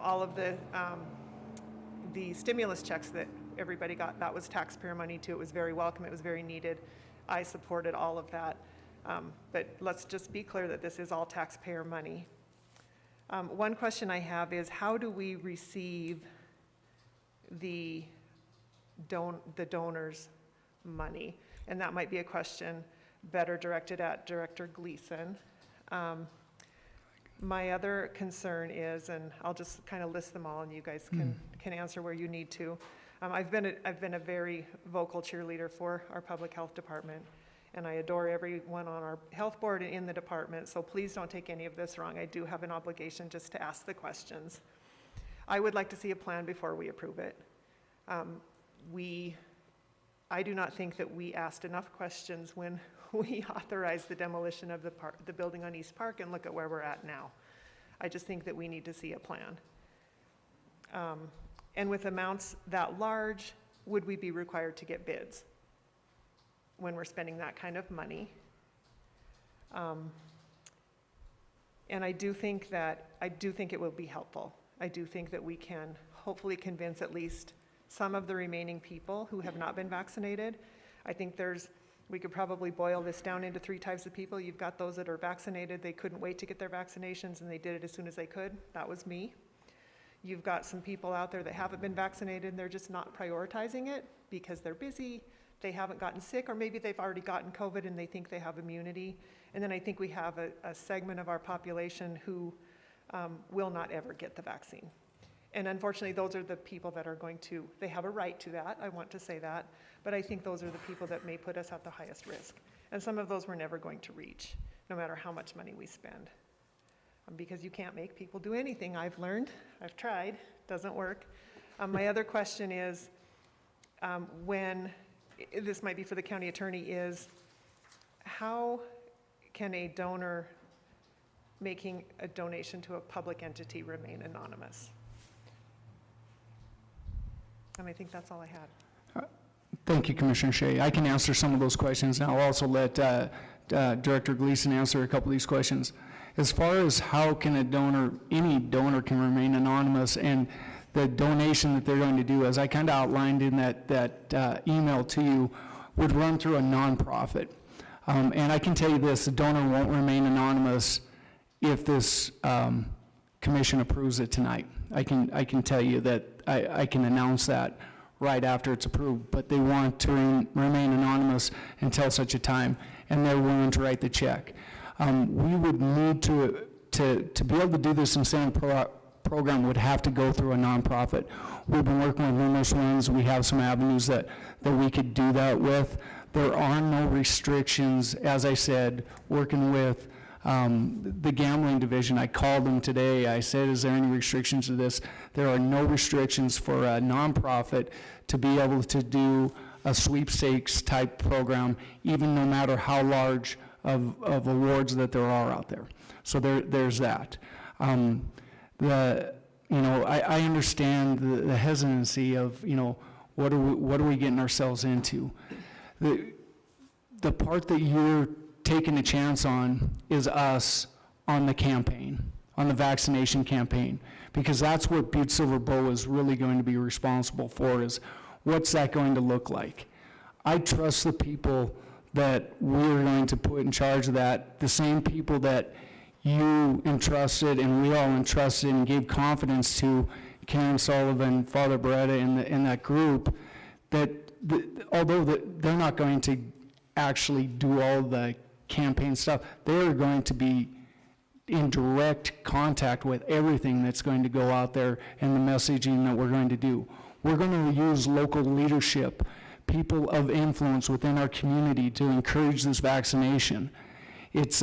All of the stimulus checks that everybody got, that was taxpayer money too. It was very welcome, it was very needed. I supported all of that. But let's just be clear that this is all taxpayer money. One question I have is, how do we receive the donors' money? And that might be a question better directed at Director Gleason. My other concern is, and I'll just kind of list them all and you guys can answer where you need to. I've been a very vocal cheerleader for our public health department, and I adore everyone on our health board and in the department, so please don't take any of this wrong. I do have an obligation just to ask the questions. I would like to see a plan before we approve it. I do not think that we asked enough questions when we authorized the demolition of the building on East Park, and look at where we're at now. I just think that we need to see a plan. And with amounts that large, would we be required to get bids when we're spending that kind of money? And I do think it will be helpful. I do think that we can hopefully convince at least some of the remaining people who have not been vaccinated. I think we could probably boil this down into 3 types of people. You've got those that are vaccinated, they couldn't wait to get their vaccinations and they did it as soon as they could. That was me. You've got some people out there that haven't been vaccinated and they're just not prioritizing it because they're busy, they haven't gotten sick, or maybe they've already gotten COVID and they think they have immunity. And then I think we have a segment of our population who will not ever get the vaccine. And unfortunately, those are the people that are they have a right to that, I want to say that, but I think those are the people that may put us at the highest risk. And some of those we're never going to reach, no matter how much money we spend. Because you can't make people do anything, I've learned, I've tried, doesn't work. My other question is, this might be for the county attorney, is how can a donor making a donation to a public entity remain anonymous? And I think that's all I had. Thank you, Commissioner Shea. I can answer some of those questions, and I'll also let Director Gleason answer a couple of these questions. As far as how can any donor can remain anonymous, and the donation that they're going to do, as I kind of outlined in that email to you, would run through a nonprofit. And I can tell you this, the donor won't remain anonymous if this commission approves it tonight. I can tell you that I can announce that right after it's approved, but they want to remain anonymous until such a time, and they're willing to write the check. We would need to be able to do this incentive program would have to go through a nonprofit. We've been working with numerous ones. We have some avenues that we could do that with. There are no restrictions, as I said, working with the gambling division. I called them today. I said, is there any restrictions to this? There are no restrictions for a nonprofit to be able to do a sweepstakes type program, even no matter how large of awards that there are out there. So there's that. I understand the hesitancy of, what are we getting ourselves into? The part that you're taking a chance on is us on the campaign, on the vaccination campaign, because that's what Butte-Silver Bow is really going to be responsible for, is what's that going to look like? I trust the people that we're going to put in charge of that, the same people that you entrusted and we all entrusted and gave confidence to, Karen Sullivan, Father Beretta, and that group, that although they're not going to actually do all the campaign stuff, they're going to be in direct contact with everything that's going to go out there and the messaging that we're going to do. We're going to use local leadership, people of influence within our community to encourage this vaccination. It's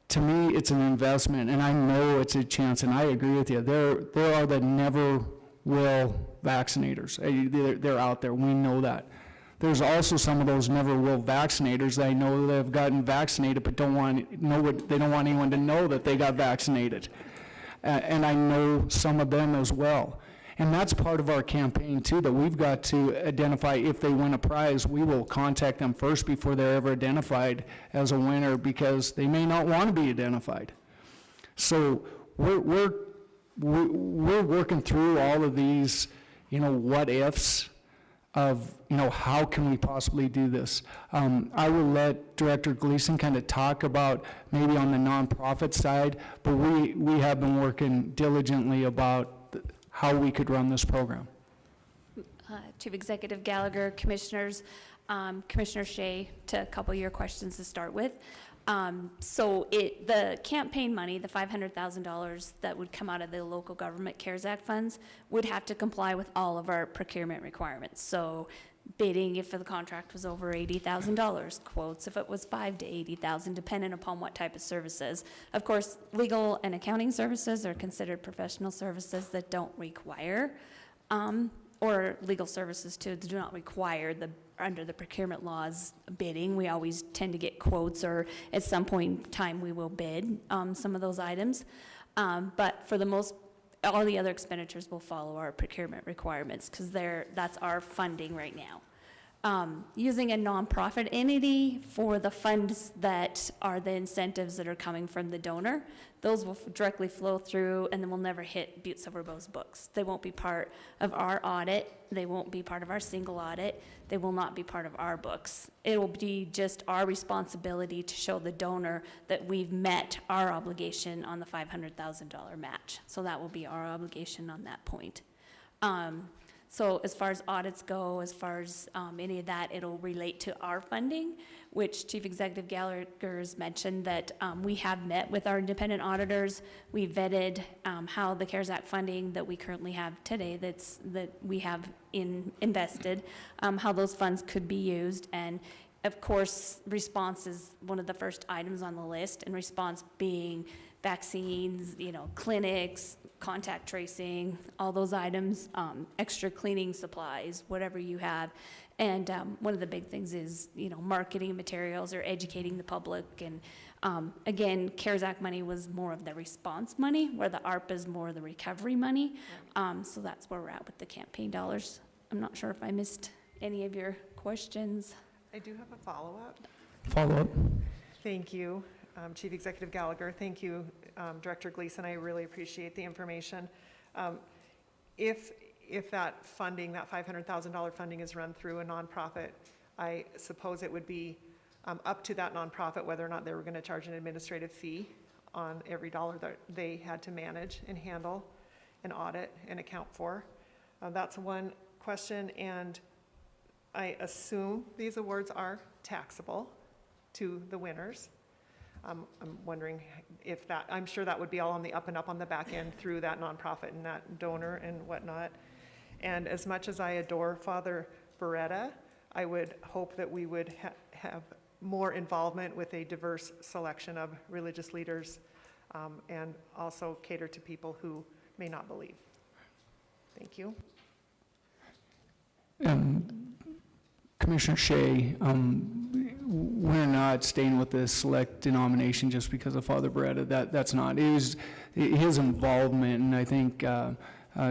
to me, it's an investment, and I know it's a chance, and I agree with you. There are the never will vaccinators. They're out there. We know that. There's also some of those never will vaccinators that I know that have gotten vaccinated but they don't want anyone to know that they got vaccinated. And I know some of them as well. And that's part of our campaign too, that we've got to identify if they win a prize. We will contact them first before they're ever identified as a winner, because they may not want to be identified. So we're working through all of these, what ifs of, how can we possibly do this? I will let Director Gleason kind of talk about maybe on the nonprofit side, but we have been working diligently about how we could run this program. Chief Executive Gallagher, Commissioners, Commissioner Shea, to a couple of your questions to start with. The campaign money, the $500,000 that would come out of the local government CARES Act funds, would have to comply with all of our procurement requirements. So bidding if the contract was over $80,000, quotes if it was $5,000 to $80,000, depending upon what type of services. Of course, legal and accounting services are considered professional services that don't require, or legal services too, do not require under the procurement laws bidding. We always tend to get quotes, or at some point in time we will bid some of those items. But for the most, all the other expenditures will follow our procurement requirements, because that's our funding right now. Using a nonprofit entity for the funds that are the incentives that are coming from the donor, those will directly flow through and then will never hit Butte-Silver Bow's books. They won't be part of our audit. They won't be part of our single audit. They will not be part of our books. It will be just our responsibility to show the donor that we've met our obligation on the $500,000 match. So that will be our obligation on that point. So as far as audits go, as far as any of that, it'll relate to our funding, which Chief Executive Gallagher has mentioned that we have met with our independent auditors. We vetted how the CARES Act funding that we currently have today, that we have invested, how those funds could be used. And of course, response is one of the first items on the list, and response being vaccines, clinics, contact tracing, all those items, extra cleaning supplies, whatever you have. And one of the big things is, marketing materials or educating the public. And again, CARES Act money was more of the response money, where the ARP is more the recovery money. So that's where we're at with the campaign dollars. I'm not sure if I missed any of your questions. I do have a follow-up. Follow-up. Thank you, Chief Executive Gallagher. Thank you, Director Gleason. I really appreciate the information. If that funding, that $500,000 funding is run through a nonprofit, I suppose it would be up to that nonprofit whether or not they were going to charge an administrative fee on every dollar that they had to manage and handle and audit and account for. That's one question, and I assume these awards are taxable to the winners. I'm wondering if that, I'm sure that would be all on the up and up on the back end through that nonprofit and that donor and whatnot. And as much as I adore Father Beretta, I would hope that we would have more involvement with a diverse selection of religious leaders, and also cater to people who may not believe. Thank you. Commissioner Shea, we're not staying with the select denomination just because of Father Beretta. That's not. It was his involvement, and I think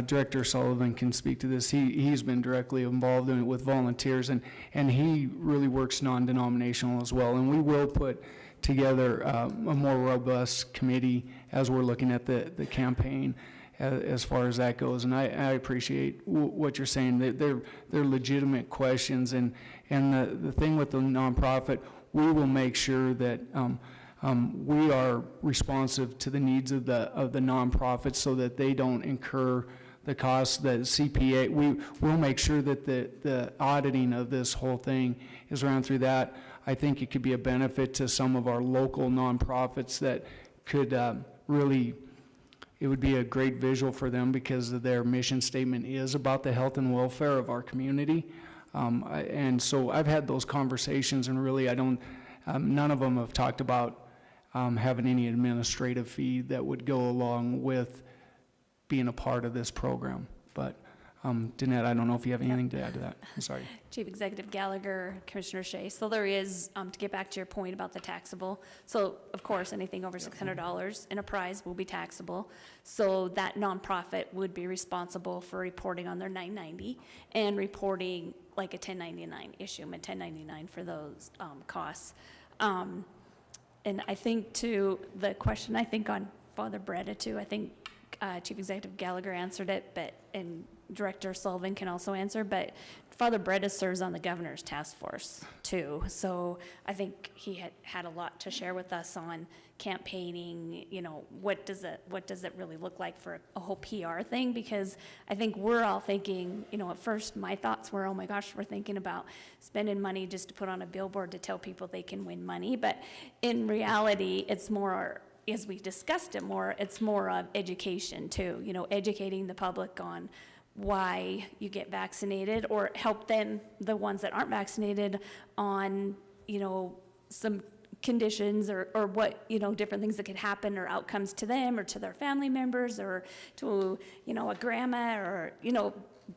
Director Sullivan can speak to this. He's been directly involved in it with volunteers, and he really works non-denominational as well. And we will put together a more robust committee as we're looking at the campaign as far as that goes. And I appreciate what you're saying. They're legitimate questions, and the thing with the nonprofit, we will make sure that we are responsive to the needs of the nonprofits so that they don't incur the costs. The CPA, we'll make sure that the auditing of this whole thing is run through that. I think it could be a benefit to some of our local nonprofits that could really, it would be a great visual for them because their mission statement is about the health and welfare of our community. And so I've had those conversations, and really none of them have talked about having any administrative fee that would go along with being a part of this program. But Danette, I don't know if you have anything to add to that. I'm sorry. Chief Executive Gallagher, Commissioner Shea. So there is, to get back to your point about the taxable, so of course, anything over $600 in a prize will be taxable. So that nonprofit would be responsible for reporting on their 990 and reporting like a 1099 issue, a 1099 for those costs. And I think to the question, I think on Father Beretta too, I think Chief Executive Gallagher answered it, and Director Sullivan can also answer, but Father Beretta serves on the governor's task force too. So I think he had a lot to share with us on campaigning, what does it really look like for a whole PR thing? Because I think we're all thinking, at first my thoughts were, oh my gosh, we're thinking about spending money just to put on a billboard to tell people they can win money. But in reality, it's more, as we discussed it more, it's more of education too, educating the public on why you get vaccinated, or help them, the ones that aren't vaccinated, on, some conditions or what, different things that could happen or outcomes to them or to their family members or to, a grandma or,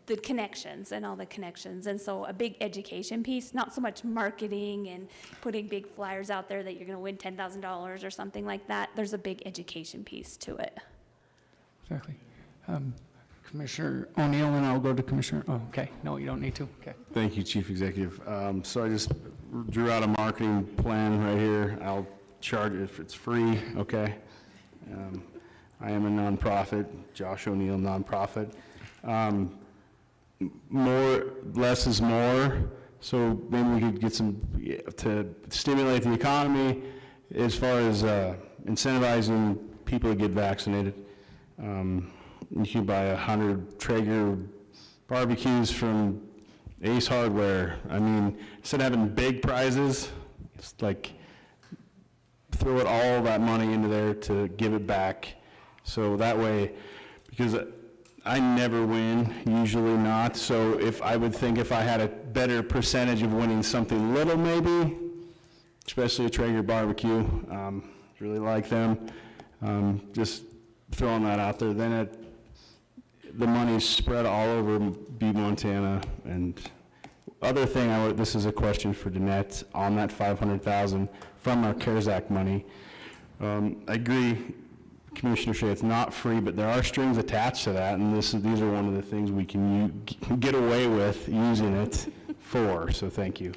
the connections and all the connections. And so a big education piece, not so much marketing and putting big flyers out there that you're going to win $10,000 or something like that. There's a big education piece to it. Exactly. Commissioner O'Neill, and I'll go to Commissioner, oh, okay. No, you don't need to. Okay. Thank you, Chief Executive. So I just drew out a marketing plan right here. I'll charge it if it's free, okay? I am a nonprofit, Josh O'Neill nonprofit. Less is more, so maybe we could get some, to stimulate the economy as far as incentivizing people to get vaccinated. You can buy 100 Traeger barbecues from Ace Hardware. I mean, instead of having big prizes, just like throw all that money into there to give it back. So that way, because I never win, usually not. So if I had a better percentage of winning something little maybe, especially a Traeger barbecue, really like them. Just throwing that out there. Then the money's spread all over Butte, Montana. And other thing, this is a question for Danette on that $500,000 from our CARES Act money. I agree, Commissioner Shea, it's not free, but there are strings attached to that, and these are one of the things we can get away with using it for. So thank you.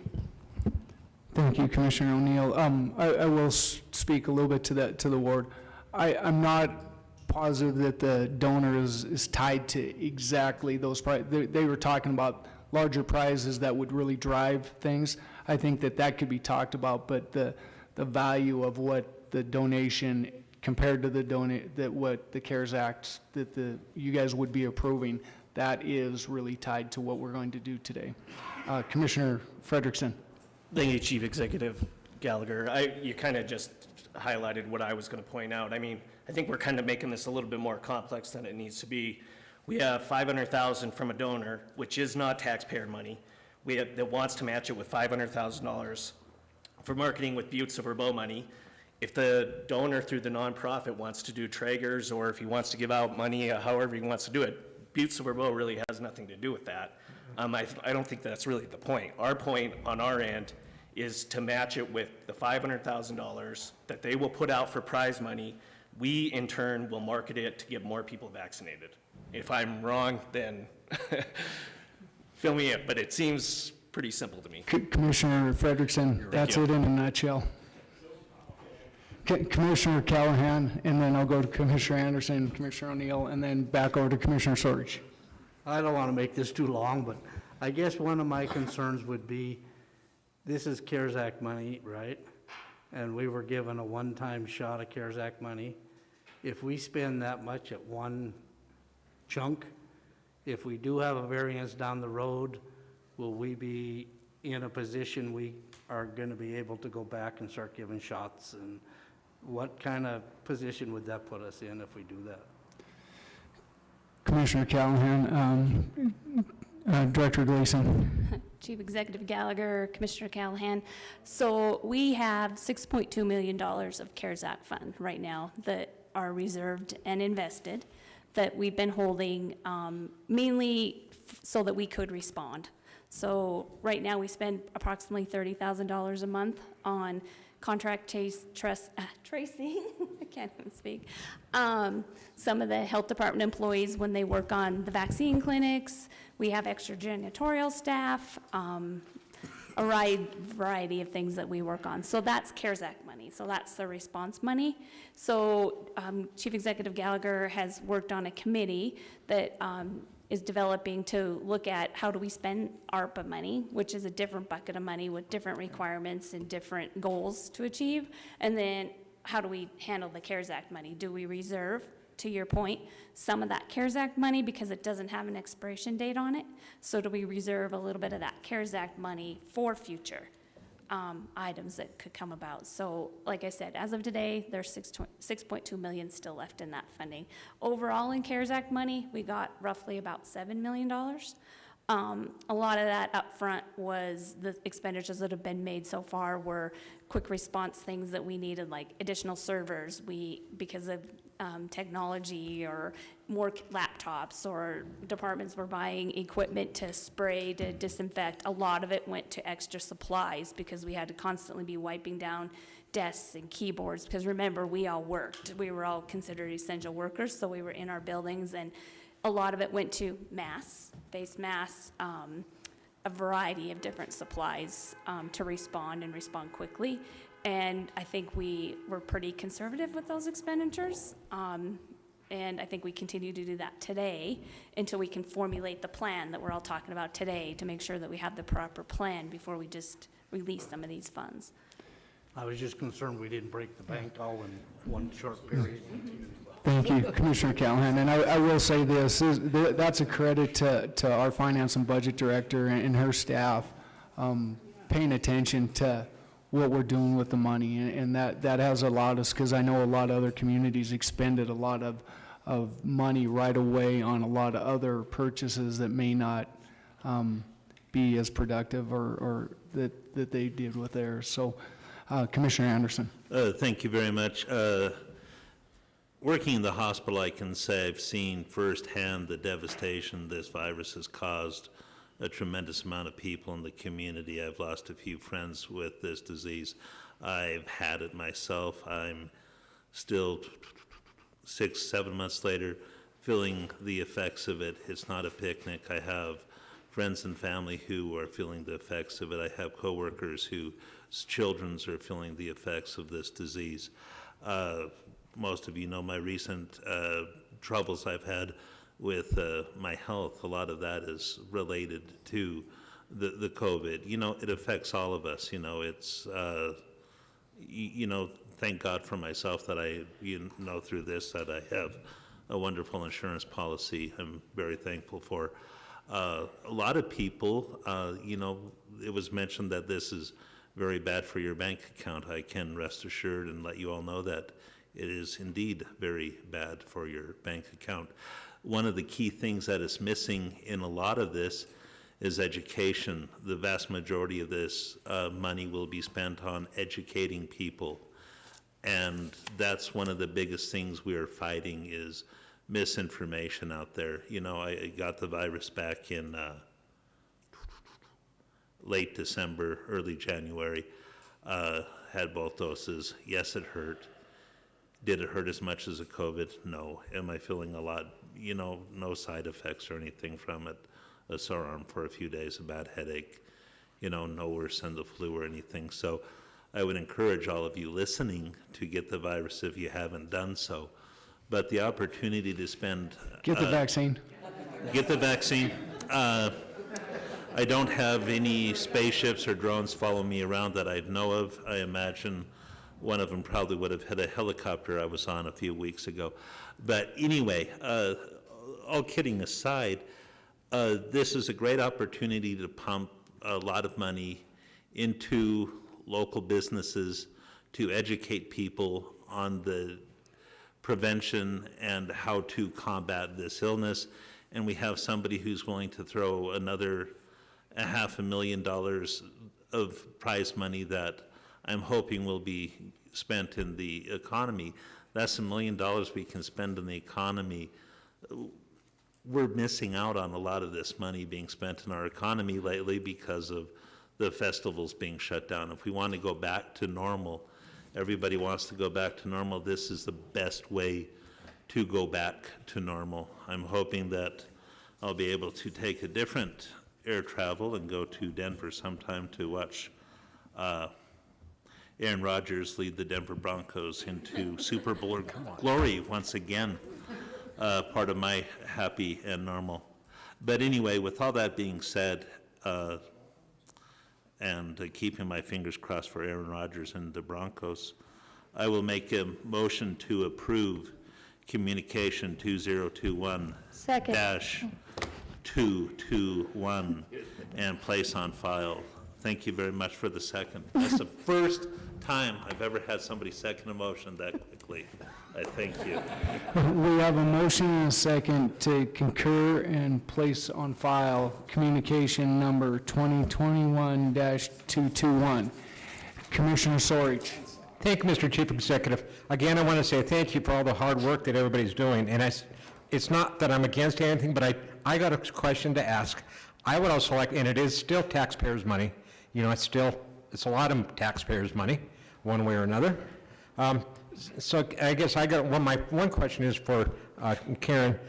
Thank you, Commissioner O'Neill. I will speak a little bit to the ward. I'm not positive that the donor is tied to exactly those prizes. They were talking about larger prizes that would really drive things. I think that could be talked about, but the value of what the donation compared to what the CARES Act that you guys would be approving, that is really tied to what we're going to do today. Commissioner Frederickson. Thank you, Chief Executive. Gallagher. You kind of just highlighted what I was going to point out. I mean, I think we're kind of making this a little bit more complex than it needs to be. We have $500,000 from a donor, which is not taxpayer money, that wants to match it with $500,000 for marketing with Butte-Silver money. If the donor through the nonprofit wants to do Traegers, or if he wants to give out money, however he wants to do it, Butte-Silver really has nothing to do with that. I don't think that's really the point. Our point on our end is to match it with the $500,000 that they will put out for prize money. We, in turn, will market it to get more people vaccinated. If I'm wrong, then fill me in, but it seems pretty simple to me. Commissioner Frederickson, that's it in a nutshell. Commissioner Callahan, and then I'll go to Commissioner Anderson, Commissioner O'Neill, and then back over to Commissioner Sorge. I don't want to make this too long, but I guess one of my concerns would be, this is CARES Act money, right? And we were given a one-time shot of CARES Act money. If we spend that much at one chunk, if we do have a variance down the road, will we be in a position we are going to be able to go back and start giving shots? And what kind of position would that put us in if we do that? Commissioner Callahan, Director Gleason. Chief Executive Gallagher, Commissioner Callahan. So we have $6.2 million of CARES Act fund right now that are reserved and invested that we've been holding mainly so that we could respond. So right now we spend approximately $30,000 a month on contract tracing, I can't even speak. Some of the health department employees, when they work on the vaccine clinics, we have extra janitorial staff, a variety of things that we work on. So that's CARES Act money. So that's the response money. So Chief Executive Gallagher has worked on a committee that is developing to look at how do we spend ARPA money, which is a different bucket of money with different requirements and different goals to achieve. And then how do we handle the CARES Act money? Do we reserve, to your point, some of that CARES Act money because it doesn't have an expiration date on it? So do we reserve a little bit of that CARES Act money for future items that could come about? So like I said, as of today, there's $6.2 million still left in that funding. Overall in CARES Act money, we got roughly about $7 million. A lot of that up front was the expenditures that have been made so far were quick response things that we needed, like additional servers. Because of technology or more laptops, or departments were buying equipment to spray, to disinfect. A lot of it went to extra supplies because we had to constantly be wiping down desks and keyboards, because remember, we all worked. We were all considered essential workers, so we were in our buildings, and a lot of it went to masks, face masks, a variety of different supplies to respond quickly. And I think we were pretty conservative with those expenditures. And I think we continue to do that today until we can formulate the plan that we're all talking about today to make sure that we have the proper plan before we just release some of these funds. I was just concerned we didn't break the bank all in one short period. Thank you, Commissioner Callahan. And I will say this, that's a credit to our Finance and Budget Director and her staff paying attention to what we're doing with the money. And that has allowed us, because I know a lot of other communities expended a lot of money right away on a lot of other purchases that may not be as productive or that they did with theirs. So, Commissioner Anderson. Thank you very much. Working in the hospital, I can say I've seen firsthand the devastation this virus has caused a tremendous amount of people in the community. I've lost a few friends with this disease. I've had it myself. I'm still 6-7 months later feeling the effects of it. It's not a picnic. I have friends and family who are feeling the effects of it. I have coworkers whose children are feeling the effects of this disease. Most of you know my recent troubles I've had with my health. A lot of that is related to the COVID. You know, it affects all of us. You know, it's, you know, thank God for myself that through this, that I have a wonderful insurance policy I'm very thankful for. A lot of people, you know, it was mentioned that this is very bad for your bank account. I can rest assured and let you all know that it is indeed very bad for your bank account. One of the key things that is missing in a lot of this is education. The vast majority of this money will be spent on educating people. And that's one of the biggest things we are fighting is misinformation out there. You know, I got the virus back in late December, early January, had both doses. Yes, it hurt. Did it hurt as much as a COVID? No. Am I feeling a lot, you know, no side effects or anything from it? A sore arm for a few days, a bad headache, you know, no worse than the flu or anything. So I would encourage all of you listening to get the virus if you haven't done so. But the opportunity to spend... Get the vaccine. Get the vaccine. I don't have any spaceships or drones following me around that I know of. I imagine one of them probably would have hit a helicopter I was on a few weeks ago. But anyway, all kidding aside, this is a great opportunity to pump a lot of money into local businesses to educate people on the prevention and how to combat this illness. And we have somebody who's willing to throw another $500,000 of prize money that I'm hoping will be spent in the economy. That's $1 million we can spend in the economy. We're missing out on a lot of this money being spent in our economy lately because of the festivals being shut down. If we want to go back to normal, everybody wants to go back to normal, this is the best way to go back to normal. I'm hoping that I'll be able to take a different air travel and go to Denver sometime to watch Aaron Rodgers lead the Denver Broncos into Super Bowl glory once again, part of my happy and normal. But anyway, with all that being said, and keeping my fingers crossed for Aaron Rodgers and the Broncos, I will make a motion to approve communication 2021-221 and place on file. Thank you very much for the second. That's the first time I've ever had somebody second a motion that quickly. I thank you. We have a motion and a second to concur and place on file communication number 2021-221. Commissioner Sorich. Thank you, Mr. Chief Executive. Again, I want to say thank you for all the hard work that everybody's doing. And it's not that I'm against anything, but I got a question to ask. I would also like, and it is still taxpayers' money. You know, it's a lot of taxpayers' money, one way or another. So I guess my one question is for Karen.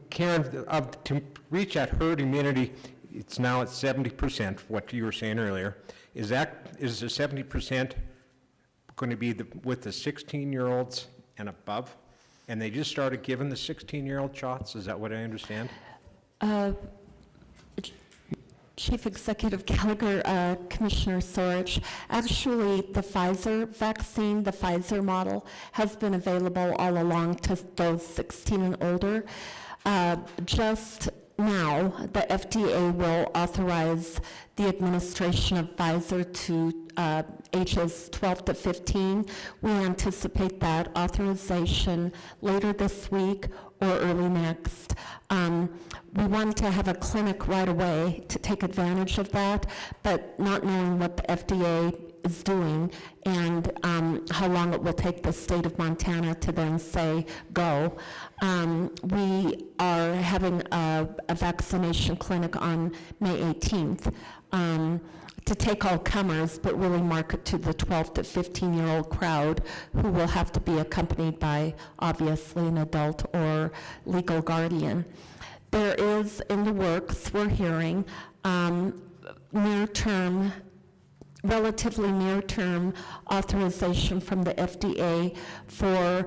Karen, to reach that herd immunity, it's now at 70%, what you were saying earlier. Is the 70% going to be with the 16-year-olds and above? And they just started giving the 16-year-old shots? Is that what I understand? Chief Executive Gallagher, Commissioner Sorich, actually the Pfizer vaccine, the Pfizer model, has been available all along to those 16 and older. Just now, the FDA will authorize the administration of Pfizer to ages 12 to 15. We anticipate that authorization later this week or early next. We want to have a clinic right away to take advantage of that, but not knowing what the FDA is doing and how long it will take the state of Montana to then say go. We are having a vaccination clinic on May 18th. To take all comers, but really market to the 12 to 15-year-old crowd who will have to be accompanied by, obviously, an adult or legal guardian. There is, in the works, we're hearing, relatively near-term authorization from the FDA for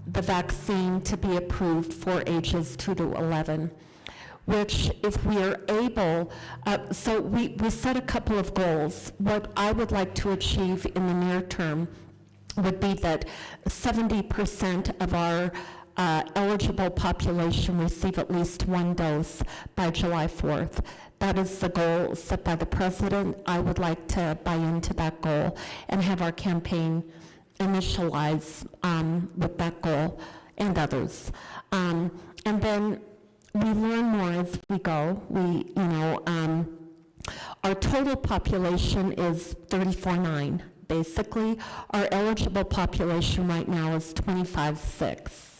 the vaccine to be approved for ages 2 to 11. Which if we are able, so we set a couple of goals. What I would like to achieve in the near term would be that 70% of our eligible population receive at least one dose by July 4th. That is the goal set by the president. I would like to buy into that goal and have our campaign initialize with that goal and others. And then we learn more as we go. Our total population is 34.9. Basically, our eligible population right now is 25.6.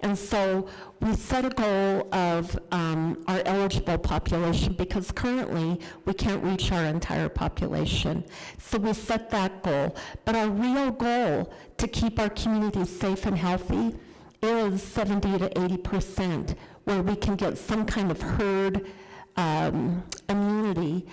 And so we set a goal of our eligible population because currently we can't reach our entire population. So we set that goal. But our real goal to keep our community safe and healthy is 70 to 80%, where we can get some kind of herd immunity.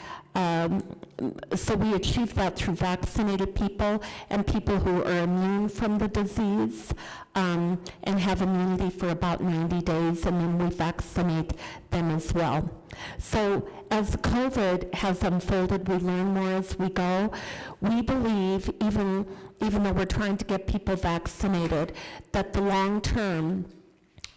So we achieve that through vaccinated people and people who are immune from the disease and have immunity for about 90 days, and then we vaccinate them as well. So as COVID has unfolded, we learn more as we go. We believe, even though we're trying to get people vaccinated, that the long-term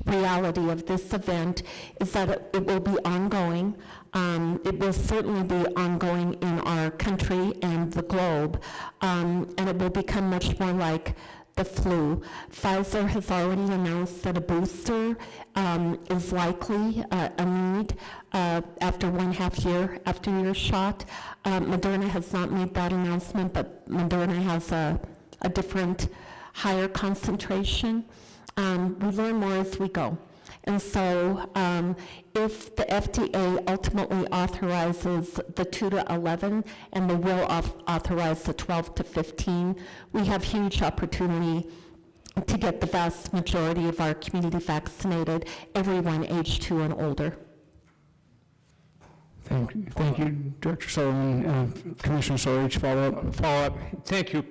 reality of this event is that it will be ongoing. It will certainly be ongoing in our country and the globe, and it will become much more like the flu. Pfizer has already announced that a booster is likely a need after 1.5 year after your shot. Moderna has not made that announcement, but Moderna has a different, higher concentration. We learn more as we go. And so if the FDA ultimately authorizes the 2 to 11 and they will authorize the 12 to 15, we have huge opportunity to get the vast majority of our community vaccinated, everyone age 2 and older. Thank you, Director Sullivan. Commissioner Sorge, follow-up. Thank you,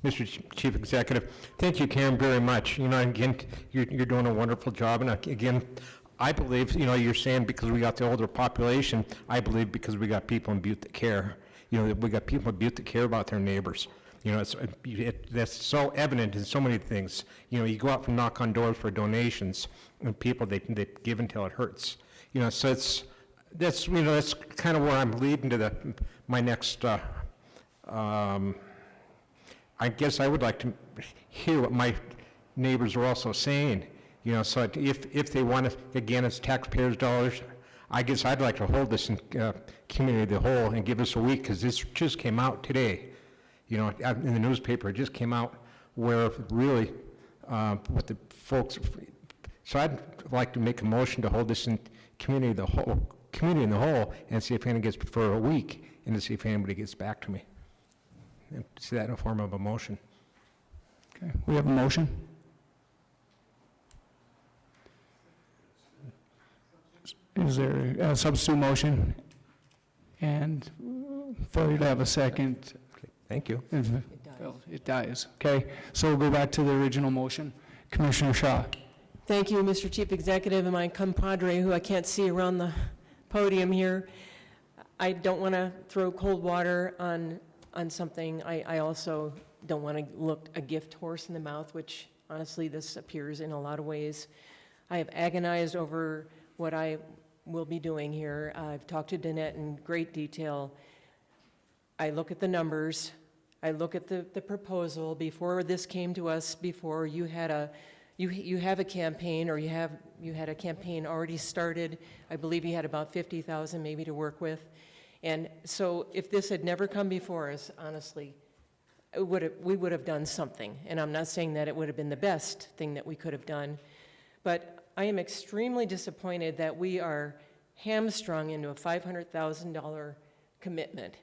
Mr. Chief Executive. Thank you, Karen, very much. Again, you're doing a wonderful job. And again, I believe, you're saying because we got the older population, I believe because we got people in Butte that care. We got people in Butte that care about their neighbors. That's so evident in so many things. You go out and knock on doors for donations, and people, they give until it hurts. So that's kind of where I'm leading to my next, I guess I would like to hear what my neighbors are also saying, so if they want to, again, it's taxpayers' dollars, I guess I'd like to hold this in community of the whole and give us a week, because this just came out today, in the newspaper, it just came out where really what the folks, so I'd like to make a motion to hold this in community in the whole, and see if anybody gets, for a week, and to see if anybody gets back to me. And see that in a form of a motion. Okay, we have a motion. Is there a substitute motion? And failure to have a second. Okay, thank you. It dies. Okay, so we'll go back to the original motion. Commissioner Shaw. Thank you, Mr. Chief Executive, and my compadre, who I can't see around the podium here. I don't want to throw cold water on something. I also don't want to look a gift horse in the mouth, which honestly this appears in a lot of ways. I have agonized over what I will be doing here. I've talked to Danette in great detail. I look at the numbers. I look at the proposal. Before this came to us, before you had you have a campaign, or you had a campaign already started. I believe you had about 50,000 maybe to work with. And so if this had never come before us, honestly, we would have done something. And I'm not saying that it would have been the best thing that we could have done, but I am extremely disappointed that we are hamstrung into a $500,000 commitment.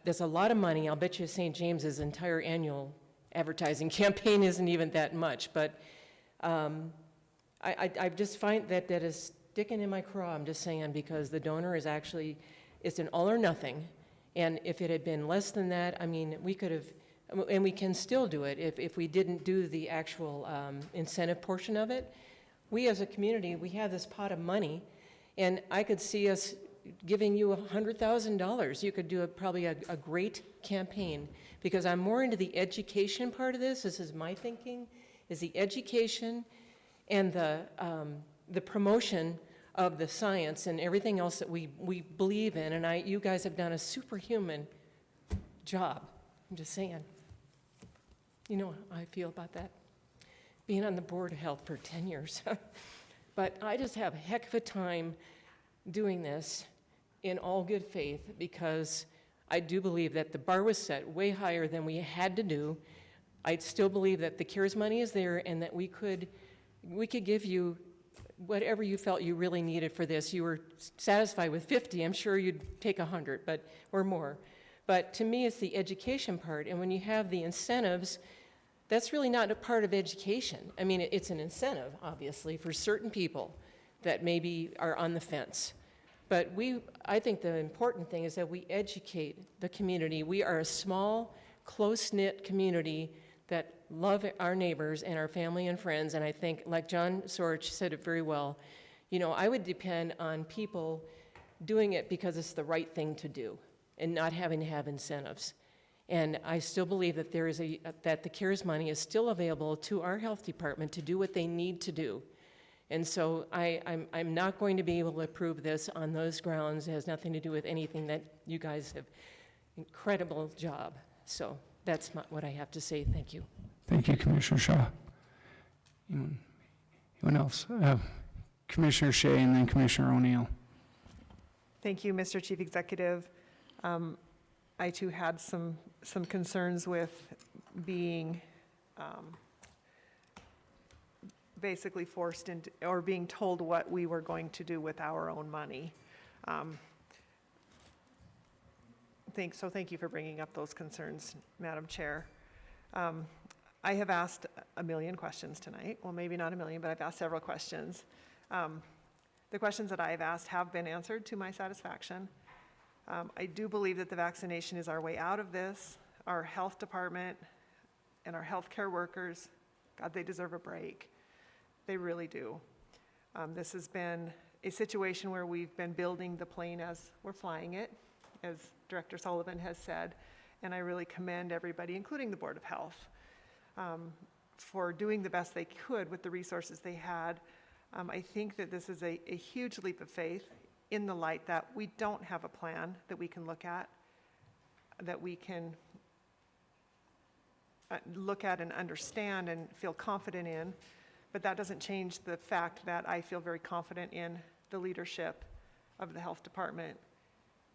There's a lot of money. I'll bet you St. James's entire annual advertising campaign isn't even that much, but I just find that is sticking in my craw, I'm just saying, because the donor is actually, it's an all or nothing. And if it had been less than that, I mean, we could have, and we can still do it if we didn't do the actual incentive portion of it. We as a community, we have this pot of money, and I could see us giving you $100,000. You could do probably a great campaign, because I'm more into the education part of this. This is my thinking, is the education and the promotion of the science and everything else that we believe in. And you guys have done a superhuman job. I'm just saying. You know how I feel about that. Being on the Board of Health for 10 years. But I just have a heck of a time doing this in all good faith, because I do believe that the bar was set way higher than we had to do. I still believe that the CARES money is there, and that we could give you whatever you felt you really needed for this. You were satisfied with 50, I'm sure you'd take 100, or more. But to me, it's the education part, and when you have the incentives, that's really not a part of education. I mean, it's an incentive, obviously, for certain people that maybe are on the fence. But I think the important thing is that we educate the community. We are a small, close-knit community that love our neighbors and our family and friends, and I think, like John Sorge said it very well, you know, I would depend on people doing it because it's the right thing to do and not having to have incentives. And I still believe that that the CARES money is still available to our health department to do what they need to do. And so I'm not going to be able to approve this on those grounds. It has nothing to do with anything that you guys have. Incredible job. So that's what I have to say. Thank you. Thank you, Commissioner Shaw. Anyone else? Commissioner Shea and then Commissioner O'Neill. Thank you, Mr. Chief Executive. I too had some concerns with being basically forced into, or being told what we were going to do with our own money. Thank you for bringing up those concerns, Madam Chair. I have asked a million questions tonight. Well, maybe not a million, but I've asked several questions. The questions that I have asked have been answered to my satisfaction. I do believe that the vaccination is our way out of this. Our health department and our healthcare workers, God, they deserve a break. They really do. This has been a situation where we've been building the plane as we're flying it, as Director Sullivan has said, and I really commend everybody, including the Board of Health, for doing the best they could with the resources they had. I think that this is a huge leap of faith in the light that we don't have a plan that we can look at, that we can look at and understand and feel confident in. But that doesn't change the fact that I feel very confident in the leadership of the health department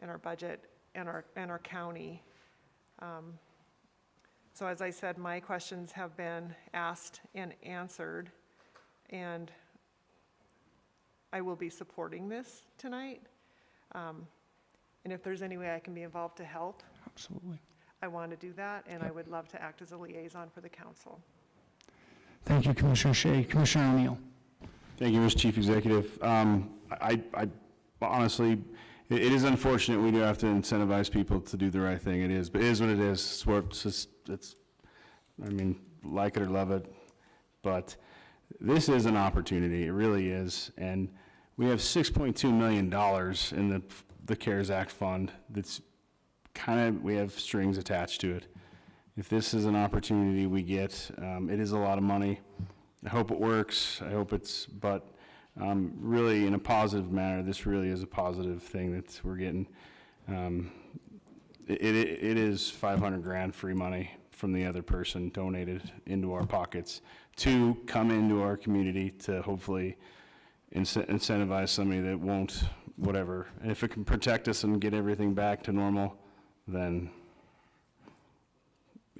and our budget and our county. So as I said, my questions have been asked and answered, and I will be supporting this tonight. And if there's any way I can be involved to help, absolutely, I want to do that, and I would love to act as a liaison for the council. Thank you, Commissioner Shea. Commissioner O'Neill. Thank you, Mr. Chief Executive. I honestly, it is unfortunate we do have to incentivize people to do the right thing. It is, but it is what it is. I mean, like it or love it, but this is an opportunity. It really is, and we have $6.2 million in the CARES Act fund. That's we have strings attached to it. If this is an opportunity we get, it is a lot of money. I hope it works. I hope but really in a positive manner, this really is a positive thing that we're getting. It is 500 grand free money from the other person donated into our pockets to come into our community to hopefully incentivize somebody that won't, whatever. And if it can protect us and get everything back to normal, then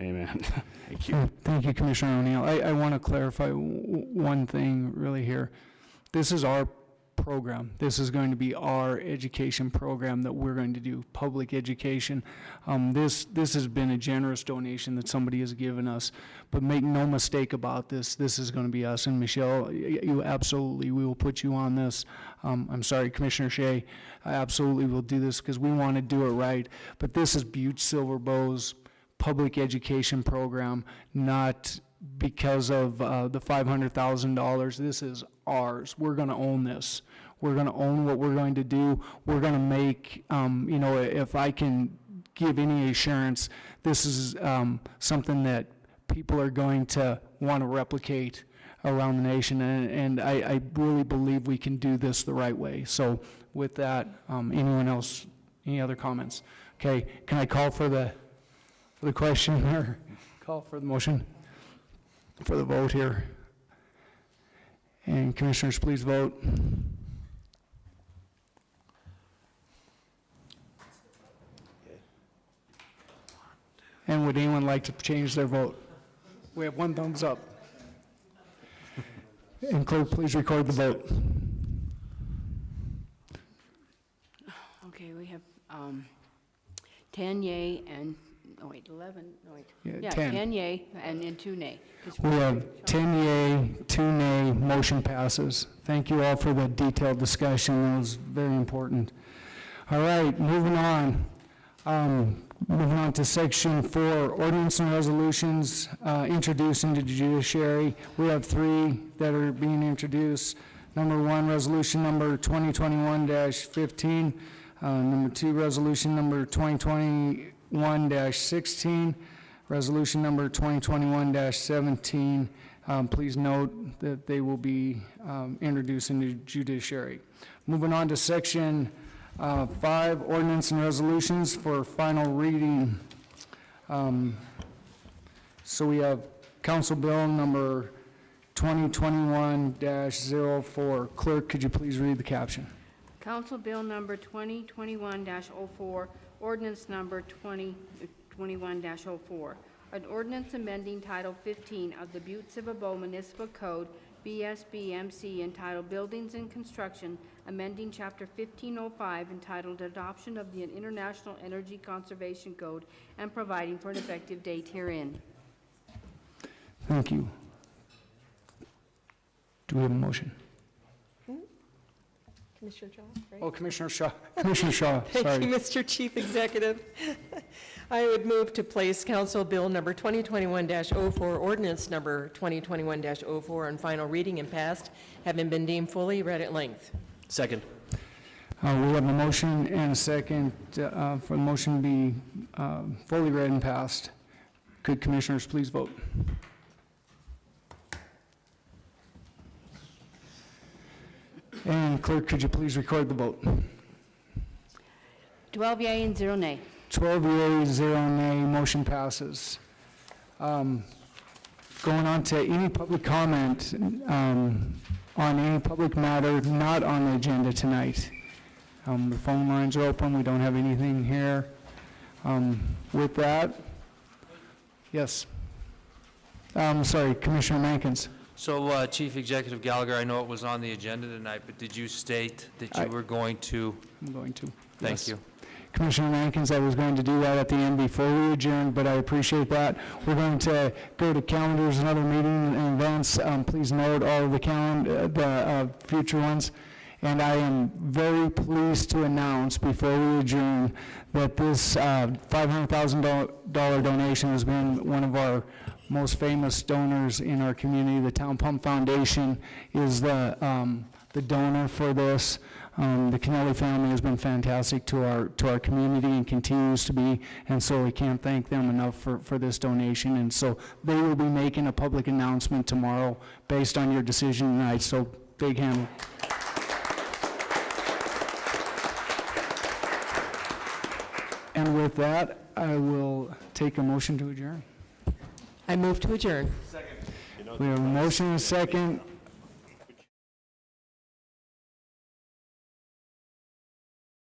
amen. Thank you. Thank you, Commissioner O'Neill. I want to clarify one thing really here. This is our program. This is going to be our education program that we're going to do, public education. This has been a generous donation that somebody has given us, but make no mistake about this. This is going to be us. And Michelle, you absolutely, we will put you on this. I'm sorry, Commissioner Shea, I absolutely will do this because we want to do it right. But this is Butte-Silver Bow's public education program, not because of the $500,000. This is ours. We're going to own this. We're going to own what we're going to do. We're going to make, you know, if I can give any assurance, this is something that people are going to want to replicate around the nation, and I really believe we can do this the right way. So with that, anyone else, any other comments? Okay, can I call for the question, or call for the motion, for the vote here? And commissioners, please vote. And would anyone like to change their vote? We have one thumbs up. And clerk, please record the vote. Okay, we have 10 yea and, 11, Yeah, 10. 10 yea and 2 nay. We have 10 yea, 2 nay, motion passes. Thank you all for the detailed discussion, it was very important. All right, moving on. Moving on to section 4, ordinance and resolutions introduced into the judiciary. We have 3 that are being introduced. Number 1, resolution number 2021-15. Number 2, resolution number 2021-16. Resolution number 2021-17. Please note that they will be introduced into judiciary. Moving on to section 5, ordinance and resolutions for final reading. So we have Council Bill number 2021-04. Clerk, could you please read the caption? Council Bill number 2021-04, ordinance number 2021-04. An ordinance amending Title 15 of the Butte-Silver Municipal Code, BSB MC, entitled Buildings and Construction, amending Chapter 1505 entitled Adoption of the International Energy Conservation Code, and providing for an effective date herein. Thank you. Do we have a motion? Commissioner Shaw, right? Oh, Commissioner Shaw. Commissioner Shaw, sorry. Thank you, Mr. Chief Executive. I would move to place Council Bill number 2021-04, ordinance number 2021-04 on final reading and passed, having been deemed fully read at length. Second. We have a motion and a second for the motion to be fully read and passed. Could commissioners please vote? And clerk, could you please record the vote? 12 yea and 0 nay. 12 yea, 0 nay, motion passes. Going on to any public comment on any public matter not on the agenda tonight. The phone lines are open, we don't have anything here. With that, yes. Sorry, Commissioner Mankins. So, Chief Executive Gallagher, I know it was on the agenda tonight, but did you state that you were going to? I'm going to. Thank Yes. you. Commissioner Mankins, I was going to do that at the end before we adjourn, but I appreciate that. We're going to go to calendars and other meeting and events. Please note all of the future ones. And I am very pleased to announce before we adjourn that this $500,000 donation has been one of our most famous donors in our community. The Town Pump Foundation is the donor for this. The Kennelly family has been fantastic to our community and continues to be, and so we can't thank them enough for this donation. And so they will be making a public announcement tomorrow based on your decision tonight, so big hand. And with that, I will take a motion to adjourn. I move to adjourn. We have a motion and a second.